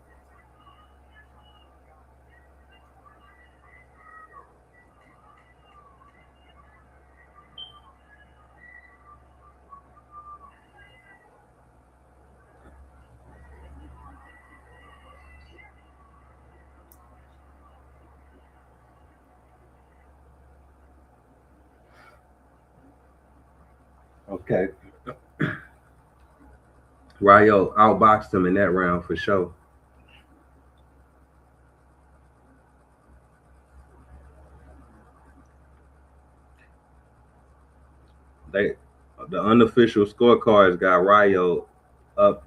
Okay. Rayo outboxed him in that round for sure. They the unofficial scorecards got Rayo up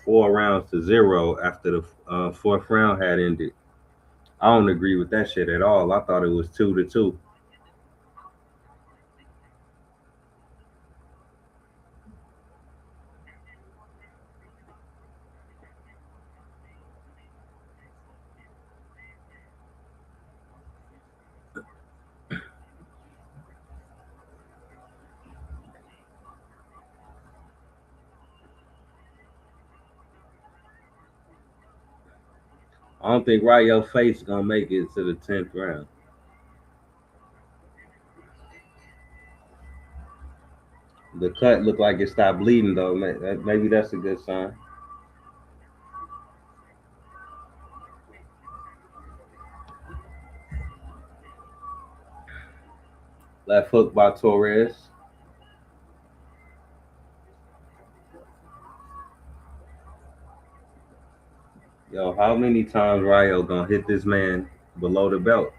4 rounds to 0 after the fourth round had ended. I don't agree with that shit at all. I thought it was 2-2. I don't think Rayo face gonna make it to the 10th round. The cut looked like it stopped bleeding though. Maybe that's a good sign. Left hook by Torres. Yo, how many times Rayo gonna hit this man below the belt?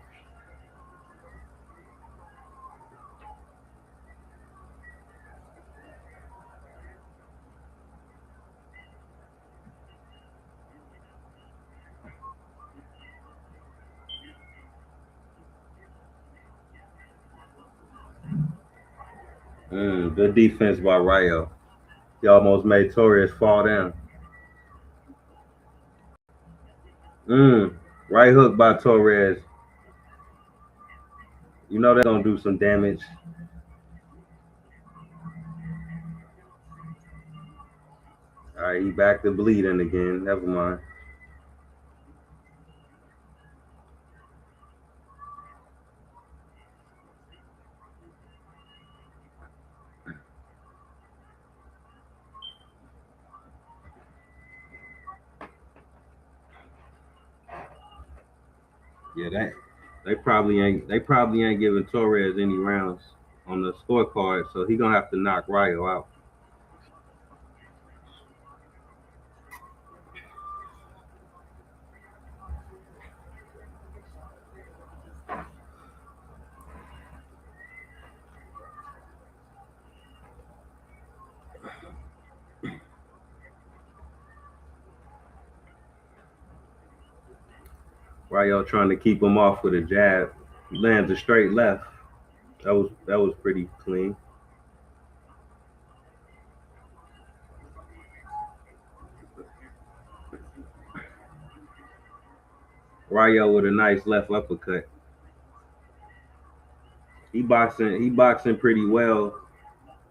Good defense by Rayo. He almost made Torres fall down. Mm, right hook by Torres. You know they're gonna do some damage. All right, he back to bleeding again. Never mind. Yeah, they probably ain't giving Torres any rounds on the scorecard, so he gonna have to knock Rayo out. Rayo trying to keep him off with a jab. He lands a straight left. That was pretty clean. Rayo with a nice left uppercut. He boxing pretty well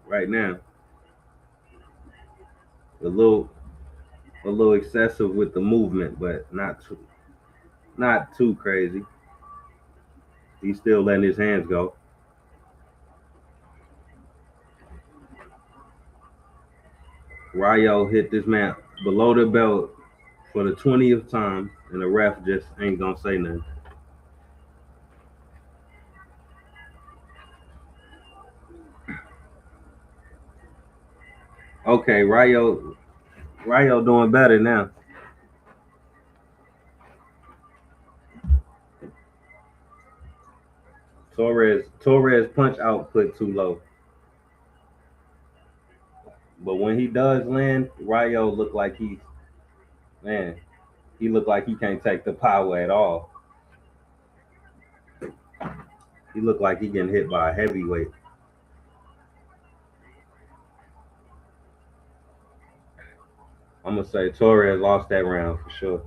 right now. A little a little excessive with the movement, but not too crazy. He's still letting his hands go. Rayo hit this man below the belt for the 20th time, and the ref just ain't gonna say nothing. Okay, Rayo doing better now. Torres punch output too low, but when he does land, Rayo look like man, he look like he can't take the power at all. He look like he getting hit by a heavyweight. I'm gonna say Torres lost that round for sure.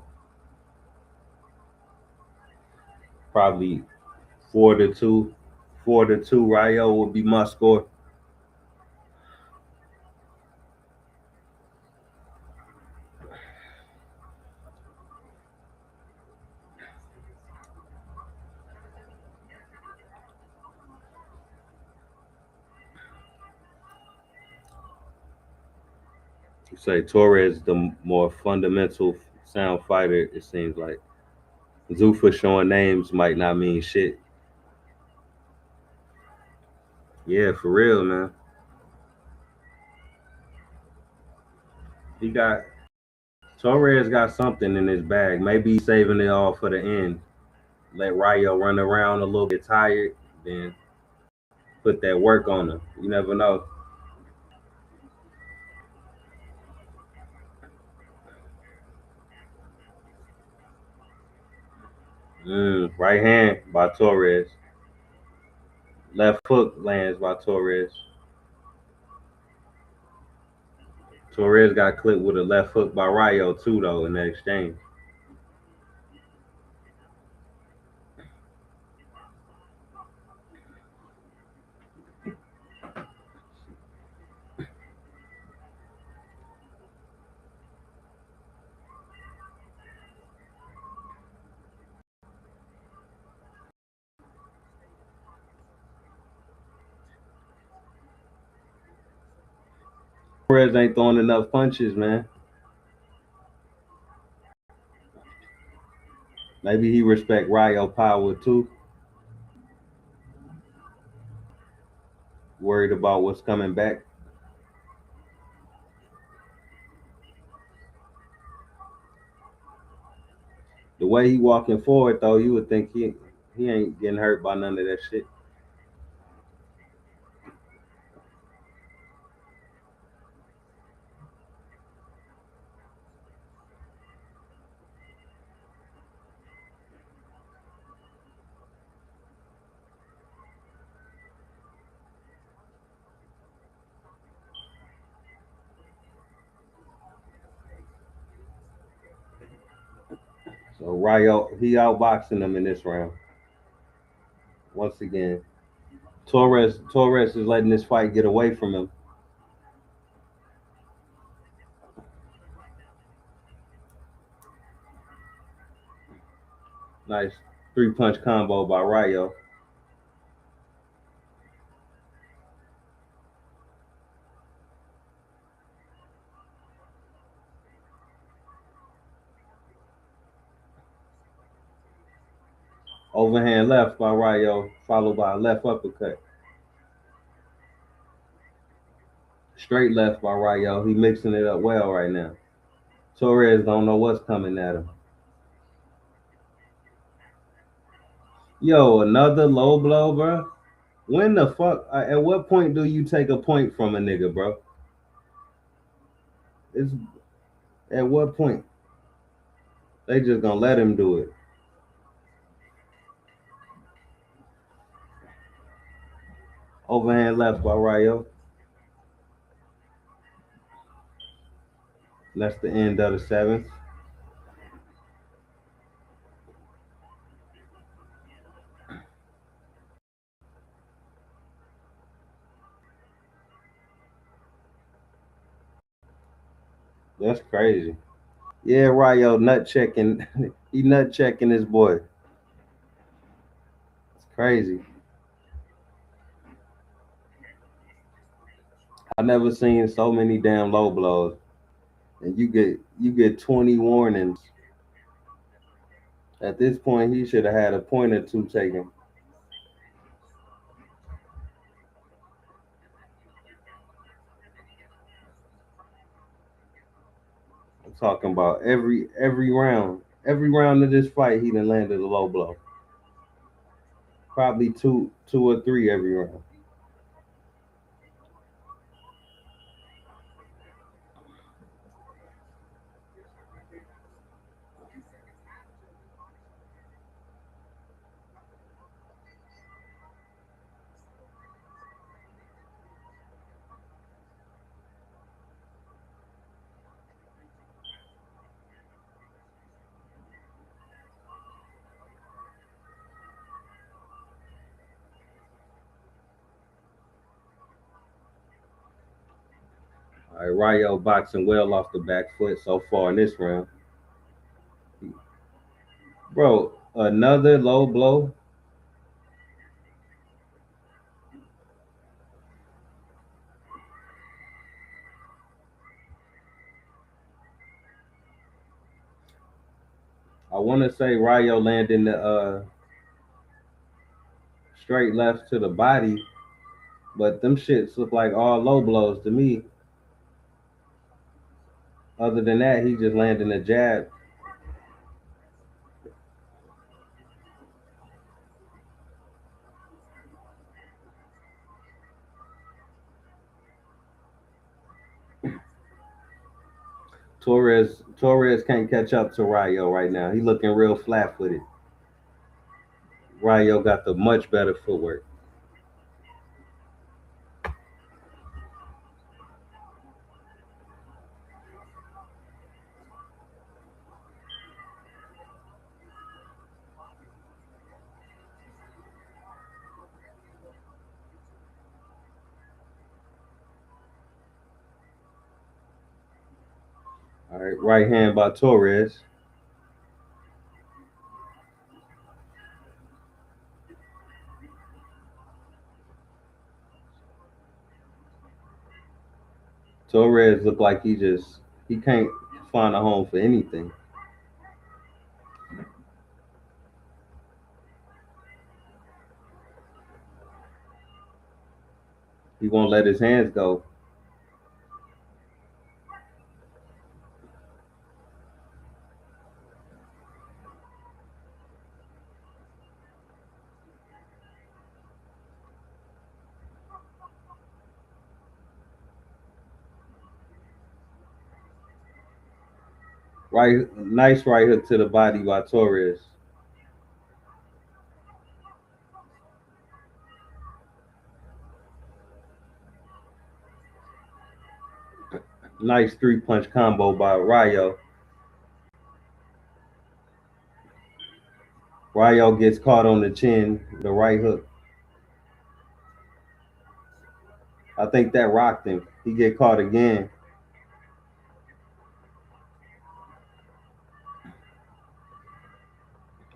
Probably 4-2. 4-2. Rayo would be my score. You say Torres the more fundamental sound fighter. It seems like Zuffa showing names might not mean shit. Yeah, for real, man. He got Torres got something in his bag. Maybe he's saving it all for the end. Let Rayo run around a little bit tired, then put that work on him. You never know. Right hand by Torres. Left hook lands by Torres. Torres got clipped with a left hook by Rayo too, though, in the exchange. Torres ain't throwing enough punches, man. Maybe he respect Rayo power too. Worried about what's coming back. The way he walking forward, though, you would think he ain't getting hurt by none of that shit. So Rayo, he outboxing him in this round once again. Torres is letting this fight get away from him. Nice 3-punch combo by Rayo. Overhand left by Rayo, followed by a left uppercut. Straight left by Rayo. He mixing it up well right now. Torres don't know what's coming at him. Yo, another low blow, bro. When the fuck? At what point do you take a point from a nigga, bro? It's at what point they just gonna let him do it? Overhand left by Rayo. That's the end of the seventh. That's crazy. Yeah, Rayo nut checking. He nut checking his boy. It's crazy. I never seen so many damn low blows. And you get 20 warnings. At this point, he should have had a point or two taken. I'm talking about every round of this fight, he done landed a low blow. Probably two or three every round. All right, Rayo boxing well off the back foot so far in this round. Bro, another low blow. I want to say Rayo landing the straight left to the body, but them shits look like all low blows to me. Other than that, he just landing a jab. Torres can't catch up to Rayo right now. He looking real flat footed. Rayo got the much better footwork. All right, right hand by Torres. Torres look like he can't find a home for anything. He won't let his hands go. Nice right hook to the body by Torres. Nice 3-punch combo by Rayo. Ryo gets caught on the chin with a right hook. I think that rocked him. He get caught again.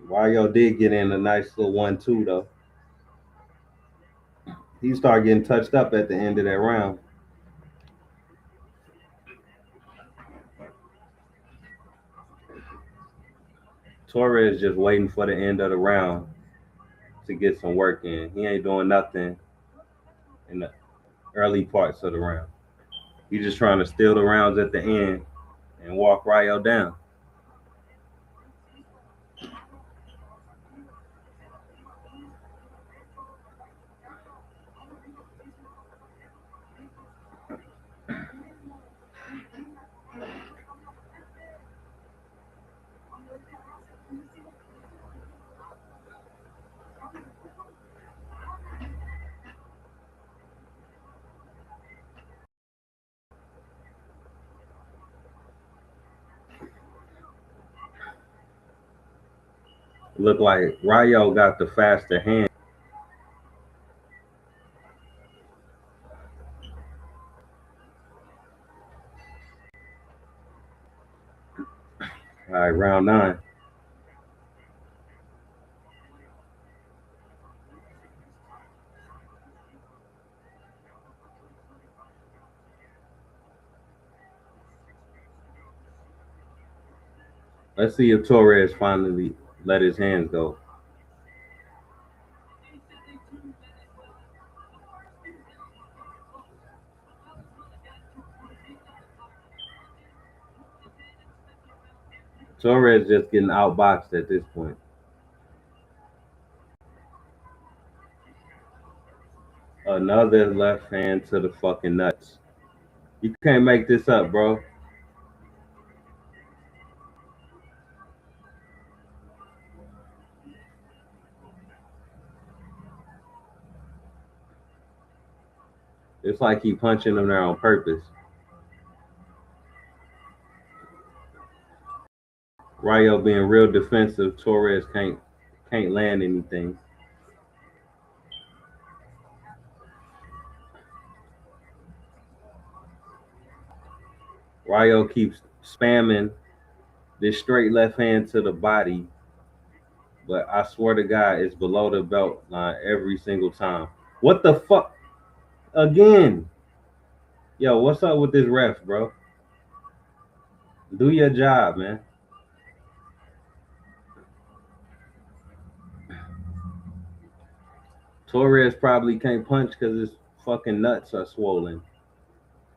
Ryo did get in a nice little 1-2 though. He started getting touched up at the end of that round. Torres just waiting for the end of the round to get some work in. He ain't doing nothing in the early parts of the round. He just trying to steal the rounds at the end and walk Ryo down. Look like Ryo got the faster hand. All right, round 9. Let's see if Torres finally let his hands go. Torres just getting outboxed at this point. Another left hand to the fucking nuts. You can't make this up, bro. It's like he punching him there on purpose. Ryo being real defensive. Torres can't land anything. Ryo keeps spamming this straight left hand to the body, but I swear to God, it's below the belt line every single time. What the fuck? Again. Yo, what's up with this ref, bro? Do your job, man. Torres probably can't punch because his fucking nuts are swollen.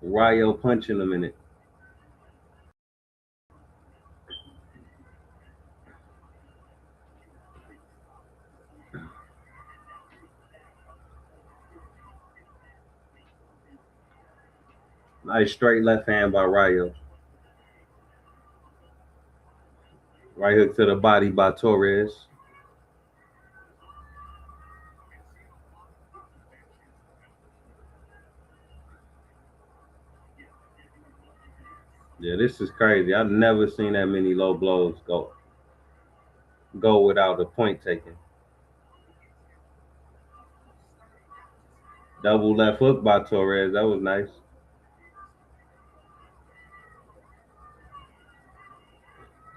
Ryo punching him in it. Nice straight left hand by Ryo. Right hook to the body by Torres. Yeah, this is crazy. I've never seen that many low blows go without a point taken. Double left hook by Torres. That was nice.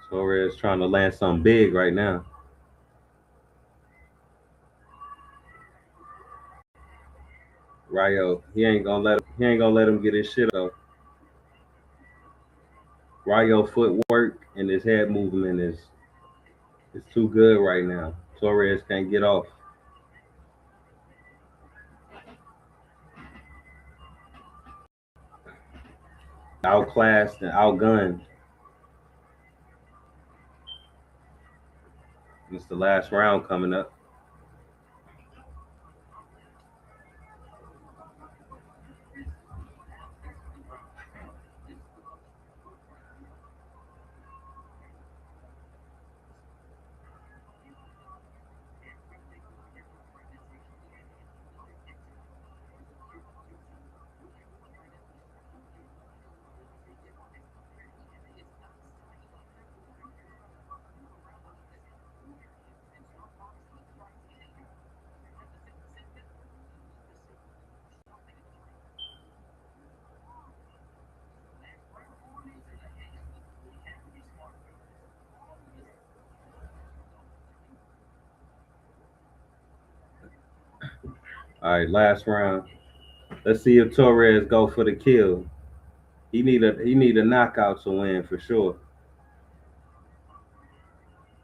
Torres trying to land something big right now. Ryo, he ain't gonna let him get his shit though. Ryo footwork and his head movement is too good right now. Torres can't get off. Outclassed and outgunned. It's the last round coming up. All right, last round. Let's see if Torres go for the kill. He need a knockout to win for sure.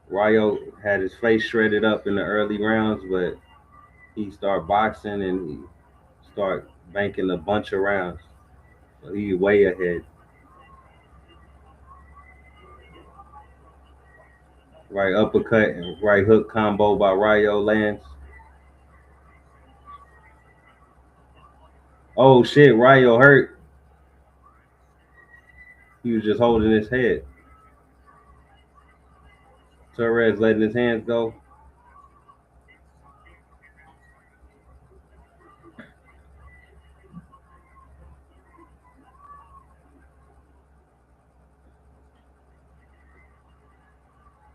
Ryo had his face shredded up in the early rounds, but he start boxing and he start banking a bunch of rounds. So he way ahead. Right uppercut and right hook combo by Ryo lands. Oh shit, Ryo hurt. He was just holding his head. Torres letting his hands go.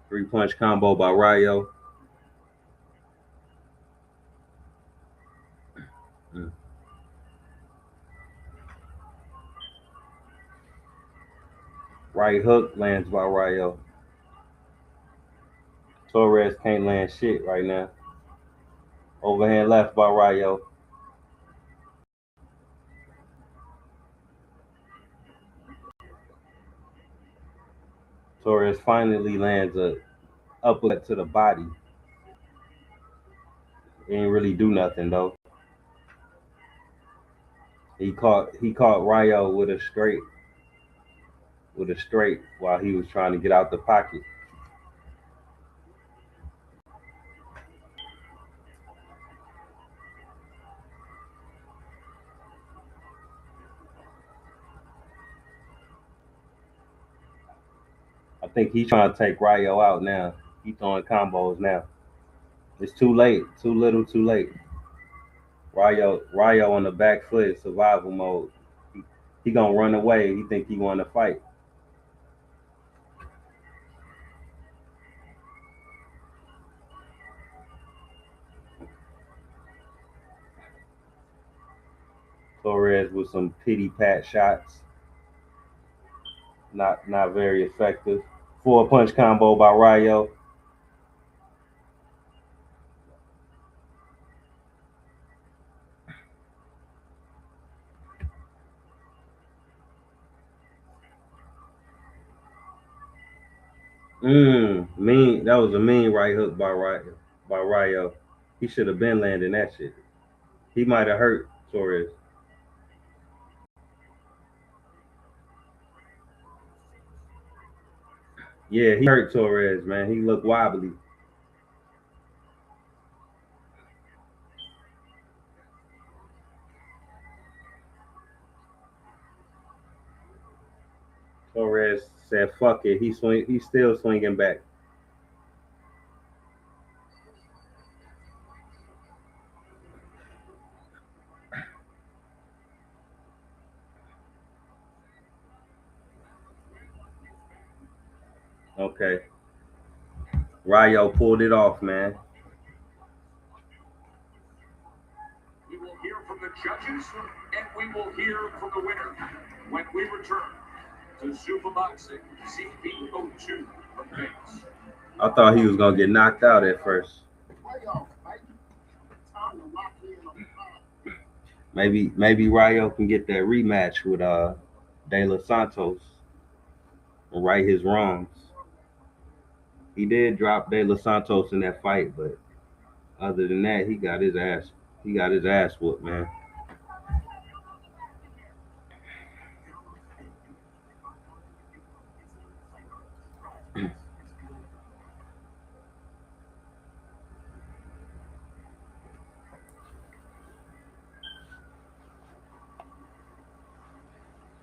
Three punch combo by Ryo. Mm. Right hook lands by Ryo. Torres can't land shit right now. Overhand left by Ryo. Torres finally lands a uppercut to the body. He didn't really do nothing though. He caught Ryo with a straight while he was trying to get out the pocket. I think he's trying to take Ryo out now. He's throwing combos now. It's too late. Too little, too late. Ryo on the back foot, survival mode. He gonna run away. He think he want to fight. Torres with some pity pat shots. Not very effective. Four punch combo by Ryo. Mean. That was a mean right hook by Ryo. He should have been landing that shit. He might have hurt Torres. Yeah, he hurt Torres, man. He looked wobbly. Torres said, "Fuck it." He's still swinging back. Okay. Ryo pulled it off, man. We will hear from the judges, and we will hear from the winner when we return to Zuffa Boxing CP02 from Vegas. I thought he was gonna get knocked out at first. Maybe Ryo can get that rematch with De Los Santos and right his wrongs. He did drop De Los Santos in that fight, but other than that, he got his ass whooped, man.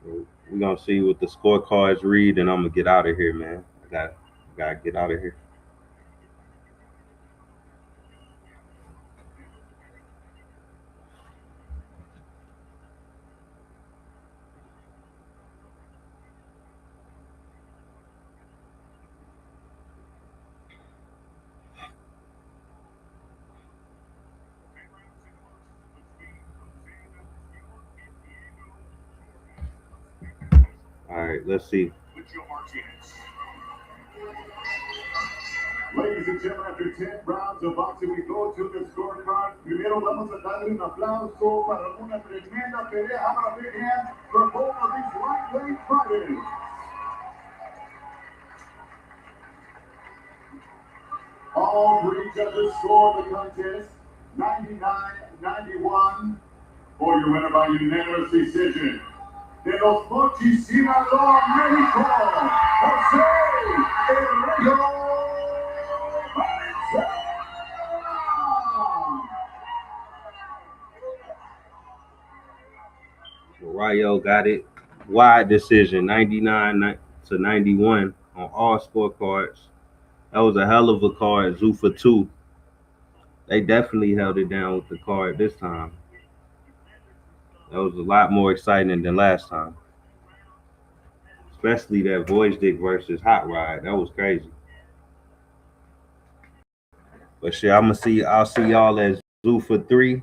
So we're gonna see what the scorecards read, and I'm gonna get out of here, man. I gotta get out of here. All right, let's see. With Joe Martinez. Ladies and gentlemen, after 10 rounds of boxing, we go to the scorecard. Primero vamos a darle un aplauso para una tremenda pelea. How about a big hand for both of these lightweight fighters? All three judges score the contest 99-91 for your winner by unanimous decision. De los Mochis, Sinaloa, México, Jose El Rio Valenzuela. Rayo got it. Wide decision, 99-91 on all scorecards. That was a hell of a card. Zuffa 2. They definitely held it down with the card this time. That was a lot more exciting than last time. Especially that Voice Dick versus Hot Rod. That was crazy. But shit, I'll see y'all at Zuffa 3.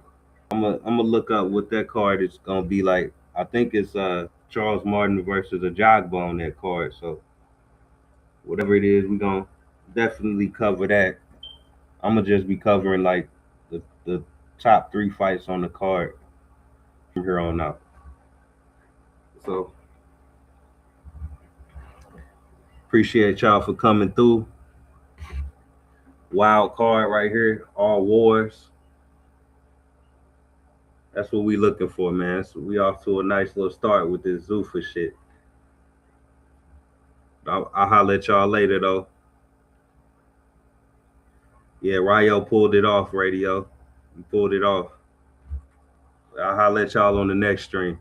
I'm gonna look up what that card is gonna be like. I think it's Charles Martin versus a Jogba on that card. So whatever it is, we're gonna definitely cover that. I'm gonna just be covering like the top 3 fights on the card from here on out. So appreciate y'all for coming through. Wild card right here, all wars. That's what we looking for, man. So we off to a nice little start with this Zuffa shit. I'll holler at y'all later though. Yeah, Rayo pulled it off, radio. He pulled it off. I'll holler at y'all on the next stream.